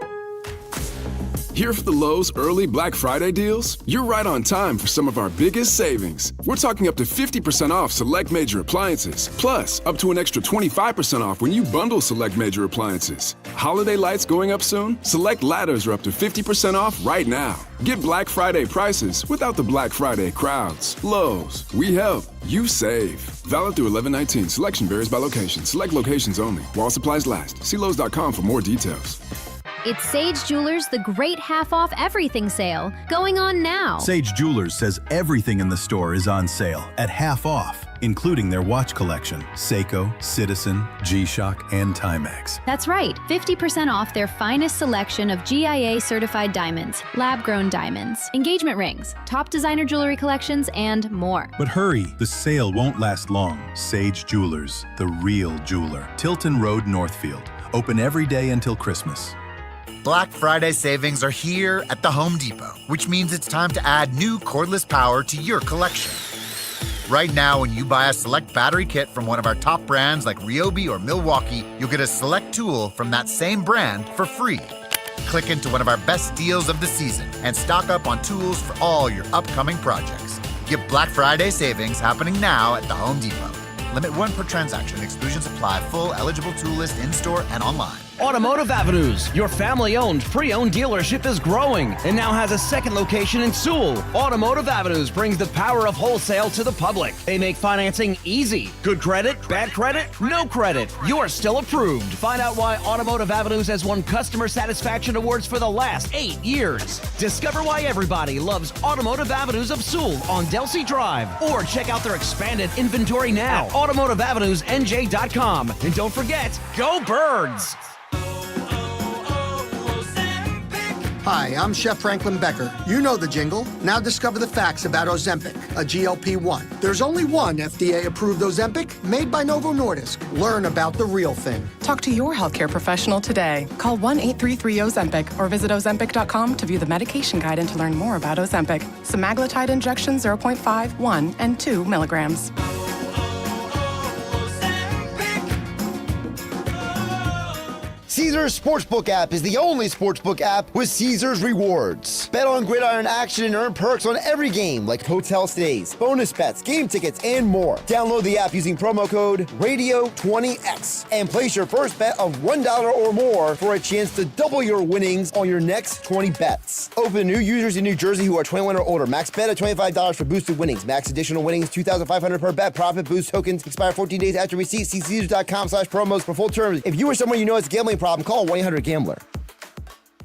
Here for the Lowe's early Black Friday deals? You're right on time for some of our biggest savings. We're talking up to 50% off select major appliances, plus up to an extra 25% off when you bundle select major appliances. Holiday lights going up soon? Select ladders are up to 50% off right now. Get Black Friday prices without the Black Friday crowds. Lowe's, we help, you save. Valid through 11/19. Selection varies by location. Select locations only. While supplies last. See Lowe's.com for more details. It's Sage Jewelers' The Great Half Off Everything Sale, going on now. Sage Jewelers says everything in the store is on sale at half off, including their watch collection, Seiko, Citizen, G-Shock, and Timex. That's right, 50% off their finest selection of GIA-certified diamonds, lab-grown diamonds, engagement rings, top designer jewelry collections, and more. But hurry, the sale won't last long. Sage Jewelers, the real jeweler. Tilton Road, Northfield. Open every day until Christmas. Black Friday savings are here at the Home Depot, which means it's time to add new cordless power to your collection. Right now, when you buy a select battery kit from one of our top brands like Ryobi or Milwaukee, you'll get a select tool from that same brand for free. Click into one of our best deals of the season and stock up on tools for all your upcoming projects. Get Black Friday savings happening now at the Home Depot. Limit 1 per transaction. Exclusions apply. Full eligible tool list in-store and online. Automotive Avenues, your family-owned, pre-owned dealership is growing and now has a second location in Sewell. Automotive Avenues brings the power of wholesale to the public. They make financing easy. Good credit, bad credit, no credit. You're still approved. Find out why Automotive Avenues has won customer satisfaction awards for the last 8 years. Discover why everybody loves Automotive Avenues of Sewell on Delsea Drive. Or check out their expanded inventory now at automotiveavenusnj.com. And don't forget, go Birds! Hi, I'm Chef Franklin Becker. You know the jingle. Now discover the facts about Ozempic, a GLP-1. There's only one FDA-approved Ozempic made by Novo Nordisk. Learn about the real thing. Talk to your healthcare professional today. Call 1-833-OZEMPIC or visit Ozempic.com to view the medication guide and to learn more about Ozempic. Semaglutide injection 0.5, 1, and 2 milligrams. Caesars Sportsbook app is the only sportsbook app with Caesars rewards. Bet on gridiron action and earn perks on every game like hotel stays, bonus bets, game tickets, and more. Download the app using promo code RADIO20X and place your first bet of $1 or more for a chance to double your winnings on your next 20 bets. Open to new users in New Jersey who are 21 or older. Max bet at $25 for boosted winnings. Max additional winnings $2,500 per bet. Profit boost tokens expire 14 days after receipt. See Caesars.com/promos for full terms. If you or someone you know has a gambling problem, call 1-800-GAMBLER.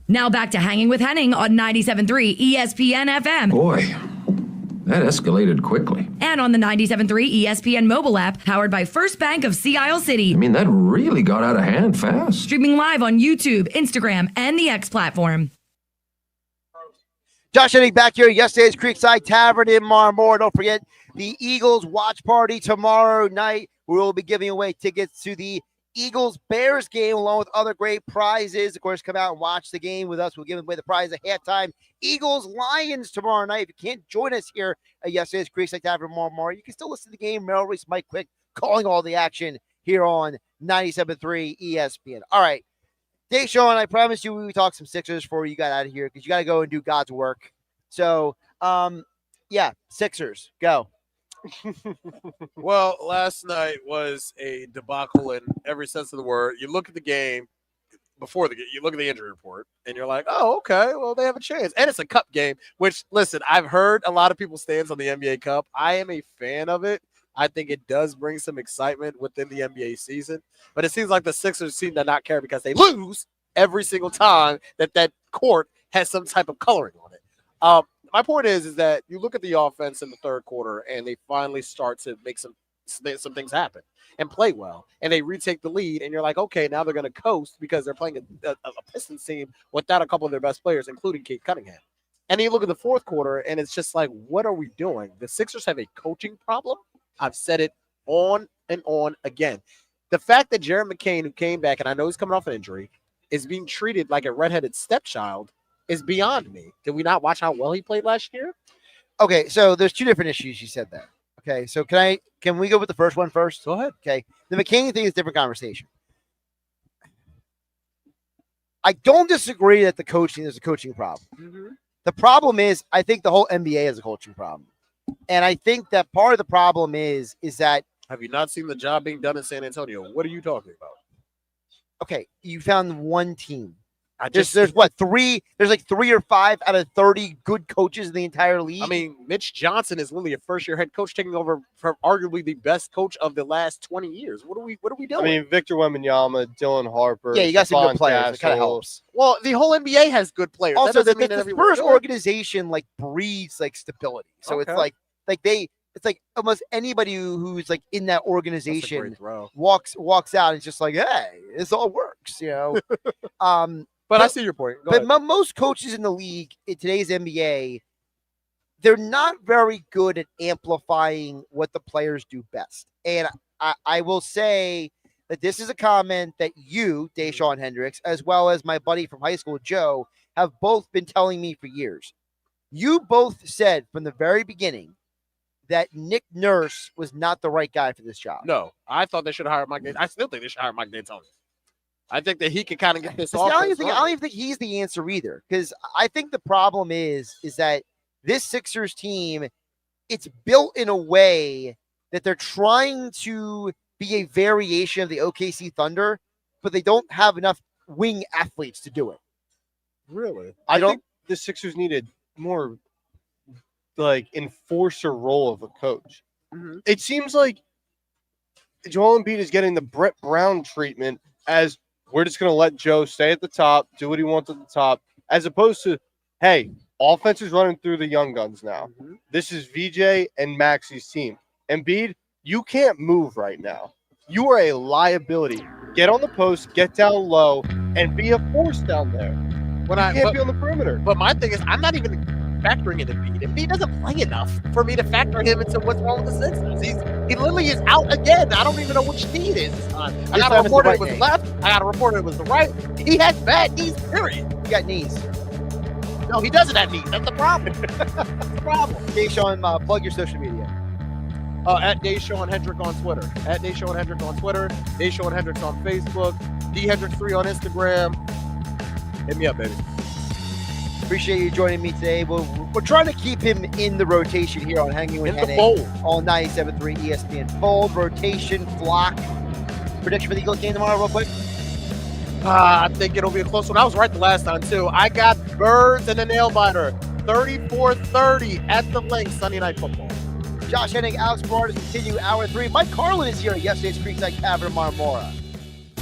Now back to Hanging with Hennig on 97.3 ESPN FM. Boy, that escalated quickly. And on the 97.3 ESPN mobile app, powered by First Bank of Sea Isle City. I mean, that really got out of hand fast. Streaming live on YouTube, Instagram, and the X platform. Josh Hennig back here at Yesterday's Creekside Tavern in Marmora. Don't forget the Eagles watch party tomorrow night. We will be giving away tickets to the Eagles-Bears game along with other great prizes. Of course, come out and watch the game with us. We'll give away the prize at halftime. Eagles-Lions tomorrow night. If you can't join us here at Yesterday's Creekside Tavern Marmora, you can still listen to the game. Merrill Reese, Mike Quick calling all the action here on 97.3 ESPN. All right. Dashawn, I promised you we would talk some Sixers before you got out of here because you got to go and do God's work. So, yeah, Sixers, go. Well, last night was a debacle in every sense of the word. You look at the game before the game, you look at the injury report, and you're like, oh, okay, well, they have a chance. And it's a cup game, which, listen, I've heard a lot of people's stance on the NBA Cup. I am a fan of it. I think it does bring some excitement within the NBA season. But it seems like the Sixers seem to not care because they lose every single time that court has some type of coloring on it. My point is that you look at the offense in the third quarter, and they finally start to make some things happen and play well, and they retake the lead, and you're like, okay, now they're going to coast because they're playing a Pistons team without a couple of their best players, including Kate Cunningham. And then you look at the fourth quarter, and it's just like, what are we doing? The Sixers have a coaching problem. I've said it on and on again. The fact that Jared McCain, who came back, and I know he's coming off an injury, is being treated like a redheaded stepchild is beyond me. Did we not watch how well he played last year? Okay, so there's two different issues you said there. Okay, so can we go with the first one first? Go ahead. Okay, the McCain thing is a different conversation. I don't disagree that the coaching is a coaching problem. Mm-hmm. The problem is, I think the whole NBA has a coaching problem. And I think that part of the problem is that. Have you not seen the job being done in San Antonio? What are you talking about? Okay, you found one team. There's what, three? There's like 3 or 5 out of 30 good coaches in the entire league. I mean, Mitch Johnson is literally a first-year head coach taking over from arguably the best coach of the last 20 years. What are we doing? I mean, Victor Wembanyama, Dylan Harper. Yeah, you got some good players. It kind of helps. Well, the whole NBA has good players. Also, the Spurs organization like breeds like stability. So it's like it's like almost anybody who's like in that organization walks out and it's just like, hey, this all works, you know. But I see your point. But most coaches in the league in today's NBA, they're not very good at amplifying what the players do best. And I will say that this is a comment that you, Dashawn Hendricks, as well as my buddy from high school, Joe, have both been telling me for years. You both said from the very beginning that Nick Nurse was not the right guy for this job. No, I thought they should have hired Mike D'Antoni. I still think they should hire Mike D'Antoni. I think that he can kind of get this off. I don't even think he's the answer either, because I think the problem is that this Sixers team, it's built in a way that they're trying to be a variation of the OKC Thunder, but they don't have enough wing athletes to do it. Really? I think the Sixers needed more like enforcer role of a coach. Mm-hmm. It seems like Joel Embiid is getting the Brett Brown treatment as we're just going to let Joe stay at the top, do what he wants at the top, as opposed to, hey, offense is running through the young guns now. Mm-hmm. This is VJ and Maxi's team. Embiid, you can't move right now. You are a liability. Get on the post, get down low, and be a force down there. You can't be on the perimeter. But my thing is, I'm not even factoring in Embiid. Embiid doesn't play enough for me to factor him into what's wrong with the Sixers. He literally is out again. I don't even know which knee it is this time. I got to report it was left. I got to report it was the right. He has bad knees, period. He got knees. No, he doesn't have knees. That's the problem. That's the problem. Dashawn, plug your social media. At Dashawn Hendrick on Twitter. At Dashawn Hendrick on Twitter. Dashawn Hendricks on Facebook. DHendricks3 on Instagram. Hit me up, baby. Appreciate you joining me today. We're trying to keep him in the rotation here on Hanging with Hennig on 97.3 ESPN. Fold, rotation, flock. Prediction for the Eagles game tomorrow, real quick. I think it'll be a close one. I was right the last time, too. I got Birds and a nail biter. 34-30 at the link. Sunday Night Football. Josh Hennig, Alex Berrardis continue hour 3. Mike Carlin is here at Yesterday's Creekside Tavern, Marmora.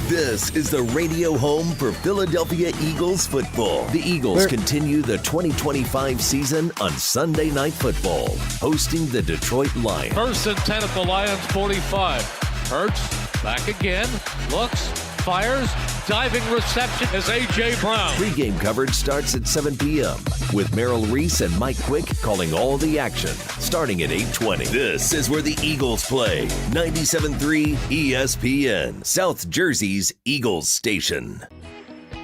This is the radio home for Philadelphia Eagles football. The Eagles continue the 2025 season on Sunday Night Football, hosting the Detroit Lions. 1st and 10 at the Lions 45. Hurts back again, looks, fires, diving reception is A.J. Brown. Pre-game coverage starts at 7 p.m. with Merrill Reese and Mike Quick calling all the action, starting at 8:20. This is where the Eagles play. 97.3 ESPN, South Jersey's Eagles station.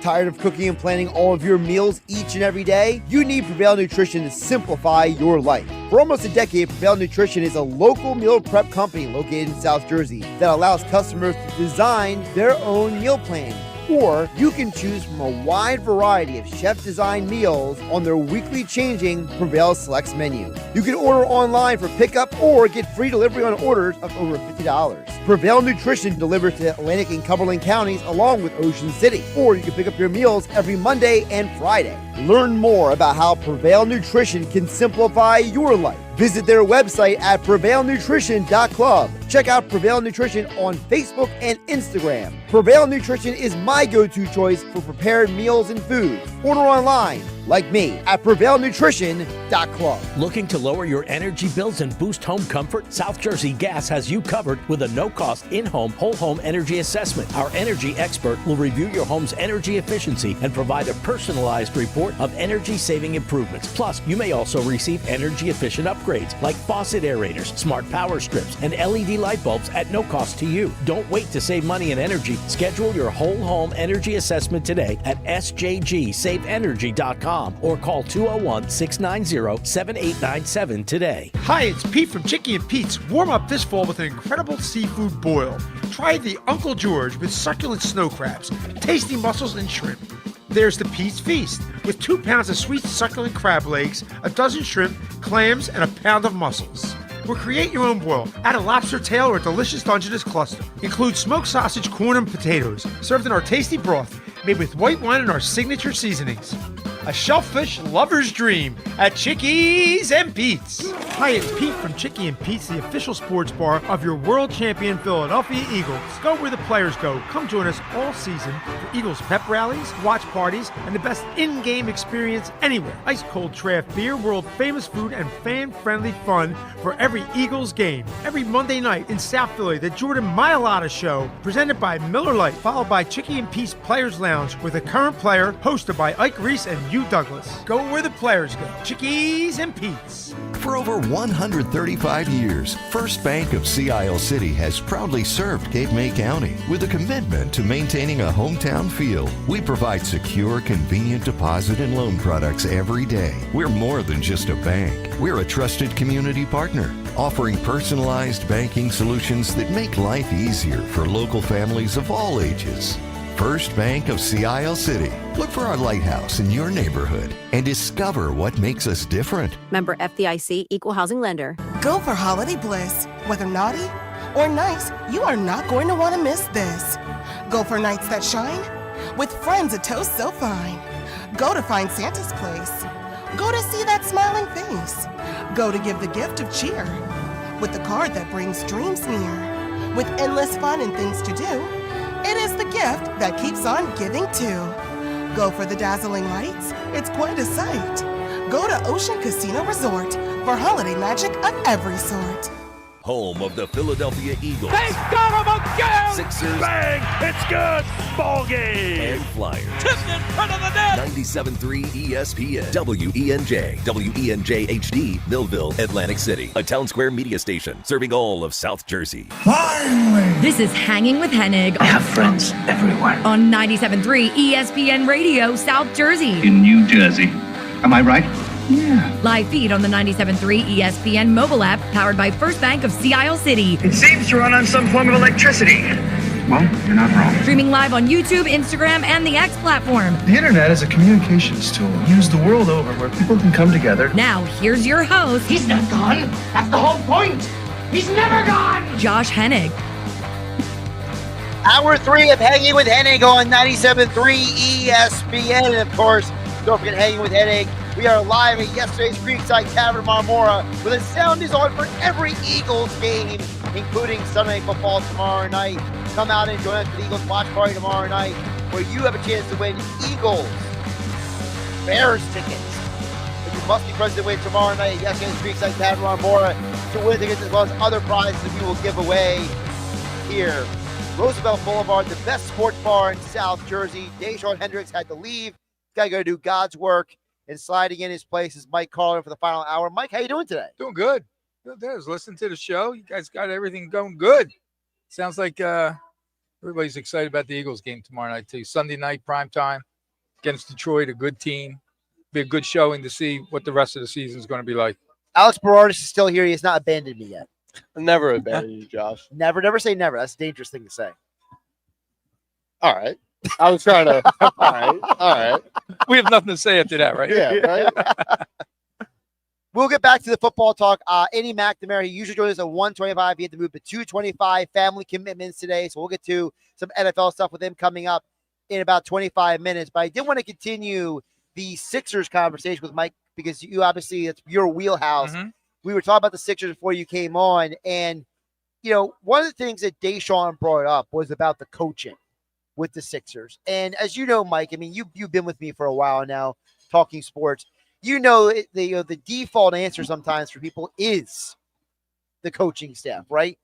Tired of cooking and planning all of your meals each and every day? You need Prevail Nutrition to simplify your life. For almost a decade, Prevail Nutrition is a local meal prep company located in South Jersey that allows customers to design their own meal plan. or you can choose from a wide variety of chef-designed meals on their weekly changing Prevail Selects menu. You can order online for pickup or get free delivery on orders of over $50. Prevail Nutrition delivers to Atlantic and Cumberland counties along with Ocean City, or you can pick up your meals every Monday and Friday. Learn more about how Prevail Nutrition can simplify your life. Visit their website at prevailnutrition.club. Check out Prevail Nutrition on Facebook and Instagram. Prevail Nutrition is my go-to choice for prepared meals and foods. Order online, like me, at prevailnutrition.club. Looking to lower your energy bills and boost home comfort? South Jersey Gas has you covered with a no-cost in-home, whole-home energy assessment. Our energy expert will review your home's energy efficiency and provide a personalized report of energy-saving improvements. Plus, you may also receive energy-efficient upgrades like faucet aerators, smart power strips, and LED light bulbs at no cost to you. Don't wait to save money and energy. Schedule your whole-home energy assessment today at sjgsaveenergy.com or call 201-690-7897 today. Hi, it's Pete from Chicky and Pete's. Warm up this fall with an incredible seafood boil. Try the Uncle George with succulent snow crabs, tasty mussels, and shrimp. There's the Pete's Feast with 2 pounds of sweet succulent crab legs, a dozen shrimp, clams, and a pound of mussels. Or create your own boil. Add a lobster tail or a delicious Dungeness cluster. Include smoked sausage, corn, and potatoes, served in our tasty broth, made with white wine and our signature seasonings. A shellfish lover's dream at Chickies and Pete's. Hi, it's Pete from Chicky and Pete's, the official sports bar of your world champion Philadelphia Eagles. Go where the players go. Come join us all season for Eagles pep rallies, watch parties, and the best in-game experience anywhere. Ice cold draft beer, world famous food, and fan-friendly fun for every Eagles game. Every Monday night in South Philly, the Jordan Mailata Show, presented by Miller Lite, followed by Chicky and Pete's Players Lounge with a current player, hosted by Ike Reese and Hugh Douglas. Go where the players go. Chickies and Pete's. For over 135 years, First Bank of Sea Isle City has proudly served Cape May County with a commitment to maintaining a hometown feel. We provide secure, convenient deposit and loan products every day. We're more than just a bank. We're a trusted community partner, offering personalized banking solutions that make life easier for local families of all ages. First Bank of Sea Isle City. Look for our lighthouse in your neighborhood and discover what makes us different. Member FDIC, Equal Housing Lender. Go for holiday bliss. Whether naughty or nice, you are not going to want to miss this. Go for nights that shine with friends a toast so fine. Go to find Santa's place. Go to see that smiling face. Go to give the gift of cheer with the card that brings dreams near. With endless fun and things to do, it is the gift that keeps on giving too. Go for the dazzling lights, it's quite a sight. Go to Ocean Casino Resort for holiday magic of every sort. Home of the Philadelphia Eagles. They got him again! Sixers. Bang! It's good! Ball game! And Flyers. Tipped in front of the net! 97.3 ESPN. WENJ. WENJ HD. Millville, Atlantic City. A Town Square media station serving all of South Jersey. Finally! This is Hanging with Hennig. I have friends everywhere. On 97.3 ESPN Radio, South Jersey. In New Jersey. Am I right? Yeah. Live feed on the 97.3 ESPN mobile app, powered by First Bank of Sea Isle City. It seems to run on some form of electricity. Well, you're not wrong. Streaming live on YouTube, Instagram, and the X platform. The internet is a communications tool used the world over where people can come together. Now, here's your host. He's not gone. That's the whole point. He's never gone. Josh Hennig. Hour 3 of Hanging with Hennig on 97.3 ESPN. And of course, don't forget Hanging with Hennig. We are live at Yesterday's Creekside Tavern, Marmora, where the sound is on for every Eagles game, including Sunday Night Football tomorrow night. Come out and join us for the Eagles watch party tomorrow night, where you have a chance to win Eagles Bears tickets. But you must be present to win tomorrow night at Yesterday's Creekside Tavern, Marmora, to win tickets as well as other prizes we will give away here. Roosevelt Boulevard, the best sports bar in South Jersey. Dashawn Hendricks had to leave. He's got to go do God's work. And sliding in his place is Mike Carlin for the final hour. Mike, how you doing today? Doing good. Good. I was listening to the show. You guys got everything going good. Sounds like everybody's excited about the Eagles game tomorrow night, too. Sunday night, prime time against Detroit, a good team. Be a good showing to see what the rest of the season is going to be like. Alex Berrardis is still here. He has not abandoned me yet. I never abandoned you, Josh. Never say never. That's a dangerous thing to say. All right. I was trying to. All right. We have nothing to say after that, right? Yeah, right. We'll get back to the football talk. Andy McNamara, he usually joins us at 125. He had to move to 225. Family commitments today. So we'll get to some NFL stuff with him coming up in about 25 minutes. But I did want to continue the Sixers conversation with Mike because you obviously, it's your wheelhouse. Mm-hmm. We were talking about the Sixers before you came on. And, you know, one of the things that Dashawn brought up was about the coaching with the Sixers. And as you know, Mike, I mean, you've been with me for a while now talking sports. You know, the default answer sometimes for people is the coaching staff, right?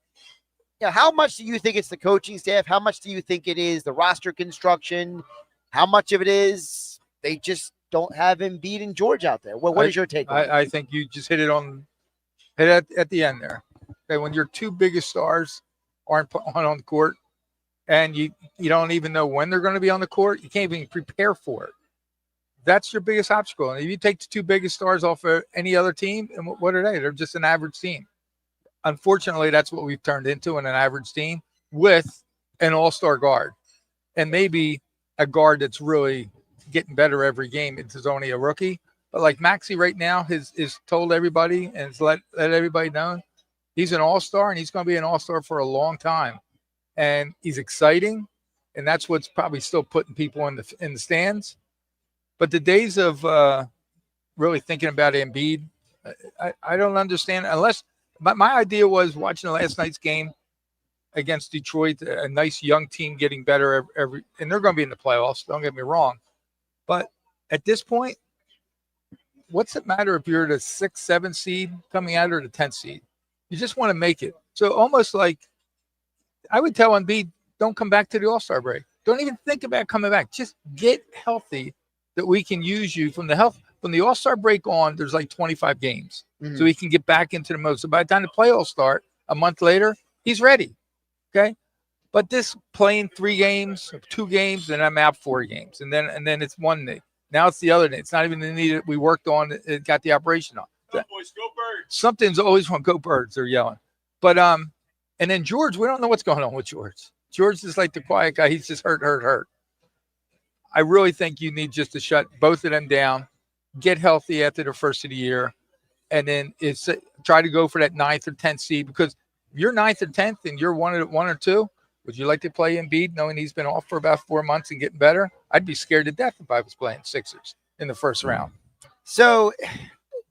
You know, how much do you think it's the coaching staff? How much do you think it is the roster construction? How much of it is they just don't have Embiid and George out there? What is your take on it? I think you just hit it at the end there. Okay, when your two biggest stars aren't on the court and you don't even know when they're going to be on the court, you can't even prepare for it. That's your biggest obstacle. And if you take the two biggest stars off of any other team, and what are they? They're just an average team. Unfortunately, that's what we've turned into an average team with an all-star guard. And maybe a guard that's really getting better every game. It's only a rookie. But like Maxey right now is told everybody and has let everybody know he's an all-star and he's going to be an all-star for a long time. And he's exciting. And that's what's probably still putting people in the stands. But the days of really thinking about Embiid, I don't understand unless my idea was watching the last night's game against Detroit, a nice young team getting better every, and they're going to be in the playoffs. Don't get me wrong. But at this point, what's it matter if you're the 6th, 7th seed coming out or the 10th seed? You just want to make it. So almost like I would tell Embiid, don't come back to the All-Star break. Don't even think about coming back. Just get healthy. That we can use you from the All-Star break on, there's like 25 games. Mm-hmm. So he can get back into the mode. So by the time the playoffs start a month later, he's ready. Okay. But this playing 3 games, 2 games, then I'm out 4 games. And then it's one day. Now it's the other day. It's not even the knee that we worked on, it got the operation on. Go boys, go Birds. Something's always wrong. Go Birds, they're yelling. But and then George, we don't know what's going on with George. George is like the quiet guy. He's just hurt. I really think you need just to shut both of them down, get healthy after the first of the year, and then try to go for that 9th or 10th seed. Because if you're 9th or 10th and you're 1 or 2, would you like to play Embiid knowing he's been off for about 4 months and getting better? I'd be scared to death if I was playing Sixers in the first round. So,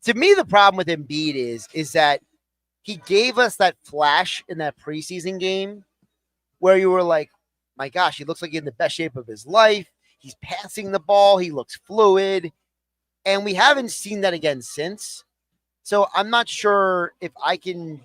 to me, the problem with Embiid is that he gave us that flash in that preseason game where you were like, my gosh, he looks like he's in the best shape of his life. He's passing the ball. He looks fluid. And we haven't seen that again since. So I'm not sure if I can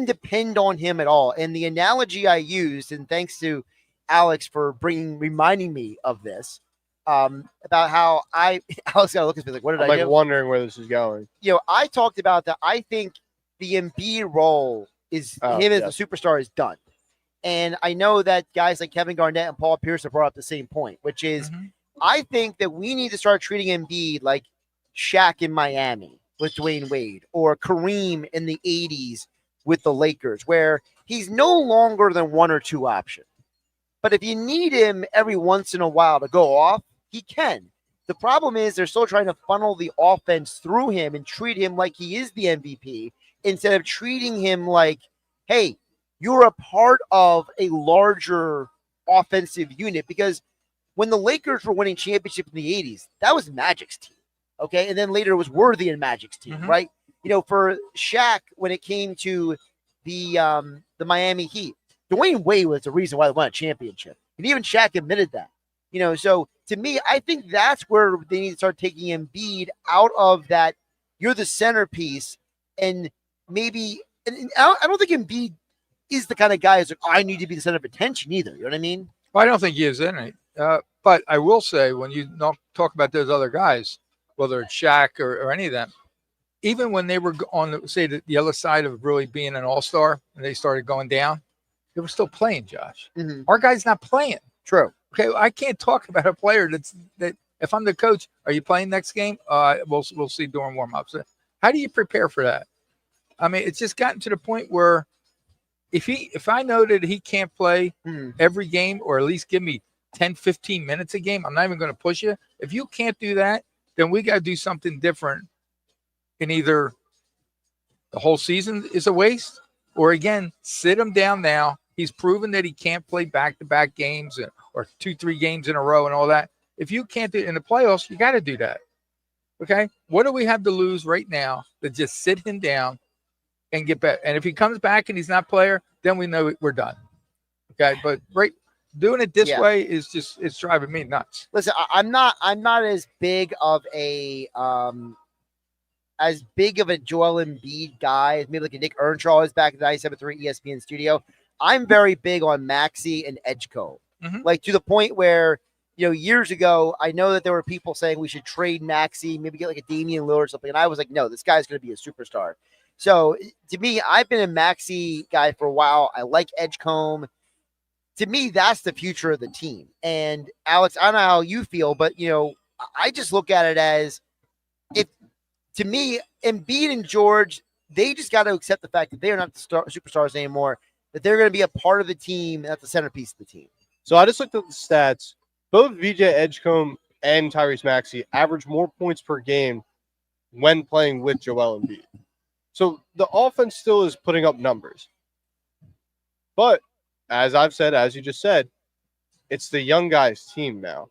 depend on him at all. And the analogy I used, and thanks to Alex for reminding me of this, about how Alex got to look at me like, what did I do? I'm wondering where this is going. You know, I talked about that. I think the Embiid role is him as a superstar is done. And I know that guys like Kevin Garnett and Paul Pierce have brought up the same point, which is I think that we need to start treating Embiid like Shaq in Miami with Dwayne Wade or Kareem in the 80s with the Lakers, where he's no longer than 1 or 2 option. But if you need him every once in a while to go off, he can. The problem is they're still trying to funnel the offense through him and treat him like he is the MVP instead of treating him like, hey, you're a part of a larger offensive unit. Because when the Lakers were winning championship in the 80s, that was Magic's team, okay? And then later it was Worthy and Magic's team, right? You know, for Shaq, when it came to the Miami Heat, Dwayne Wade was the reason why they won a championship. And even Shaq admitted that. You know, so to me, I think that's where they need to start taking Embiid out of that. You're the centerpiece, and maybe and I don't think Embiid is the kind of guy who's like, I need to be the center of attention either. You know what I mean? Well, I don't think he is any. But I will say, when you talk about those other guys, whether it's Shaq or any of them, even when they were on, the other side of really being an all-star and they started going down, they were still playing, Josh. Our guy's not playing. True. Okay, I can't talk about a player that if I'm the coach, are you playing next game? We'll see during warm-ups. How do you prepare for that? I mean, it's just gotten to the point where if I know that he can't play every game, or at least give me 10, 15 minutes a game, I'm not even going to push you. If you can't do that, then we got to do something different. In either the whole season is a waste, or again, sit him down now. He's proven that he can't play back-to-back games or 2-3 games in a row and all that. If you can't do it in the playoffs, you got to do that. Okay? What do we have to lose right now to just sit him down and get back? And if he comes back and he's not player, then we know we're done. Okay? But doing it this way is just, it's driving me nuts. Listen, I'm not as big of a Joel Embiid guy as maybe like a Nick Earnshaw is back in the 97.3 ESPN studio. I'm very big on Maxey and Edgecombe. Like to the point where, years ago, I know that there were people saying we should trade Maxey, maybe get like a Damian Lillard or something. And I was like, no, this guy's going to be a superstar. So to me, I've been a Maxey guy for a while. I like Edgecombe. To me, that's the future of the team. And Alex, I don't know how you feel, but I just look at it as to me, Embiid and George, they just got to accept the fact that they are not the superstars anymore, that they're going to be a part of the team, and that's the centerpiece of the team. So I just looked at the stats. Both VJ Edgecombe and Tyrese Maxey average more points per game when playing with Joel Embiid. So the offense still is putting up numbers. But as I've said, as you just said, it's the young guys' team now.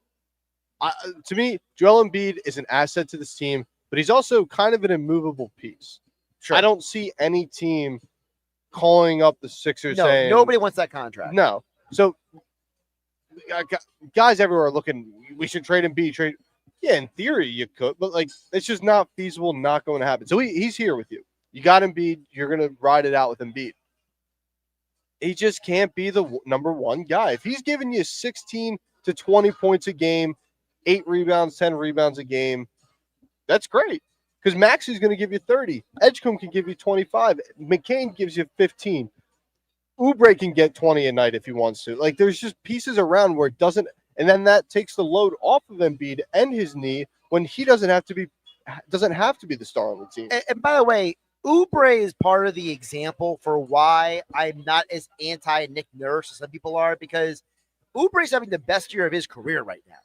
To me, Joel Embiid is an asset to this team, but he's also kind of an immovable piece. Sure. I don't see any team calling up the Sixers saying... nobody wants that contract. No. So guys everywhere are looking, we should trade Embiid. Yeah, in theory you could, but it's just not feasible, not going to happen. So he's here with you. You got Embiid, you're going to ride it out with Embiid. He just can't be the number one guy. If he's giving you 16 to 20 points a game, 8 rebounds, 10 rebounds a game, that's great. Because Max is going to give you 30. Edgecombe can give you 25. McCain gives you 15. Oubre can get 20 a night if he wants to. There's just pieces around where it doesn't, and then that takes the load off of Embiid and his knee when he doesn't have to be the star on the team. And by the way, Oubre is part of the example for why I'm not as anti-Nick Nurse as some people are, because Oubre is having the best year of his career right now.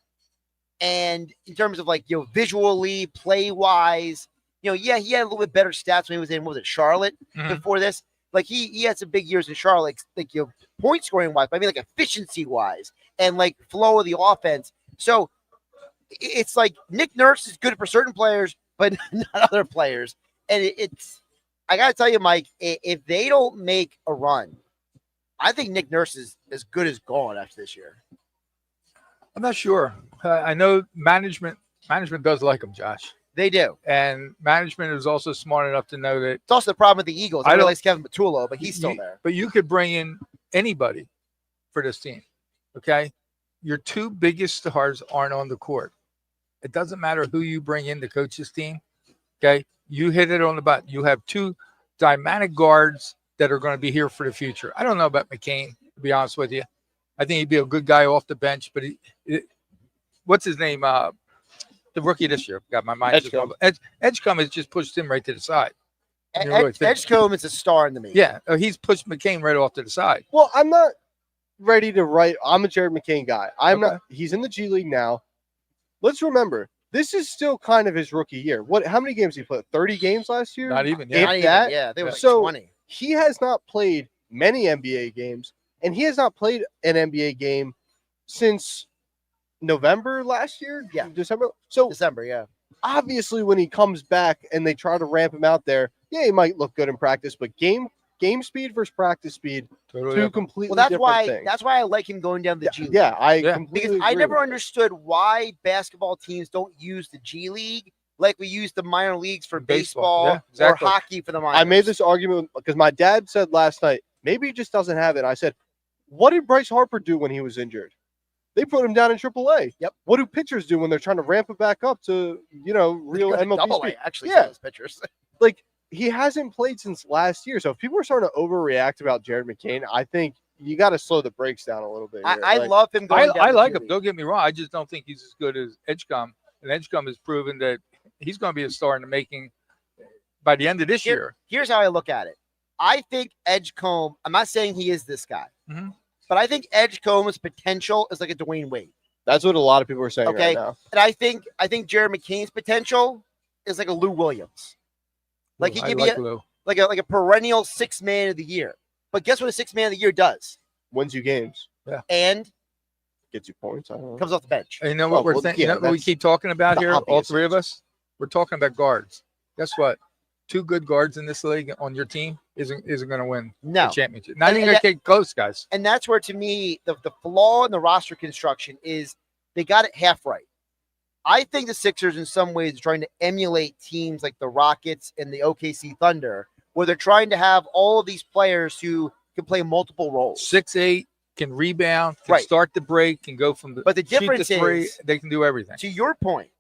And in terms of visually, play-wise, he had a little bit better stats when he was in, Charlotte before this. He had some big years in Charlotte, point scoring wise, but I mean efficiency wise and flow of the offense. So it's Nick Nurse is good for certain players, but not other players. And I got to tell you, Mike, if they don't make a run, I think Nick Nurse is as good as gone after this year. I'm not sure. I know management does like him, Josh. They do. And management is also smart enough to know that. It's also the problem with the Eagles. I don't like Kevin Patullo, but he's still there. But you could bring in anybody for this team, okay? Your two biggest stars aren't on the court. It doesn't matter who you bring in to coach this team, okay? You hit it on the button. You have two dynamic guards that are going to be here for the future. I don't know about McCain, to be honest with you. I think he'd be a good guy off the bench, but what's his name? The rookie this year. Got my mind. Edgecombe has just pushed him right to the side. Edgecombe is a star in the making. Yeah, he's pushed McCain right off to the side. Well, I'm not ready to write. I'm a Jared McCain guy. I'm not. He's in the G League now. Let's remember, this is still kind of his rookie year. How many games he played? 30 games last year? Not even. Yeah, yeah, they were 20. He has not played many NBA games, and he has not played an NBA game since November last year? Yeah. December? So December, yeah. Obviously, when he comes back and they try to ramp him out there, yeah, he might look good in practice, but game speed versus practice speed, two completely different things. That's why I like him going down the G League. Yeah, completely because I never understood why basketball teams don't use the G League like we use the minor leagues for baseball or hockey for the minors. I made this argument because my dad said last night, maybe he just doesn't have it. I said, what did Bryce Harper do when he was injured? They put him down in AAA. Yep. What do pitchers do when they're trying to ramp it back up to, real MLB speed? Actually, yeah, pitchers. He hasn't played since last year. So if people are starting to overreact about Jared McCain, I think you got to slow the brakes down a little bit. I love him going down I like him. Don't get me wrong. I just don't think he's as good as Edgecombe. And Edgecombe has proven that he's going to be a star in the making by the end of this year. Here's how I look at it. I think Edgecombe, I'm not saying he is this guy, Mhm. but I think Edgecombe's potential is like a Dwayne Wade. That's what a lot of people are saying Okay. right now. And I think Jared McCain's potential is like a Lou Williams. Like he I could like be Lou. like a perennial 6th man of the year. But guess what a 6th man of the year does? Wins you games. Yeah. And Gets you points. I don't know. comes off the bench. And you know what well, you know what we that's keep talking about the here, all obvious three of us? We're talking about guards. Guess what? 2 good guards in this league on your team isn't going to win No. the championship. Not And- even and going to get close, guys. And that's where, to me, the flaw in the roster construction is they got it half right. I think the Sixers, in some ways, are trying to emulate teams like the Rockets and the OKC Thunder, where they're trying to have all of these players who can play multiple roles. 6'8", can rebound, can Right. start the break, can go from the But the shoot difference to 3. is, They can do everything. to your point,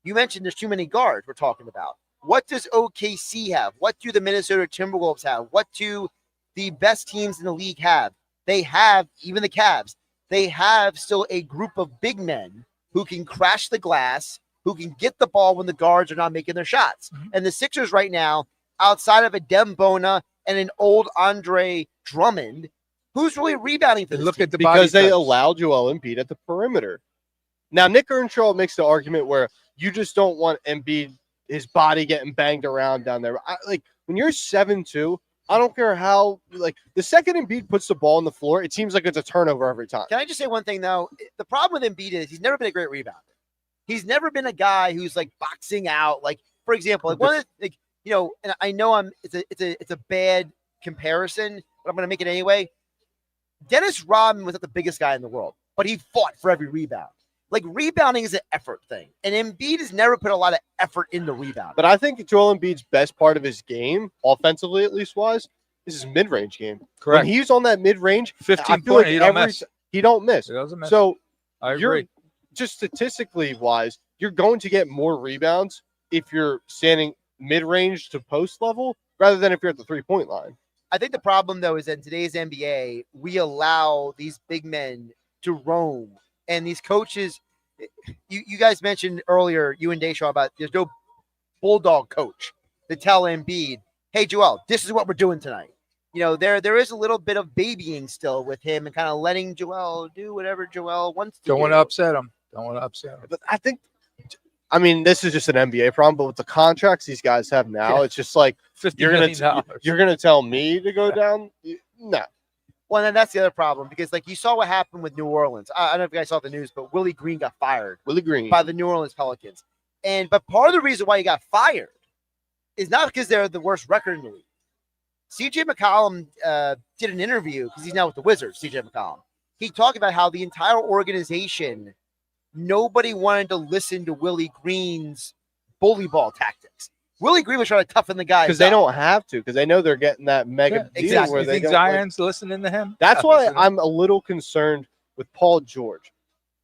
you mentioned there's too many guards we're talking about. What does OKC have? What do the Minnesota Timberwolves have? What do the best teams in the league have? They have, even the Cavs, they have still a group of big men who can crash the glass, who can get the ball when the guards are not making their shots. And the Sixers right now, outside of a Dembona and an old Andre Drummond, who's really rebounding for this Look team? at the body Because they types. allow Joel Embiid at the perimeter. Now, Nick Earnshaw makes the argument where you just don't want Embiid, his body getting banged around down there. Like, when you're 7'2", I don't care how, like, the second Embiid puts the ball on the floor, it seems like it's a turnover every time. Can I just say one thing, though? The problem with Embiid is he's never been a great rebounder. He's never been a guy who's like boxing out. Like, for example, like one of the, like, you know, and I know it's a bad comparison, but I'm going to make it anyway. Dennis Rodman was not the biggest guy in the world, but he fought for every rebound. Like, rebounding is an effort thing, and Embiid has never put a lot of effort into rebound. But I think Joel Embiid's best part of his game, offensively at least was, is his mid-range game. Correct. When he's on that mid-range, 15 I feel point, like he don't miss. he don't miss. He doesn't miss. So I you're agree. just statistically wise, you're going to get more rebounds if you're standing mid-range to post level rather than if you're at the 3-point line. I think the problem, though, is that in today's NBA, we allow these big men to roam. And these coaches, you guys mentioned earlier, you and Dashawn, about there's no bulldog coach to tell Embiid, hey, Joel, this is what we're doing tonight. You know, there is a little bit of babying still with him and kind of letting Joel do whatever Joel wants to Don't do. want to upset him. Don't want to upset him. But I think, I mean, this is just an NBA problem, but with the contracts these guys have now, it's just like, $50 you're gonna tell me to go down? No. Well, then that's the other problem, because like you saw what happened with New Orleans. I don't know if you guys saw the news, but Willie Green got fired. Willie Green by the New Orleans Pelicans. But part of the reason why he got fired is not because they're the worst record in the league. CJ McCollum did an interview, because he's now with the Wizards, CJ McCollum. He talked about how the entire organization, nobody wanted to listen to Willie Green's bully ball tactics. Willie Green was trying to toughen the guys because they up. don't have to, because they know they're getting that mega deal exactly. where You they think don't, Zion's listening to him? That's Not why listening. I'm a little concerned with Paul George.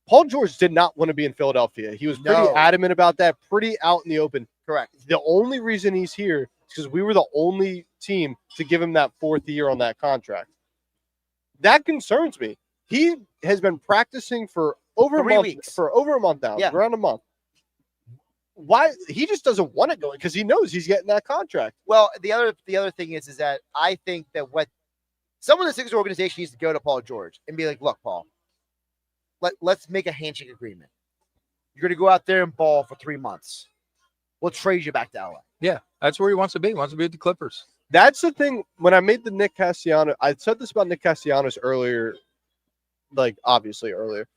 Paul George did not want to be in Philadelphia. He was pretty No. adamant about that, pretty out in the open. Correct. The only reason he's here is because we were the only team to give him that 4th year on that contract. That concerns me. He has been practicing for over 3 a month, weeks. now, Yeah. around a month. Why he just doesn't want to go because he knows he's getting that contract. Well, the other thing is that I think that what someone in the Sixers organization needs to go to Paul George and be like, look, Paul, let's make a handshake agreement. You're going to go out there and ball for 3 months. We'll trade you back to LA. Yeah, that's where he wants to be. He wants to be with the Clippers. That's the thing. When I made the Nick Castellanos, I said this about Nick Castellanos earlier, like obviously earlier.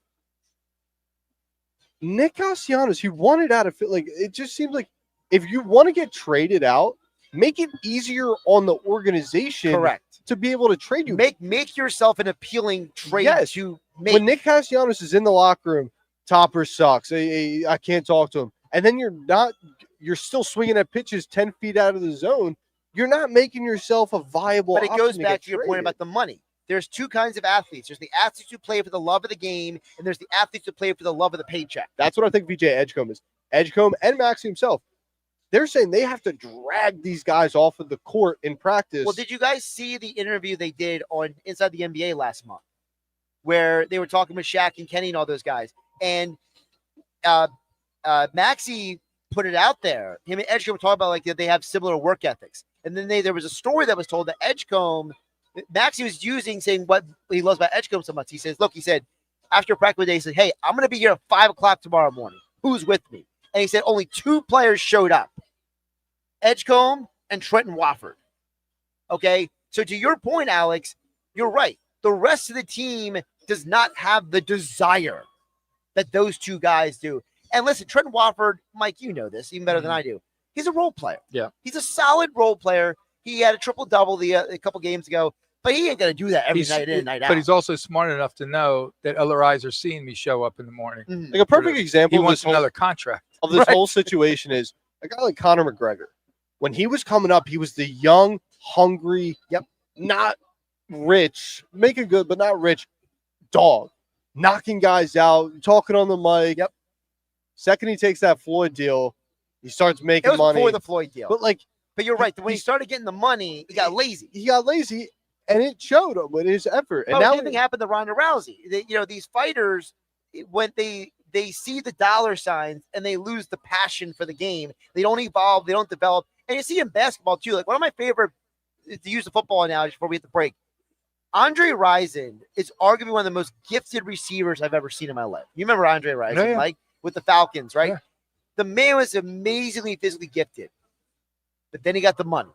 Nick Castellanos, he wanted out of like it just seems like if you want to get traded out, make it easier on the organization Correct. to be able to trade you. Make yourself an appealing trade Yes. to make. When Nick Castellanos is in the locker room, Topper sucks. I can't talk to him. And then you're still swinging at pitches 10 feet out of the zone. You're not making yourself a viable But it option goes back to your point traded. about the money. There's 2 kinds of athletes. There's the athletes who play for the love of the game, and there's the athletes who play for the love of the paycheck. That's what I think VJ Edgecombe is. Edgecombe and Maxey himself, they're saying they have to drag these guys off of the court in practice. Well, did you guys see the interview they did on Inside the NBA last month, where they were talking with Shaq and Kenny and all those guys? And Maxey put it out there. Him and Edgecombe talk about like that they have similar work ethics. And then there was a story that was told that Edgecombe, Maxie was using, saying what he loves about Edgecombe so much. He says, look, he said, after practice day, he said, hey, I'm going to be here at 5 o'clock tomorrow morning. Who's with me? And he said only 2 players showed up, Edgecombe and Trenton Wofford. Okay, so to your point, Alex, you're right. The rest of the team does not have the desire that those 2 guys do. And listen, Trenton Wofford, Mike, you know this even better than I do. He's a role player. Yeah. He's a solid role player. He had a triple-double a couple games ago, but he ain't going to do that every night in and night out. But he's also smart enough to know that other eyes are seeing me show up in the morning. Like a perfect example He of wants this whole- another contract. of this whole situation is a guy like Conor McGregor. When he was coming up, he was the young, hungry, not rich, making good, but not rich dog, knocking guys out, talking on the mic. Second he takes that Floyd deal, he starts making It was money. before the Floyd deal. But you're right. When he started getting the money, he got lazy. He got lazy, and it showed him with his effort. And And now same thing happened to Ronda Rousey. These fighters, when they see the dollar signs and they lose the passion for the game, they don't evolve, they don't develop. And you see in basketball too. Like one of my favorite, to use the football analogy before we hit the break, Andre Rison is arguably one of the most gifted receivers I've ever seen in my life. You remember Andre Rison, Mike, with the Falcons, right? Yeah. The man was amazingly physically gifted. But then he got the money.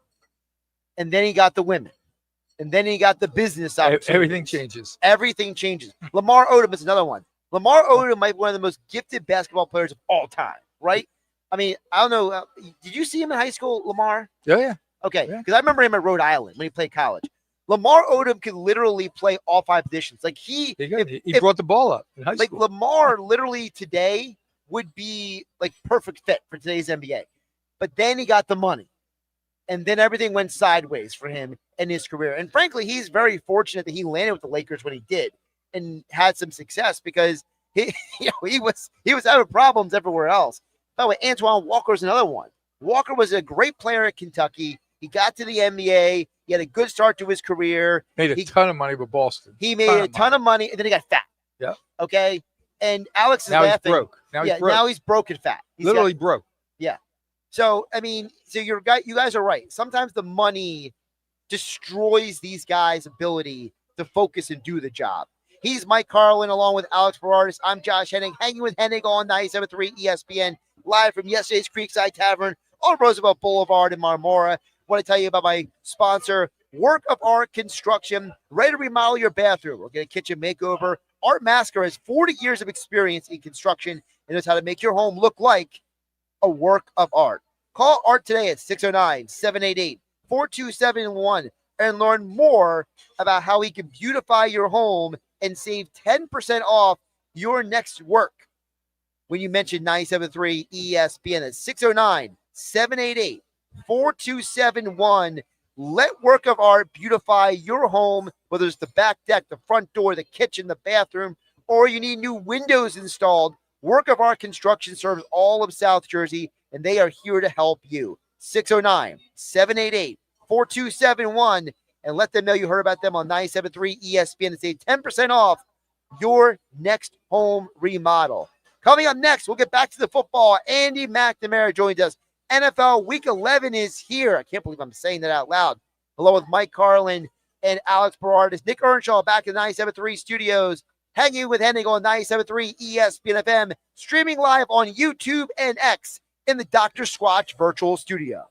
And then he got the women. And then he got the business opportunities. Everything changes. Everything changes. Lamar Odom is another one. Lamar Odom might be one of the most gifted basketball players of all time, right? I mean, I don't know. Did you see him in high school, Lamar? Yeah. Okay, because I remember him at Rhode Island when he played college. Lamar Odom could literally play all 5 positions. Like he brought the ball up in high like school. Lamar literally today would be like perfect fit for today's NBA. But then he got the money. And then everything went sideways for him in his career. And frankly, he's very fortunate that he landed with the Lakers when he did and had some success because he was having problems everywhere else. By the way, Antoine Walker is another one. Walker was a great player at Kentucky. He got to the NBA. He had a good start to his career. Made a ton of money with Boston. He made a ton of money, and then he got fat. Yeah. Okay. And Alex is now laughing. He's broke. Now he's broke and fat. He's literally broke. Yeah. So I mean, you guys are right. Sometimes the money destroys these guys' ability to focus and do the job. He's Mike Carlin along with Alex Berrardis. I'm Josh Hennig, hanging with Hennig on 97.3 ESPN, live from Yesterday's Creekside Tavern on Roosevelt Boulevard in Marmora. I want to tell you about my sponsor, Work of Art Construction, ready to remodel your bathroom or get a kitchen makeover. Art Masker has 40 years of experience in construction and knows how to make your home look like a work of art. Call Art today at 609-788-4271 and learn more about how he can beautify your home and save 10% off your next work. When you mention 97.3 ESPN at 609-788-4271, let Work of Art beautify your home, whether it's the back deck, the front door, the kitchen, the bathroom, or you need new windows installed. Work of Art Construction serves all of South Jersey, and they are here to help you. 609-788-4271, and let them know you heard about them on 97.3 ESPN and save 10% off your next home remodel. Coming up next, we'll get back to the football. Andy McNamara joins us. NFL Week 11 is here. I can't believe I'm saying that out loud. Along with Mike Carlin and Alex Berrardis. Nick Earnshaw back in the 97.3 studios, hanging with Hennig on 97.3 ESPN FM, streaming live on YouTube and X in the Dr. Squatch virtual studio.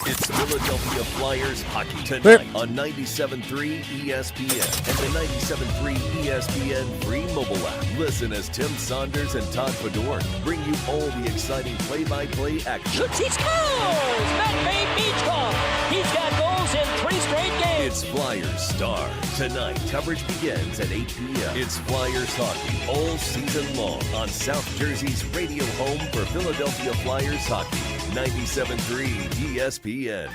It's Philadelphia Flyers hockey tonight on 97.3 ESPN and the 97.3 ESPN free mobile app. Listen as Tim Saunders and Todd Fedor bring you all the exciting play-by-play action. Shoots, he scores! Matt Beachcomb! He's got goals in 3 straight games. It's Flyers Star. Tonight, coverage begins at 8 p.m. It's Flyers hockey all season long on South Jersey's radio home for Philadelphia Flyers hockey. 97.3 ESPN.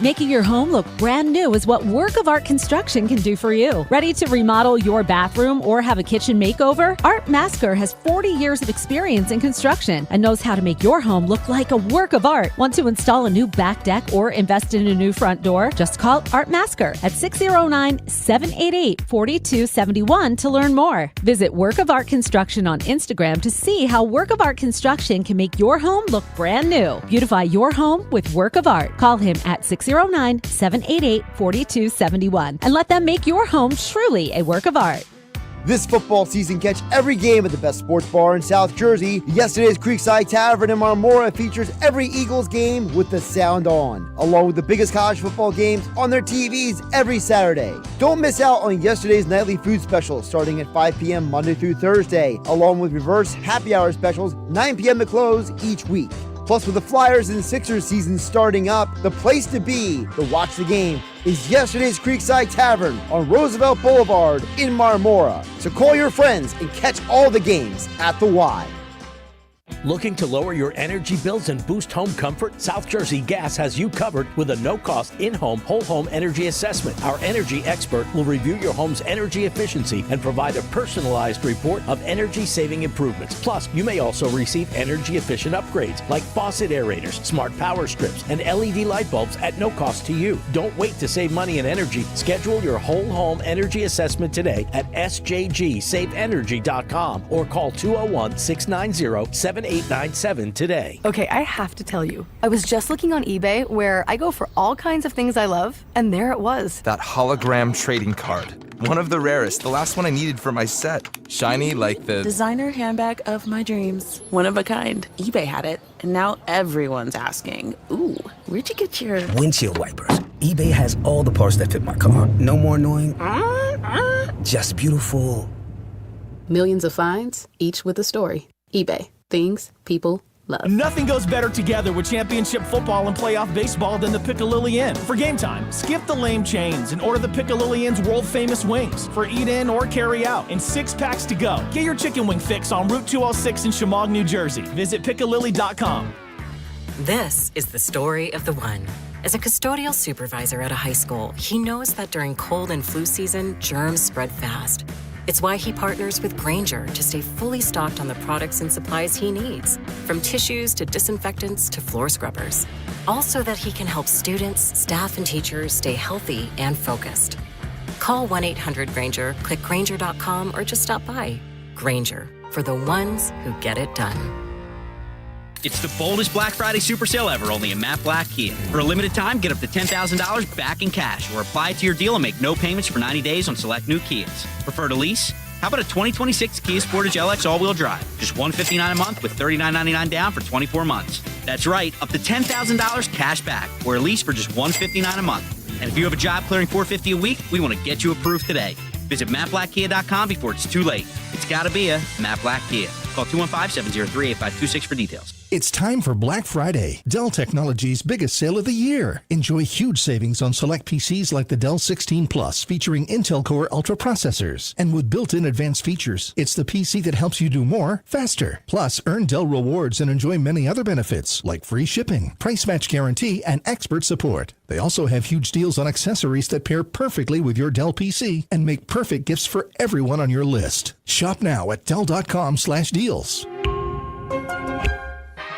Making your home look brand new is what Work of Art Construction can do for you. Ready to remodel your bathroom or have a kitchen makeover? Art Masker has 40 years of experience in construction and knows how to make your home look like a work of art. Want to install a new back deck or invest in a new front door? Just call Art Masker at 609-788-4271 to learn more. Visit Work of Art Construction on Instagram to see how Work of Art Construction can make your home look brand new. Beautify your home with Work of Art. Call him at 609-788-4271 and let them make your home truly a work of art. This football season, catch every game at the best sports bar in South Jersey. Yesterday's Creekside Tavern in Marmora features every Eagles game with the sound on, along with the biggest college football games on their TVs every Saturday. Don't miss out on yesterday's nightly food specials starting at 5 p.m. Monday through Thursday, along with reverse happy hour specials 9 p.m. at close each week. Plus, with the Flyers and Sixers season starting up, the place to be to watch the game is Yesterday's Creekside Tavern on Roosevelt Boulevard in Marmora. So call your friends and catch all the games at the Y. Looking to lower your energy bills and boost home comfort? South Jersey Gas has you covered with a no-cost in-home, whole-home energy assessment. Our energy expert will review your home's energy efficiency and provide a personalized report of energy-saving improvements. Plus, you may also receive energy-efficient upgrades like faucet aerators, smart power strips, and LED light bulbs at no cost to you. Don't wait to save money and energy. Schedule your whole-home energy assessment today at sjgsaveenergy.com or call 201-690-7897 today. Okay, I have to tell you, I was just looking on eBay where I go for all kinds of things I love, and there it was. That hologram trading card. One of the rarest, the last one I needed for my set. Shiny like the designer handbag of my dreams. One of a kind. eBay had it, and now everyone's asking, ooh, where'd you get your windshield wipers? eBay has all the parts that fit my car. No more annoying, just beautiful. Millions of finds, each with a story. eBay. Things people love. Nothing goes better together with championship football and playoff baseball than the Piccalilli Inn. For game time, skip the lame chains and order the Piccalilli Inn's world-famous wings for eat-in or carry-out and 6 packs to go. Get your chicken wing fix on Route 206 in Chemung, New Jersey. Visit Piccalilli.com. This is the story of the one. As a custodial supervisor at a high school, he knows that during cold and flu season, germs spread fast. It's why he partners with Grainger to stay fully stocked on the products and supplies he needs, from tissues to disinfectants to floor scrubbers. All so that he can help students, staff, and teachers stay healthy and focused. Call 1-800-GRAINGER, click Grainger.com, or just stop by. Grainger, for the ones who get it done. It's the boldest Black Friday super sale ever, only at Matt Black Kia. For a limited time, get up to $10,000 back in cash or apply it to your deal and make no payments for 90 days on select new Kias. Prefer to lease? How about a 2026 Kia Sportage LX all-wheel drive? Just $159 a month with $39.99 down for 24 months. That's right, up to $10,000 cash back or a lease for just $159 a month. And if you have a job clearing $450 a week, we want to get you approved today. Visit MattBlackKia.com before it's too late. It's got to be a Matt Black Kia. Call 215-703-8526 for details. It's time for Black Friday, Dell Technologies' biggest sale of the year. Enjoy huge savings on select PCs like the Dell 16 Plus, featuring Intel Core Ultra processors. And with built-in advanced features, it's the PC that helps you do more, faster. Plus, earn Dell rewards and enjoy many other benefits, like free shipping, price match guarantee, and expert support. They also have huge deals on accessories that pair perfectly with your Dell PC and make perfect gifts for everyone on your list. Shop now at Dell.com/deals.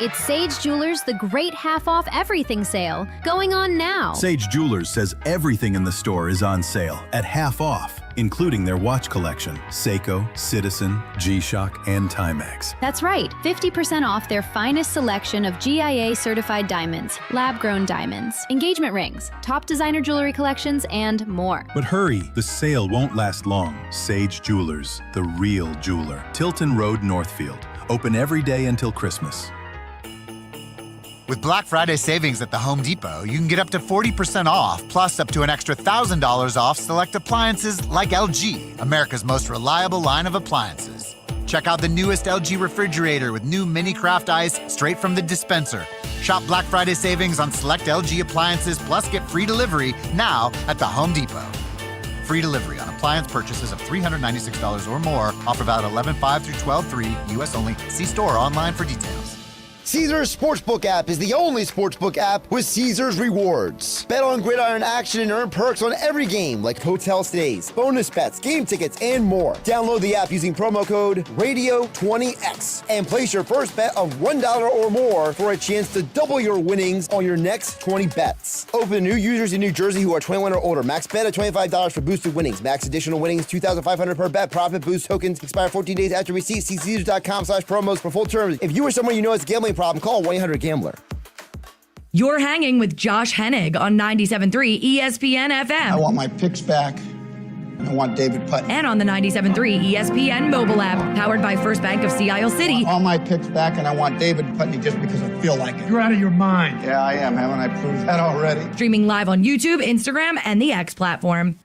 It's Sage Jewelers, the great half-off everything sale, going on now. Sage Jewelers says everything in the store is on sale at half off, including their watch collection, Seiko, Citizen, G-Shock, and Timex. That's right, 50% off their finest selection of GIA-certified diamonds, lab-grown diamonds, engagement rings, top designer jewelry collections, and more. But hurry, the sale won't last long. Sage Jewelers, the real jeweler. Tilton Road, Northfield. Open every day until Christmas. With Black Friday savings at the Home Depot, you can get up to 40% off, plus up to an extra $1,000 off select appliances like LG, America's most reliable line of appliances. Check out the newest LG refrigerator with new mini craft ice straight from the dispenser. Shop Black Friday savings on select LG appliances, plus get free delivery now at the Home Depot. Free delivery on appliance purchases of $396 or more. Offer valid 11/5 through 12/3, U.S. only. See store or online for details. Caesars Sportsbook app is the only sportsbook app with Caesars rewards. Bet on gridiron action and earn perks on every game like hotel stays, bonus bets, game tickets, and more. Download the app using promo code RADIO20X and place your first bet of $1 or more for a chance to double your winnings on your next 20 bets. Open to new users in New Jersey who are 21 or older. Max bet at $25 for boosted winnings. Max additional winnings $2,500 per bet. Profit boost tokens expire 14 days after receipt. See Caesars.com/promos for full terms. If you or someone you know has a gambling problem, call 1-800-GAMBLER. You're hanging with Josh Hennig on 97.3 ESPN FM. I want my picks back, and I want David Putnam. And on the 97.3 ESPN mobile app, powered by First Bank of Sea Isle City. I want all my picks back, and I want David Putnam just because I feel like it. You're out of your mind. Yeah, I am. Haven't I proved that already? Streaming live on YouTube, Instagram, and the X platform.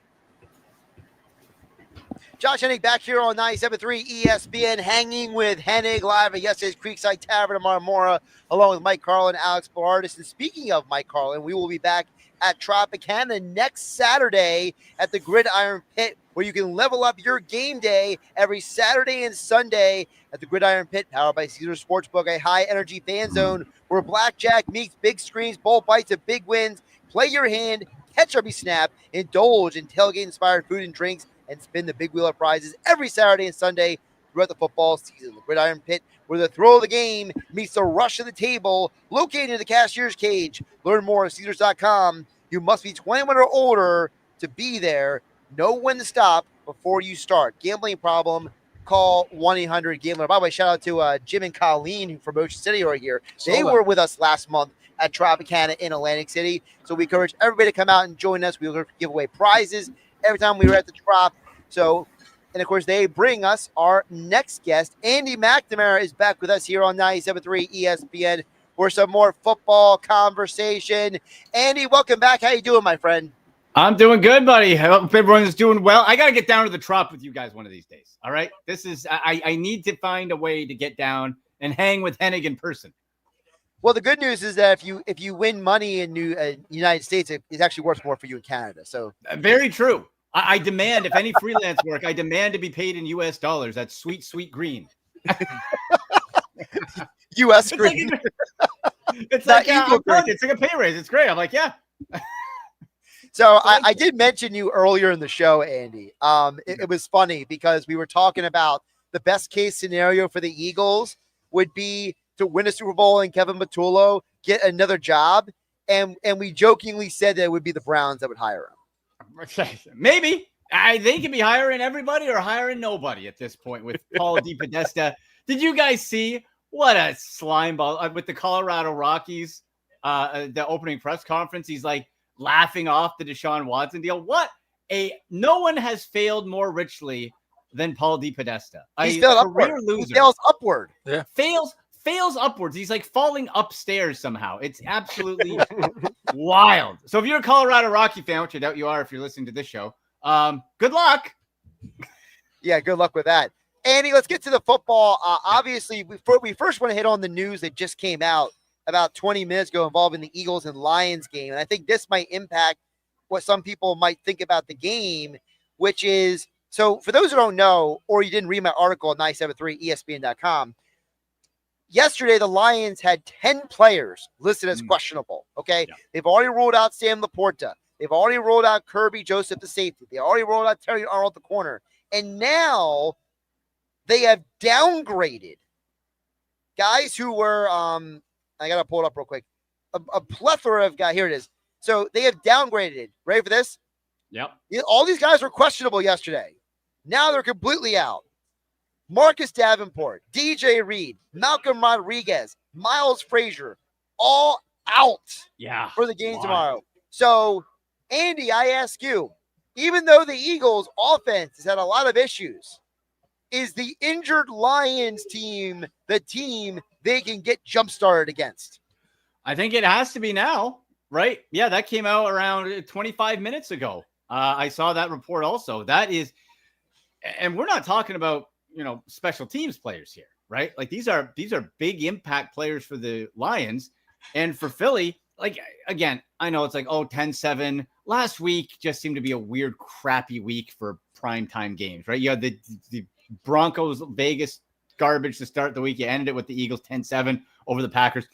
Josh Hennig back here on 97.3 ESPN, hanging with Hennig live at Yesterday's Creekside Tavern in Marmora, along with Mike Carlin and Alex Berrardis. And speaking of Mike Carlin, we will be back at Tropicana next Saturday at the Gridiron Pit, where you can level up your game day every Saturday and Sunday at the Gridiron Pit, powered by Caesars Sportsbook, a high-energy fan zone where blackjack meets big screens, bowl bites, and big wins. Play your hand, catch every snap, indulge in tailgate-inspired food and drinks, and spin the big wheel of prizes every Saturday and Sunday throughout the football season. The Gridiron Pit, where the thrill of the game meets the rush of the table, located in the cashier's cage. Learn more at Caesars.com. You must be 21 or older to be there. Know when to stop before you start. Gambling problem, call 1-800-GAMBLER. By the way, shout out to Jim and Colleen from Ocean City are here. They were with us last month at Tropicana in Atlantic City. So we encourage everybody to come out and join us. We'll give away prizes every time we were at the Trop. So, and of course, they bring us our next guest. Andy McNamara is back with us here on 97.3 ESPN for some more football conversation. Andy, welcome back. How you doing, my friend? I'm doing good, buddy. I hope everyone's doing well. I got to get down to the Trop with you guys one of these days. All right? This is, I need to find a way to get down and hang with Hennig in person. Well, the good news is that if you win money in United States, it's actually worth more for you in Canada. So very true. I demand, if any freelance work, I demand to be paid in U.S. dollars. That's sweet, sweet green. U.S. green. It's like it's like a pay raise. It's great. I'm like, yeah. So I did mention you earlier in the show, Andy. It was funny because we were talking about the best case scenario for the Eagles would be to win a Super Bowl and Kevin Patullo get another job. And we jokingly said that it would be the Browns that would hire him. Maybe. They can be hiring everybody or hiring nobody at this point with Paul DePodesta. Did you guys see what a slime ball with the Colorado Rockies, the opening press conference? He's like laughing off the Deshaun Watson deal. No one has failed more richly than Paul DePodesta. He's failed upward. Loser. He fails upward. Yeah. Fails upwards. He's like falling upstairs somehow. It's absolutely wild. So if you're a Colorado Rocky fan, which I doubt you are if you're listening to this show, good luck. Yeah, good luck with that. Andy, let's get to the football. Obviously, we first want to hit on the news that just came out about 20 minutes ago involving the Eagles and Lions game. And I think this might impact what some people might think about the game, which is, so for those who don't know, or you didn't read my article at 973ESPN.com, yesterday, the Lions had 10 players listed as questionable, okay? Yeah. They've already ruled out Sam Laporta. They've already ruled out Kirby Joseph, the safety. They already ruled out Terry Arnold, the corner. And now they have downgraded guys who were, I got to pull it up real quick, a plethora of guys. Here it is. So they have downgraded. Ready for this? Yep. All these guys were questionable yesterday. Now they're completely out. Marcus Davenport, DJ Reed, Malcolm Rodriguez, Miles Frazier, all out for the game tomorrow. So, Andy, I ask you, even though the Eagles' offense has had a lot of issues, is the injured Lions team the team they can get jump-started against? I think it has to be now, right? Yeah, that came out around 25 minutes ago. I saw that report also. That is, and we're not talking about, special teams players here, right? Like these are big impact players for the Lions. And for Philly, like, again, I know it's like, 10-7. Last week just seemed to be a weird, crappy week for primetime games, right? You had the Broncos, Vegas garbage to start the week. You ended it with the Eagles 10-7 over the Packers.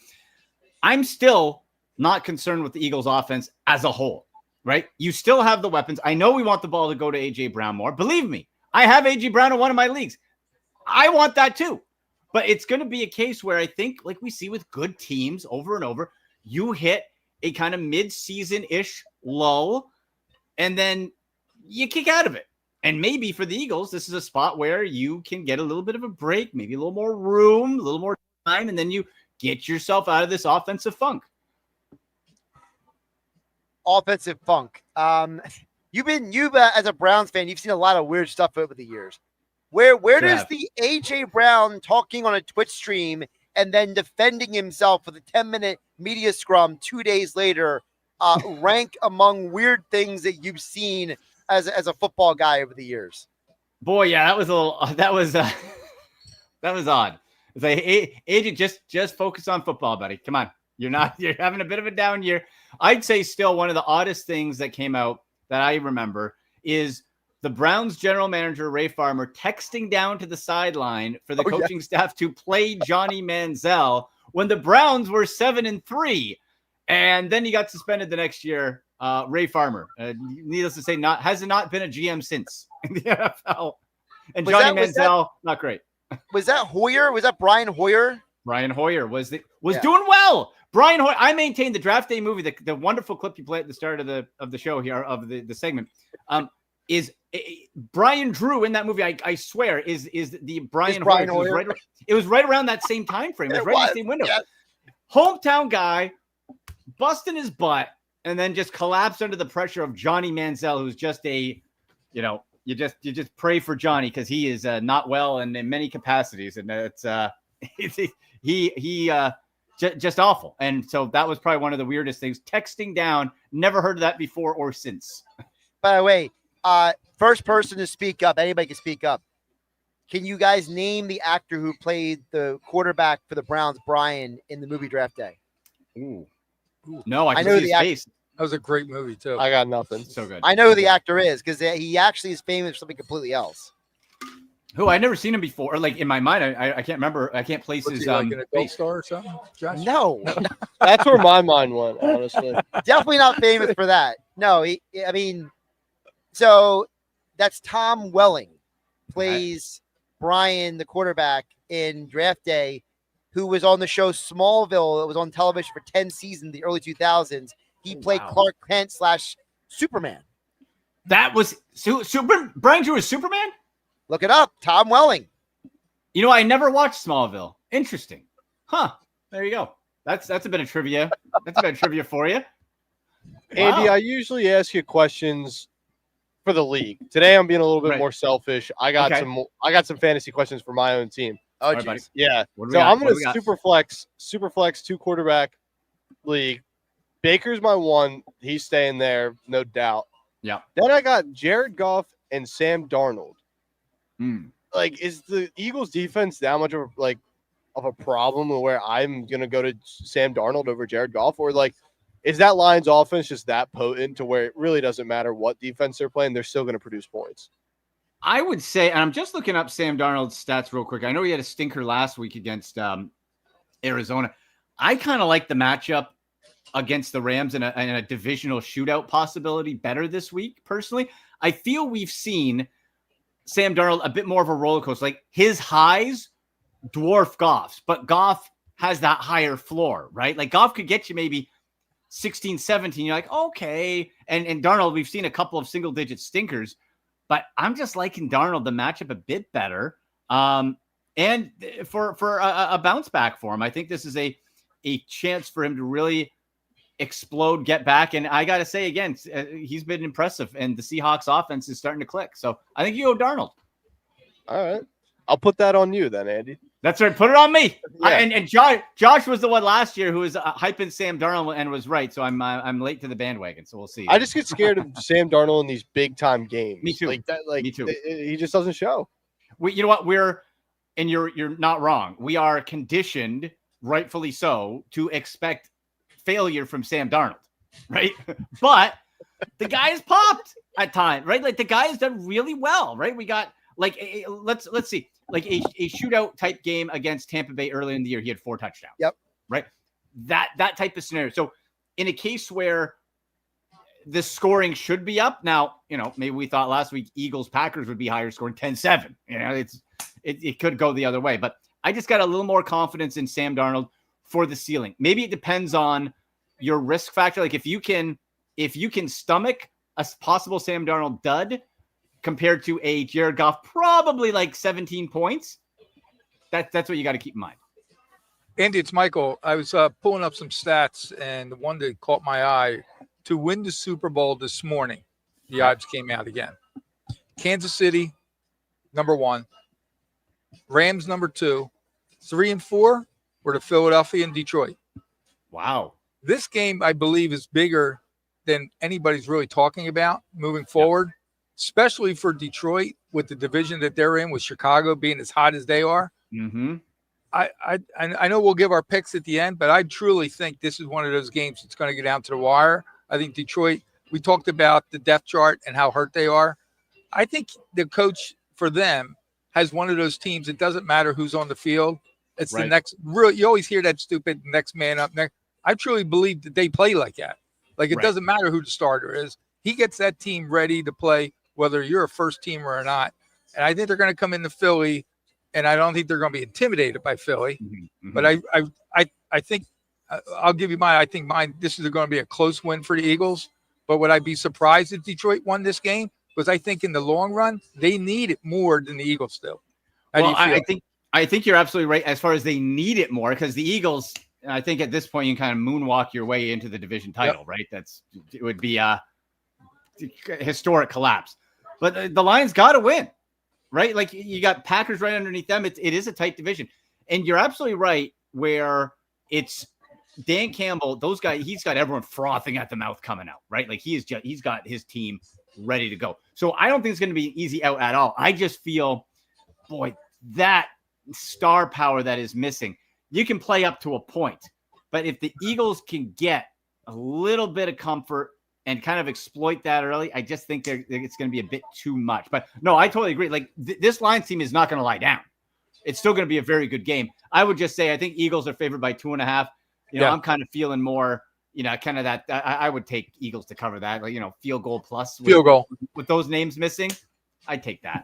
I'm still not concerned with the Eagles offense as a whole, right? You still have the weapons. I know we want the ball to go to A.J. Brown more. Believe me, I have A.J. Brown in one of my leagues. I want that too. But it's going to be a case where I think, like we see with good teams over and over, you hit a kind of mid-season-ish lull, and then you kick out of it. And maybe for the Eagles, this is a spot where you can get a little bit of a break, maybe a little more room, a little more time, and then you get yourself out of this offensive funk. Offensive funk. You've as a Browns fan, you've seen a lot of weird stuff over the years. Where does the A.J. Brown talking on a Twitch stream and then defending himself with a 10-minute media scrum 2 days later rank among weird things that you've seen as a football guy over the years? Boy, yeah, that was odd. It's like, hey, AJ, just focus on football, buddy. Come on. You're having a bit of a down year. I'd say still one of the oddest things that came out that I remember is the Browns general manager, Ray Farmer, texting down to the sideline for the coaching staff to play Johnny Manziel when the Browns were 7-3. And then he got suspended the next year. Ray Farmer, needless to say, has not been a GM since in the NFL. And Johnny Manziel, not great. Was that Hoyer? Was that Brian Hoyer? Brian Hoyer was doing well. Brian Hoyer. I maintain the draft day movie, the wonderful clip you play at the start of the show here, of the segment, is Brian Drew in that movie. I swear is the Brian Hoyer. It was right around that same time frame. It was right in the same window. Yes. Hometown guy busting his butt and then just collapsed under the pressure of Johnny Manziel, who's just you just pray for Johnny because he is not well in many capacities, and it's just awful. And so that was probably one of the weirdest things. Texting down, never heard of that before or since. By the way, first person to speak up. Anybody can speak up. Can you guys name the actor who played the quarterback for the Browns, Brian, in the movie Draft Day? Ooh. No, I know the face. That was a great movie too. I got nothing. So good. I know who the actor is because he actually is famous for something completely else. Who? I've never seen him before. Or like in my mind, I can't remember. I can't place his like an adult star or something. Josh? No, that's where my mind went. Honestly, definitely not famous for that. No, so that's Tom Welling plays Brian, the quarterback in Draft Day, who was on the show Smallville. It was on television for 10 seasons, the early 2000s. He played Clark Kent / Superman. That was Brian Drew was Superman? Look it up. Tom Welling. You know, I never watched Smallville. Interesting. Huh. There you go. That's a bit of trivia. That's a bit of trivia for you. Andy, I usually ask you questions for the league. Today I'm being a little bit more selfish. I got some fantasy questions for my own team. Oh, geez. Yeah. So I'm going to super flex 2-quarterback league. Baker's my one. He's staying there, no doubt. Yeah. Then I got Jared Goff and Sam Darnold. Mm. Like, is the Eagles defense that much of a problem where I'm going to go to Sam Darnold over Jared Goff? Or is that Lions offense just that potent to where it really doesn't matter what defense they're playing, they're still going to produce points? I would say, and I'm just looking up Sam Darnold's stats real quick. I know he had a stinker last week against Arizona. I kind of like the matchup against the Rams in a divisional shootout possibility better this week, personally. I feel we've seen Sam Darnold a bit more of a roller coaster. Like, his highs dwarf Goff's, but Goff has that higher floor, right? Like, Goff could get you maybe 16, 17. You're like, okay. And Darnold, we've seen a couple of single-digit stinkers, but I'm just liking Darnold, the matchup, a bit better. And for a bounce back for him, I think this is a chance for him to really explode, get back. And I got to say, again, he's been impressive, and the Seahawks offense is starting to click. So I think you go Darnold. All right. I'll put that on you then, Andy. That's right. Put it on me. Yeah. And Josh was the one last year who was hyping Sam Darnold and was right. So I'm late to the bandwagon. So we'll see. I just get scared of Sam Darnold in these big time games. Me too. Me too. He just doesn't show. You know what? You're not wrong. We are conditioned, rightfully so, to expect failure from Sam Darnold, right? But the guy has popped at times, right? Like, the guy has done really well, right? We got let's see, like a shootout type game against Tampa Bay early in the year. He had 4 touchdowns. Yep. right? That type of scenario. So in a case where the scoring should be up now, maybe we thought last week Eagles-Packers would be higher scoring 10-7. It could go the other way, but I just got a little more confidence in Sam Darnold for the ceiling. Maybe it depends on your risk factor. Like if you can stomach a possible Sam Darnold dud compared to a Jared Goff, probably like 17 points. That's what you got to keep in mind. Andy, it's Michael. I was pulling up some stats, and the one that caught my eye, to win the Super Bowl this morning, the odds came out again. Kansas City, number 1. Rams, number 2. 3 and 4 were to Philadelphia and Detroit. Wow. This game, I believe, is bigger than anybody's really talking about moving forward, especially for Detroit with the division that they're in, with Chicago being as hot as they are. Mm-hmm. I know we'll give our picks at the end, but I truly think this is one of those games that's going to get down to the wire. I think Detroit, we talked about the depth chart and how hurt they are. I think the coach for them has one of those teams. It doesn't matter who's on the field. It's the next real. You always hear that stupid next man up next. I truly believe that they play like that. Like it doesn't matter who the starter is. He gets that team ready to play, whether you're a first teamer or not. And I think they're going to come into Philly, and I don't think they're going to be intimidated by Philly. Mm-hmm. But I think I'll give you mine. I think this is going to be a close win for the Eagles. But would I be surprised if Detroit won this game? Because I think in the long run, they need it more than the Eagles do. I think you're absolutely right as far as they need it more, because the Eagles, I think at this point you can kind of moonwalk your way into the division title, right? It would be a historic collapse. But the Lions got to win, right? Like you got Packers right underneath them. It is a tight division. And you're absolutely right where it's Dan Campbell, those guys, he's got everyone frothing at the mouth coming out, right? Like he's got his team ready to go. So I don't think it's going to be an easy out at all. I just feel, boy, that star power that is missing, you can play up to a point. But if the Eagles can get a little bit of comfort and kind of exploit that early, I just think it's going to be a bit too much. But no, I totally agree. Like this Lions team is not going to lie down. It's still going to be a very good game. I would just say I think Eagles are favored by 2.5. I'm kind of feeling more, kind of that. I would take Eagles to cover that. Like, field goal plus. Field goal. With those names missing, I'd take that.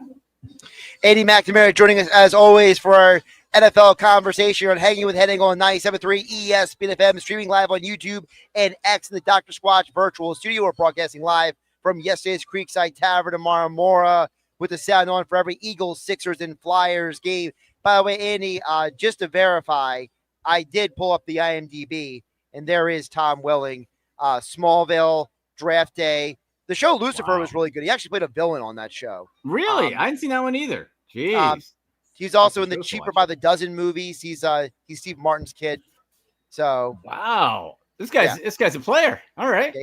Andy McNamara joining us as always for our NFL conversation on Hanging with Hennig on 97.3 ESPN FM, streaming live on YouTube and X in the Dr. Squatch virtual studio. We're broadcasting live from Yesterday's Creekside Tavern in Marmora with the sound on for every Eagles, Sixers, and Flyers game. By the way, Andy, just to verify, I did pull up the IMDb, and there is Tom Welling, Smallville, Draft Day. The show Lucifer was really good. He actually played a villain on that show. Really? I didn't see that one either. Jeez. He's also in the Cheaper by the Dozen movies. He's Steve Martin's kid. So wow, this guy's a player. All right.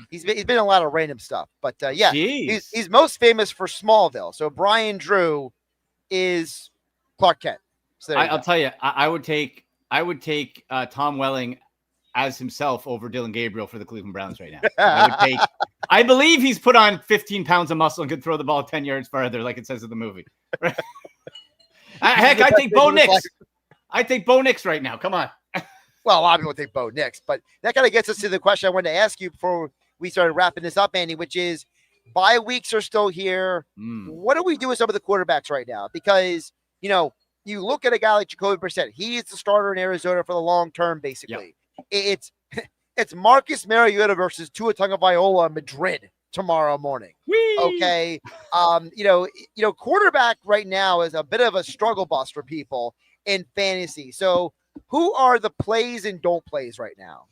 He's been in a lot of random stuff, but he's most famous for Smallville. So Brian Drew is Clark Kent. So I'll tell you, I would take Tom Welling as himself over Dylan Gabriel for the Cleveland Browns right now. I believe he's put on 15 pounds of muscle and could throw the ball 10 yards farther, like it says in the movie. Heck, I take Bo Nix. I take Bo Nix right now. Come on. Well, a lot of people take Bo Nix, but that kind of gets us to the question I wanted to ask you before we started wrapping this up, Andy, which is bye weeks are still here. What do we do with some of the quarterbacks right now? Because, you look at a guy like Jacoby Brissett. He is the starter in Arizona for the long term, basically. Yep. It's Marcus Mariota versus Tua Tagovailoa in Madrid tomorrow morning. Whee! Okay. Quarterback right now is a bit of a struggle bus for people in fantasy. So who are the plays and don't plays right now?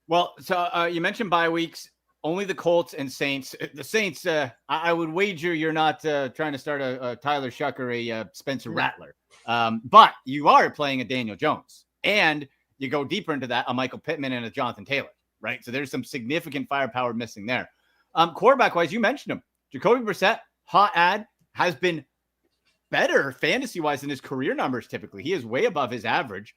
Well, so you mentioned bye weeks, only the Colts and Saints. The Saints, I would wager you're not trying to start a Tyler Shuck or a Spencer Rattler. But you are playing a Daniel Jones, and you go deeper into that, a Michael Pittman and a Jonathan Taylor, right? So there's some significant firepower missing there. Quarterback-wise, you mentioned him. Jacoby Brissett, hot ad, has been better fantasy-wise than his career numbers typically. He is way above his average.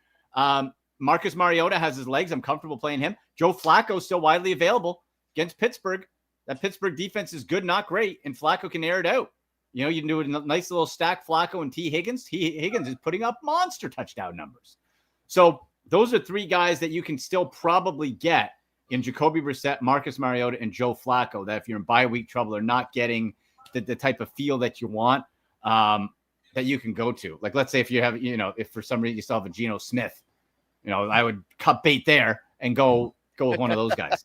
Marcus Mariota has his legs. I'm comfortable playing him. Joe Flacco is still widely available against Pittsburgh. That Pittsburgh defense is good, not great, and Flacco can air it out. You can do a nice little stack, Flacco and T. Higgins. Higgins is putting up monster touchdown numbers. So those are three guys that you can still probably get in Jacoby Brissett, Marcus Mariota, and Joe Flacco, that if you're in bye week trouble or not getting the type of feel that you want, that you can go to. Like, let's say if you have, if for some reason you still have a Geno Smith, I would cut bait there and go with one of those guys.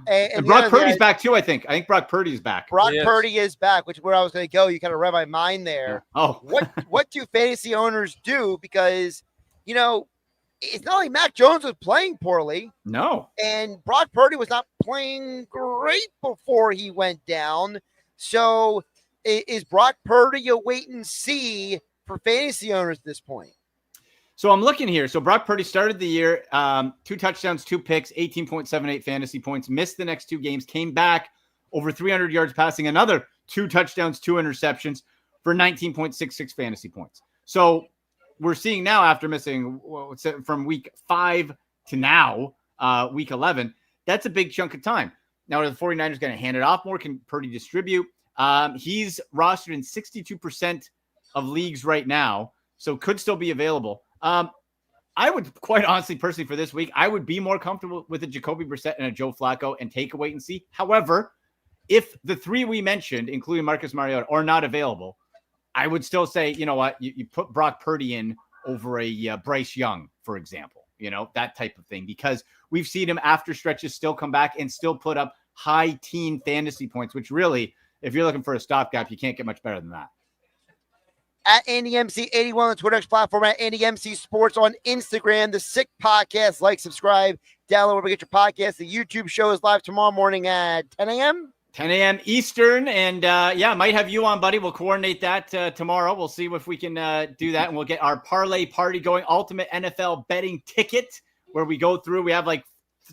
and Brock Purdy's back too, I think. I think Brock Purdy's back. Brock Purdy is back, which is where I was going to go. You kind of read my mind there. Oh. What do fantasy owners do? Because, it's not like Mac Jones was playing poorly. No. And Brock Purdy was not playing great before he went down. So is Brock Purdy a wait and see for fantasy owners at this point? So I'm looking here. So Brock Purdy started the year, 2 touchdowns, 2 picks, 18.78 fantasy points, missed the next 2 games, came back over 300 yards passing, another 2 touchdowns, 2 interceptions for 19.66 fantasy points. So we're seeing now, after missing from week 5 to now, week 11, that's a big chunk of time. Now, are the 49ers going to hand it off more? Can Purdy distribute? He's rostered in 62% of leagues right now, so could still be available. I would quite honestly, personally, for this week, I would be more comfortable with a Jacoby Brissett and a Joe Flacco and take a wait and see. However, if the 3 we mentioned, including Marcus Mariota, are not available, I would still say, you know what, you put Brock Purdy in over a Bryce Young, for example, that type of thing, because we've seen him after stretches still come back and still put up high teen fantasy points, which really, if you're looking for a stopgap, you can't get much better than that. At AndyMC81 on the Twitter X platform, at AndyMC Sports on Instagram, the Sick Podcast. Like, subscribe, download wherever you get your podcast. The YouTube show is live tomorrow morning at 10 a.m. 10 a.m. Eastern. And might have you on, buddy. We'll coordinate that tomorrow. We'll see if we can do that. And we'll get our parlay party going. Ultimate NFL betting ticket, where we go through. We have like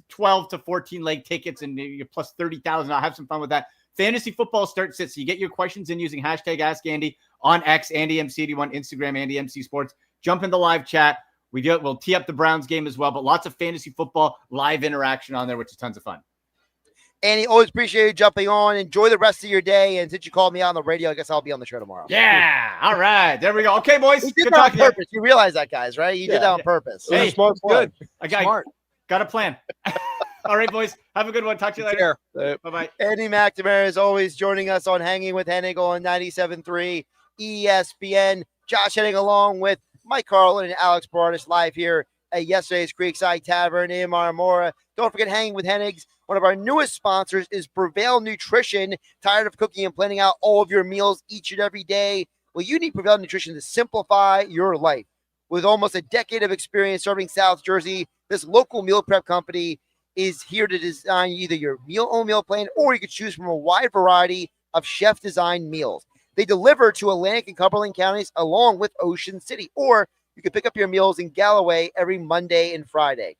12 to 14 leg tickets and plus 30,000. I'll have some fun with that. Fantasy football starts it. So you get your questions in using hashtag Ask Andy on X, AndyMC81, Instagram, AndyMC Sports. Jump in the live chat. We'll tee up the Browns game as well, but lots of fantasy football live interaction on there, which is tons of fun. Andy, always appreciate you jumping on. Enjoy the rest of your day. And since you called me on the radio, I guess I'll be on the show tomorrow. Yeah. All right. There we go. Okay, boys. You did that on purpose. You realize that, guys, right? You did that on purpose. Hey, smart. Good. Got a plan. All right, boys. Have a good one. Talk to you later. Bye-bye. Andy McNamara is always joining us on Hanging with Hennig on 97.3 ESPN. Josh Hennig along with Mike Carlin and Alex Berrardis live here at Yesterday's Creekside Tavern in Marmora. Don't forget, Hanging with Hennig's, one of our newest sponsors is Prevail Nutrition. Tired of cooking and planning out all of your meals each and every day? Well, you need Prevail Nutrition to simplify your life. With almost a decade of experience serving South Jersey, this local meal prep company is here to design either your own meal plan, or you could choose from a wide variety of chef-designed meals. They deliver to Atlantic and Cumberland counties along with Ocean City, or you can pick up your meals in Galloway every Monday and Friday.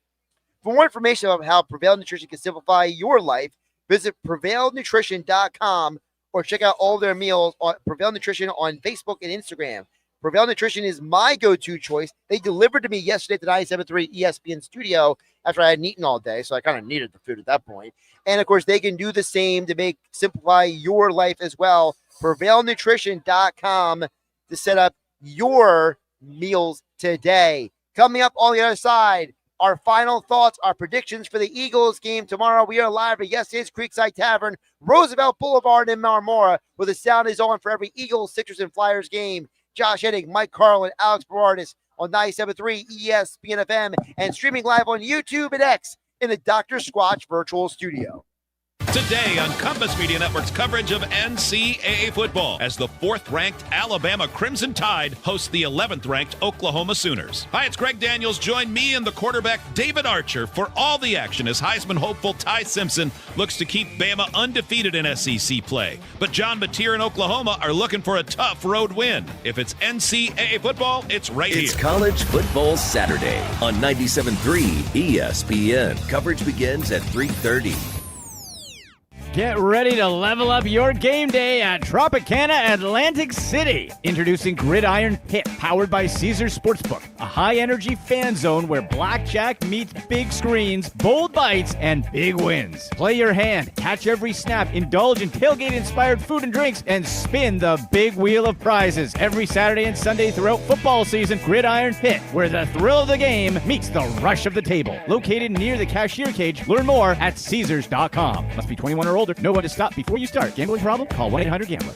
For more information about how Prevail Nutrition can simplify your life, visit prevailnutrition.com or check out all of their meals on Prevail Nutrition on Facebook and Instagram. Prevail Nutrition is my go-to choice. They delivered to me yesterday at the 97.3 ESPN studio after I hadn't eaten all day, so I kind of needed the food at that point. And, of course, they can do the same to simplify your life as well. PrevailNutrition.com to set up your meals today. Coming up on the other side, our final thoughts, our predictions for the Eagles game tomorrow. We are live at Yesterday's Creekside Tavern, Roosevelt Boulevard in Marmora, where the sound is on for every Eagles, Sixers, and Flyers game. Josh Hennig, Mike Carlin, Alex Berrardis on 97.3 ESPN FM and streaming live on YouTube and X in the Dr. Squatch virtual studio. Today on Compass Media Network's coverage of NCAA football, as the 4th-ranked Alabama Crimson Tide hosts the 11th-ranked Oklahoma Sooners. Hi, it's Greg Daniels. Join me and the quarterback David Archer for all the action as Heisman hopeful Ty Simpson looks to keep Bama undefeated in SEC play. But John Mateer and Oklahoma are looking for a tough road win. If it's NCAA football, it's right here. It's College Football Saturday on 97.3 ESPN. Coverage begins at 3:30. Get ready to level up your game day at Tropicana Atlantic City. Introducing Gridiron Pit, powered by Caesars Sportsbook, a high-energy fan zone where blackjack meets big screens, bold bites, and big wins. Play your hand, catch every snap, indulge in tailgate-inspired food and drinks, and spin the big wheel of prizes every Saturday and Sunday throughout football season. Gridiron Pit, where the thrill of the game meets the rush of the table. Located near the cashier cage. Learn more at Caesars.com. Must be 21 or older. Know when to stop before you start. Gambling problem? Call 1-800-GAMBLER.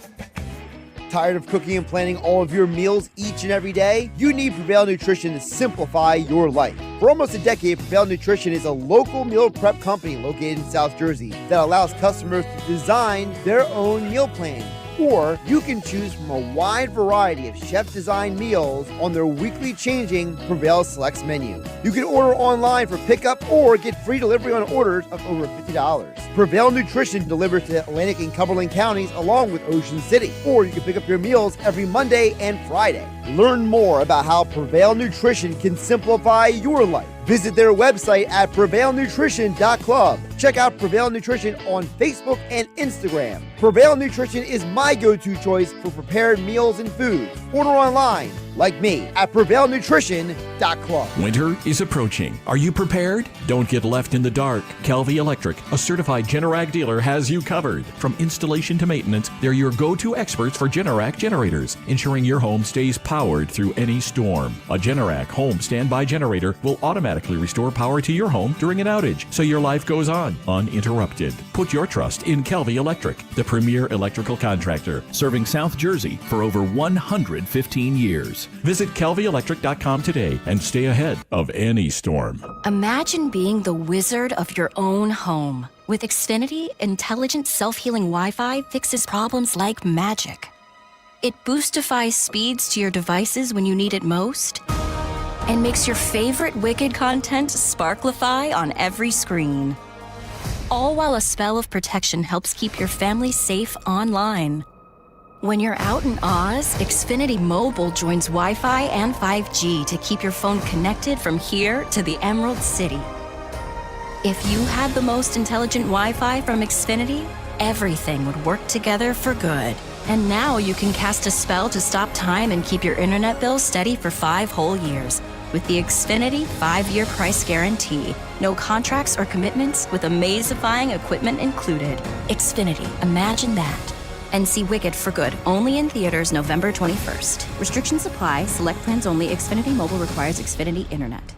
Tired of cooking and planning all of your meals each and every day? You need Prevail Nutrition to simplify your life. For almost a decade, Prevail Nutrition is a local meal prep company located in South Jersey that allows customers to design their own meal plan. Or you can choose from a wide variety of chef-designed meals on their weekly changing Prevail Selects menu. You can order online for pickup or get free delivery on orders of over $50. Prevail Nutrition delivers to Atlantic and Cumberland counties along with Ocean City. Or you can pick up your meals every Monday and Friday. Learn more about how Prevail Nutrition can simplify your life. Visit their website at prevailnutrition.club. Check out Prevail Nutrition on Facebook and Instagram. Prevail Nutrition is my go-to choice for prepared meals and foods. Order online, like me, at prevailnutrition.club. Winter is approaching. Are you prepared? Don't get left in the dark. Kelvy Electric, a certified Generac dealer, has you covered. From installation to maintenance, they're your go-to experts for Generac generators, ensuring your home stays powered through any storm. A Generac home standby generator will automatically restore power to your home during an outage, so your life goes on uninterrupted. Put your trust in Kelvy Electric, the premier electrical contractor, serving South Jersey for over 115 years. Visit kelvyelectric.com today and stay ahead of any storm. Imagine being the wizard of your own home. With Xfinity, intelligent self-healing Wi-Fi fixes problems like magic. It boostifies speeds to your devices when you need it most, and makes your favorite Wicked content sparklify on every screen. All while a spell of protection helps keep your family safe online. When you're out in Oz, Xfinity Mobile joins Wi-Fi and 5G to keep your phone connected from here to the Emerald City. If you had the most intelligent Wi-Fi from Xfinity, everything would work together for good. And now you can cast a spell to stop time and keep your internet bill steady for 5 whole years. With the Xfinity 5-year price guarantee. No contracts or commitments with amazifying equipment included. Xfinity, imagine that. And see Wicked for good, only in theaters November 21st. Restrictions apply, select plans only. Xfinity Mobile requires Xfinity Internet.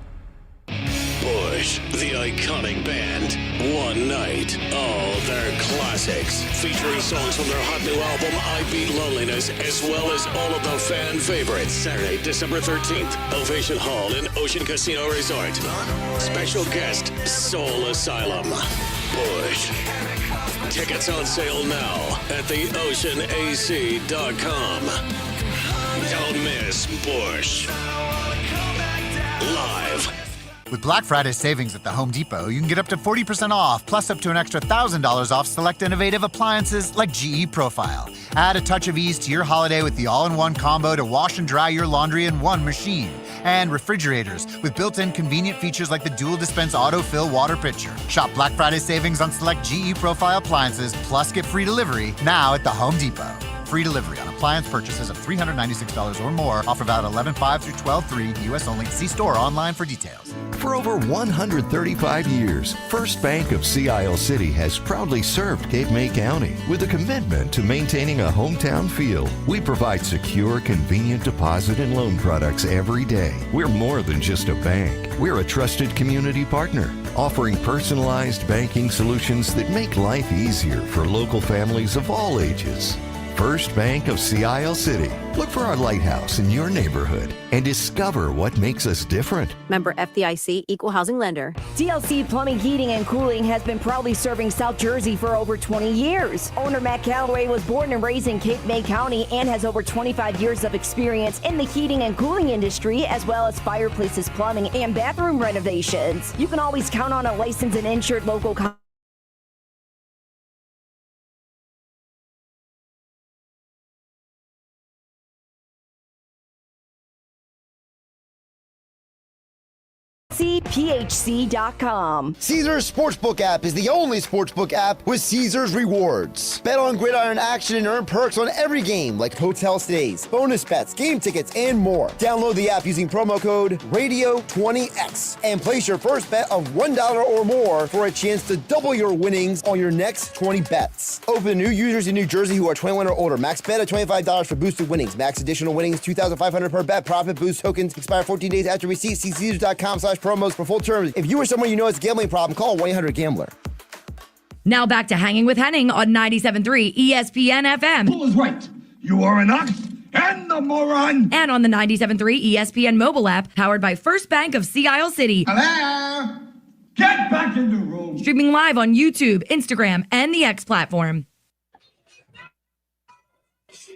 Bush, the iconic band, one night, all their classics, featuring songs from their hot new album, I Beat Loneliness, as well as all of the fan favorites. Saturday, December 13th, Ovation Hall in Ocean Casino Resort. Special guest, Soul Asylum. Bush. Tickets on sale now at theoceanac.com. Don't miss Bush. Live. With Black Friday savings at the Home Depot, you can get up to 40% off, plus up to an extra $1,000 off select innovative appliances like GE Profile. Add a touch of ease to your holiday with the all-in-one combo to wash and dry your laundry in one machine. And refrigerators with built-in convenient features like the dual dispense autofill water pitcher. Shop Black Friday savings on select GE Profile appliances, plus get free delivery now at the Home Depot. Free delivery on appliance purchases of $396 or more. Offer valid 11/5 through 12/3. U.S. only. See store or online for details. For over 135 years, First Bank of Sea Isle City has proudly served Cape May County with a commitment to maintaining a hometown feel. We provide secure, convenient deposit and loan products every day. We're more than just a bank. We're a trusted community partner, offering personalized banking solutions that make life easier for local families of all ages. First Bank of Sea Isle City. Look for our lighthouse in your neighborhood and discover what makes us different. Member FDIC, Equal Housing Lender. DLC Plumbing, Heating, and Cooling has been proudly serving South Jersey for over 20 years. Owner Matt Calloway was born and raised in Cape May County and has over 25 years of experience in the heating and cooling industry, as well as fireplaces, plumbing, and bathroom renovations. You can always count on a licensed and insured local CPHC.com. Caesars Sportsbook app is the only sportsbook app with Caesars rewards. Bet on gridiron action and earn perks on every game like hotel stays, bonus bets, game tickets, and more. Download the app using promo code RADIO20X and place your first bet of $1 or more for a chance to double your winnings on your next 20 bets. Open to new users in New Jersey who are 21 or older. Max bet of $25 for boosted winnings. Max additional winnings $2,500 per bet. Profit boost tokens expire 14 days after receipt. See Caesars.com/promos for full terms. If you or someone you know has a gambling problem, call 1-800-GAMBLER. Now back to Hanging with Hennig on 97.3 ESPN FM. Who is right? You are an ox and a moron. And on the 97.3 ESPN mobile app, powered by First Bank of Sea Isle City. Hello? Get back in the room. Streaming live on YouTube, Instagram, and the X platform.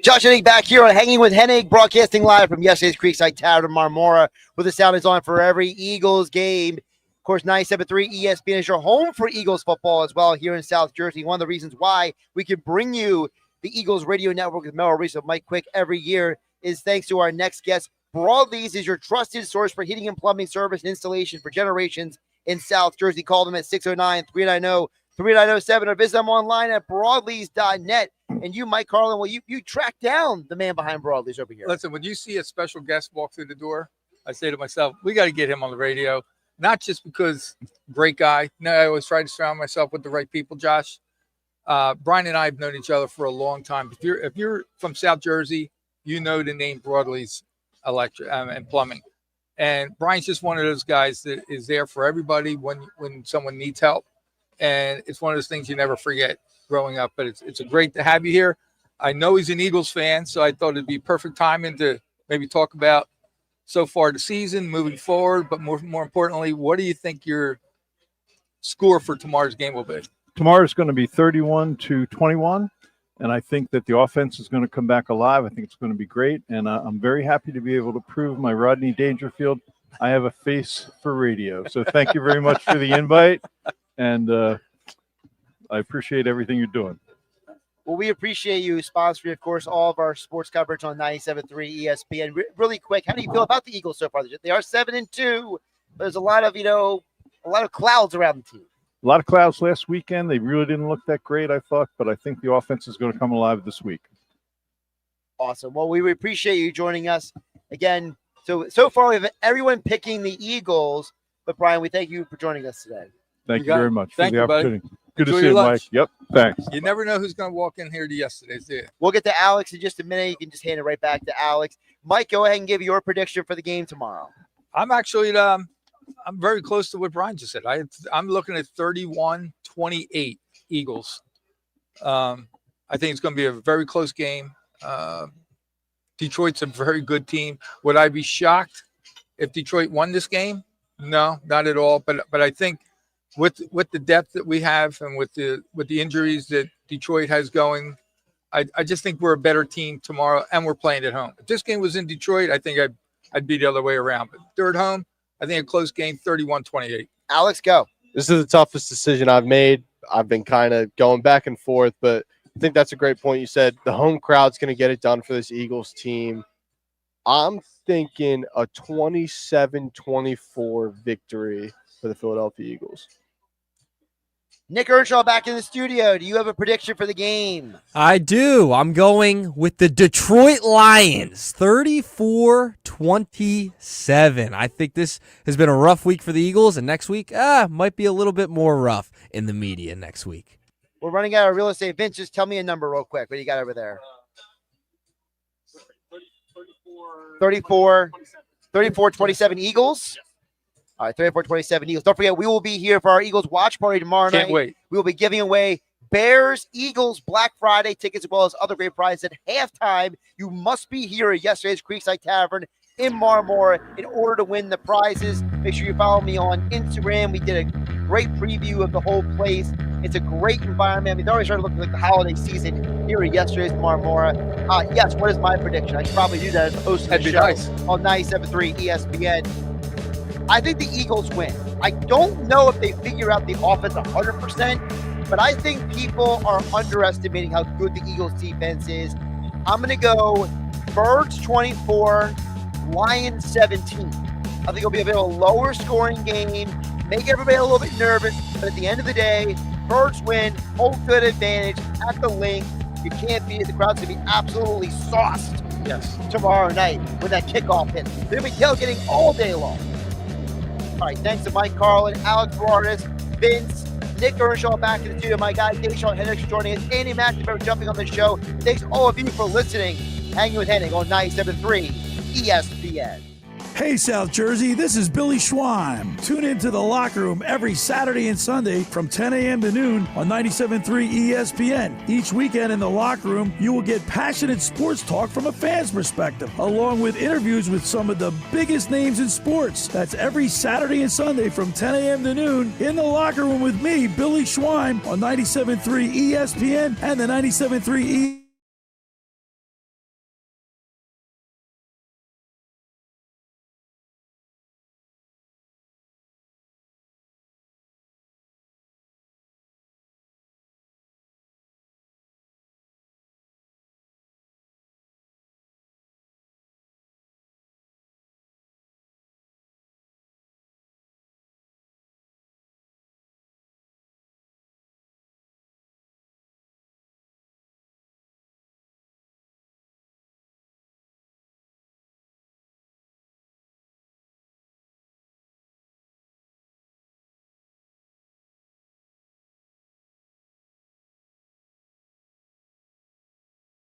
Josh Hennig back here on Hanging with Hennig, broadcasting live from Yesterdays Creekside Tavern, Marmora, where the sound is on for every Eagles game. Of course, 97.3 ESPN is your home for Eagles football as well here in South Jersey. One of the reasons why we can bring you the Eagles radio network with Mel Reese of Mike Quick every year is thanks to our next guest. Broadleys is your trusted source for heating and plumbing service and installation for generations in South Jersey. Call them at 609-390-3907 or visit them online at broadleys.net. And you, Mike Carlin, well, you track down the man behind Broadleys over here. Listen, when you see a special guest walk through the door, I say to myself, we got to get him on the radio. Not just because great guy. No, I always try to surround myself with the right people, Josh. Brian and I have known each other for a long time. If you're from South Jersey, you know the name Broadleys Electric and Plumbing. And Brian's just one of those guys that is there for everybody when someone needs help. And it's one of those things you never forget growing up. But it's great to have you here. I know he's an Eagles fan, so I thought it'd be perfect timing to maybe talk about so far the season, moving forward. But more importantly, what do you think your score for tomorrow's game will be? Tomorrow's going to be 31-21, and I think that the offense is going to come back alive. I think it's going to be great, and I'm very happy to be able to prove my Rodney Dangerfield. I have a face for radio, so thank you very much for the invite, and I appreciate everything you're doing. Well, we appreciate you sponsoring, of course, all of our sports coverage on 97.3 ESPN. Really quick, how do you feel about the Eagles so far? They are 7-2. There's a lot of clouds around the team. A lot of clouds last weekend. They really didn't look that great, I thought, but I think the offense is going to come alive this week. Awesome. Well, we appreciate you joining us again. So far, we have everyone picking the Eagles, but Brian, we thank you for joining us today. Thank you very much for the opportunity. Buddy. Good Enjoy to see you, lunch. Mike. Yep, thanks. You never know who's going to walk in here to Yesterday's, do you? We'll get to Alex in just a minute. You can just hand it right back to Alex. Mike, go ahead and give your prediction for the game tomorrow. I'm actually I'm very close to what Brian just said. I'm looking at 31-28 Eagles. I think it's going to be a very close game. Detroit's a very good team. Would I be shocked if Detroit won this game? No, not at all. But I think with the depth that we have and with the injuries that Detroit has going, I just think we're a better team tomorrow, and we're playing at home. If this game was in Detroit, I think I'd be the other way around. But they're at home. I think a close game, 31-28. Alex, go. This is the toughest decision I've made. I've been kind of going back and forth, but I think that's a great point. You said the home crowd's going to get it done for this Eagles team. I'm thinking a 27-24 victory for the Philadelphia Eagles. Nick Earnshaw back in the studio. Do you have a prediction for the game? I do. I'm going with the Detroit Lions, 34-27. I think this has been a rough week for the Eagles, and next week might be a little bit more rough in the media next week. We're running out of real estate. Vince, just tell me a number real quick. What do you got over there? 34-27 Eagles. All right, 34-27 Eagles. Don't forget, we will be here for our Eagles watch party tomorrow night. Can't wait. We will be giving away Bears, Eagles, Black Friday tickets, as well as other great prizes at halftime. You must be here at Yesterday's Creekside Tavern in Marmora in order to win the prizes. Make sure you follow me on Instagram. We did a great preview of the whole place. It's a great environment. I mean, it's already started looking like the holiday season here at Yesterday's Marmora. Yes, what is my prediction? I should probably do that as a host of the show on 97.3 ESPN. I think the Eagles win. I don't know if they figure out the offense 100%, but I think people are underestimating how good the Eagles defense is. I'm going to go Birds 24, Lions 17. I think it'll be a bit of a lower scoring game, make everybody a little bit nervous, but at the end of the day, Birds win, home field advantage at the link. You can't beat it. The crowd's going to be absolutely sauced tomorrow night when that kickoff hits. They're going to be tailgating all day long. All right, thanks to Mike Carlin, Alex Berrardis, Vince, Nick Earnshaw back in the studio, my guy Dashawn Hendricks joining us, Andy McNamara jumping on the show. Thanks all of you for listening. Hanging with Hennig on 97.3 ESPN. Hey, South Jersey, this is Billy Schweim. Tune into The Locker Room every Saturday and Sunday from 10 a.m. to noon on 97.3 ESPN. Each weekend in The Locker Room, you will get passionate sports talk from a fan's perspective, along with interviews with some of the biggest names in sports. That's every Saturday and Sunday from 10 a.m. to noon in The Locker Room with me, Billy Schweim, on 97.3 ESPN and the 97.3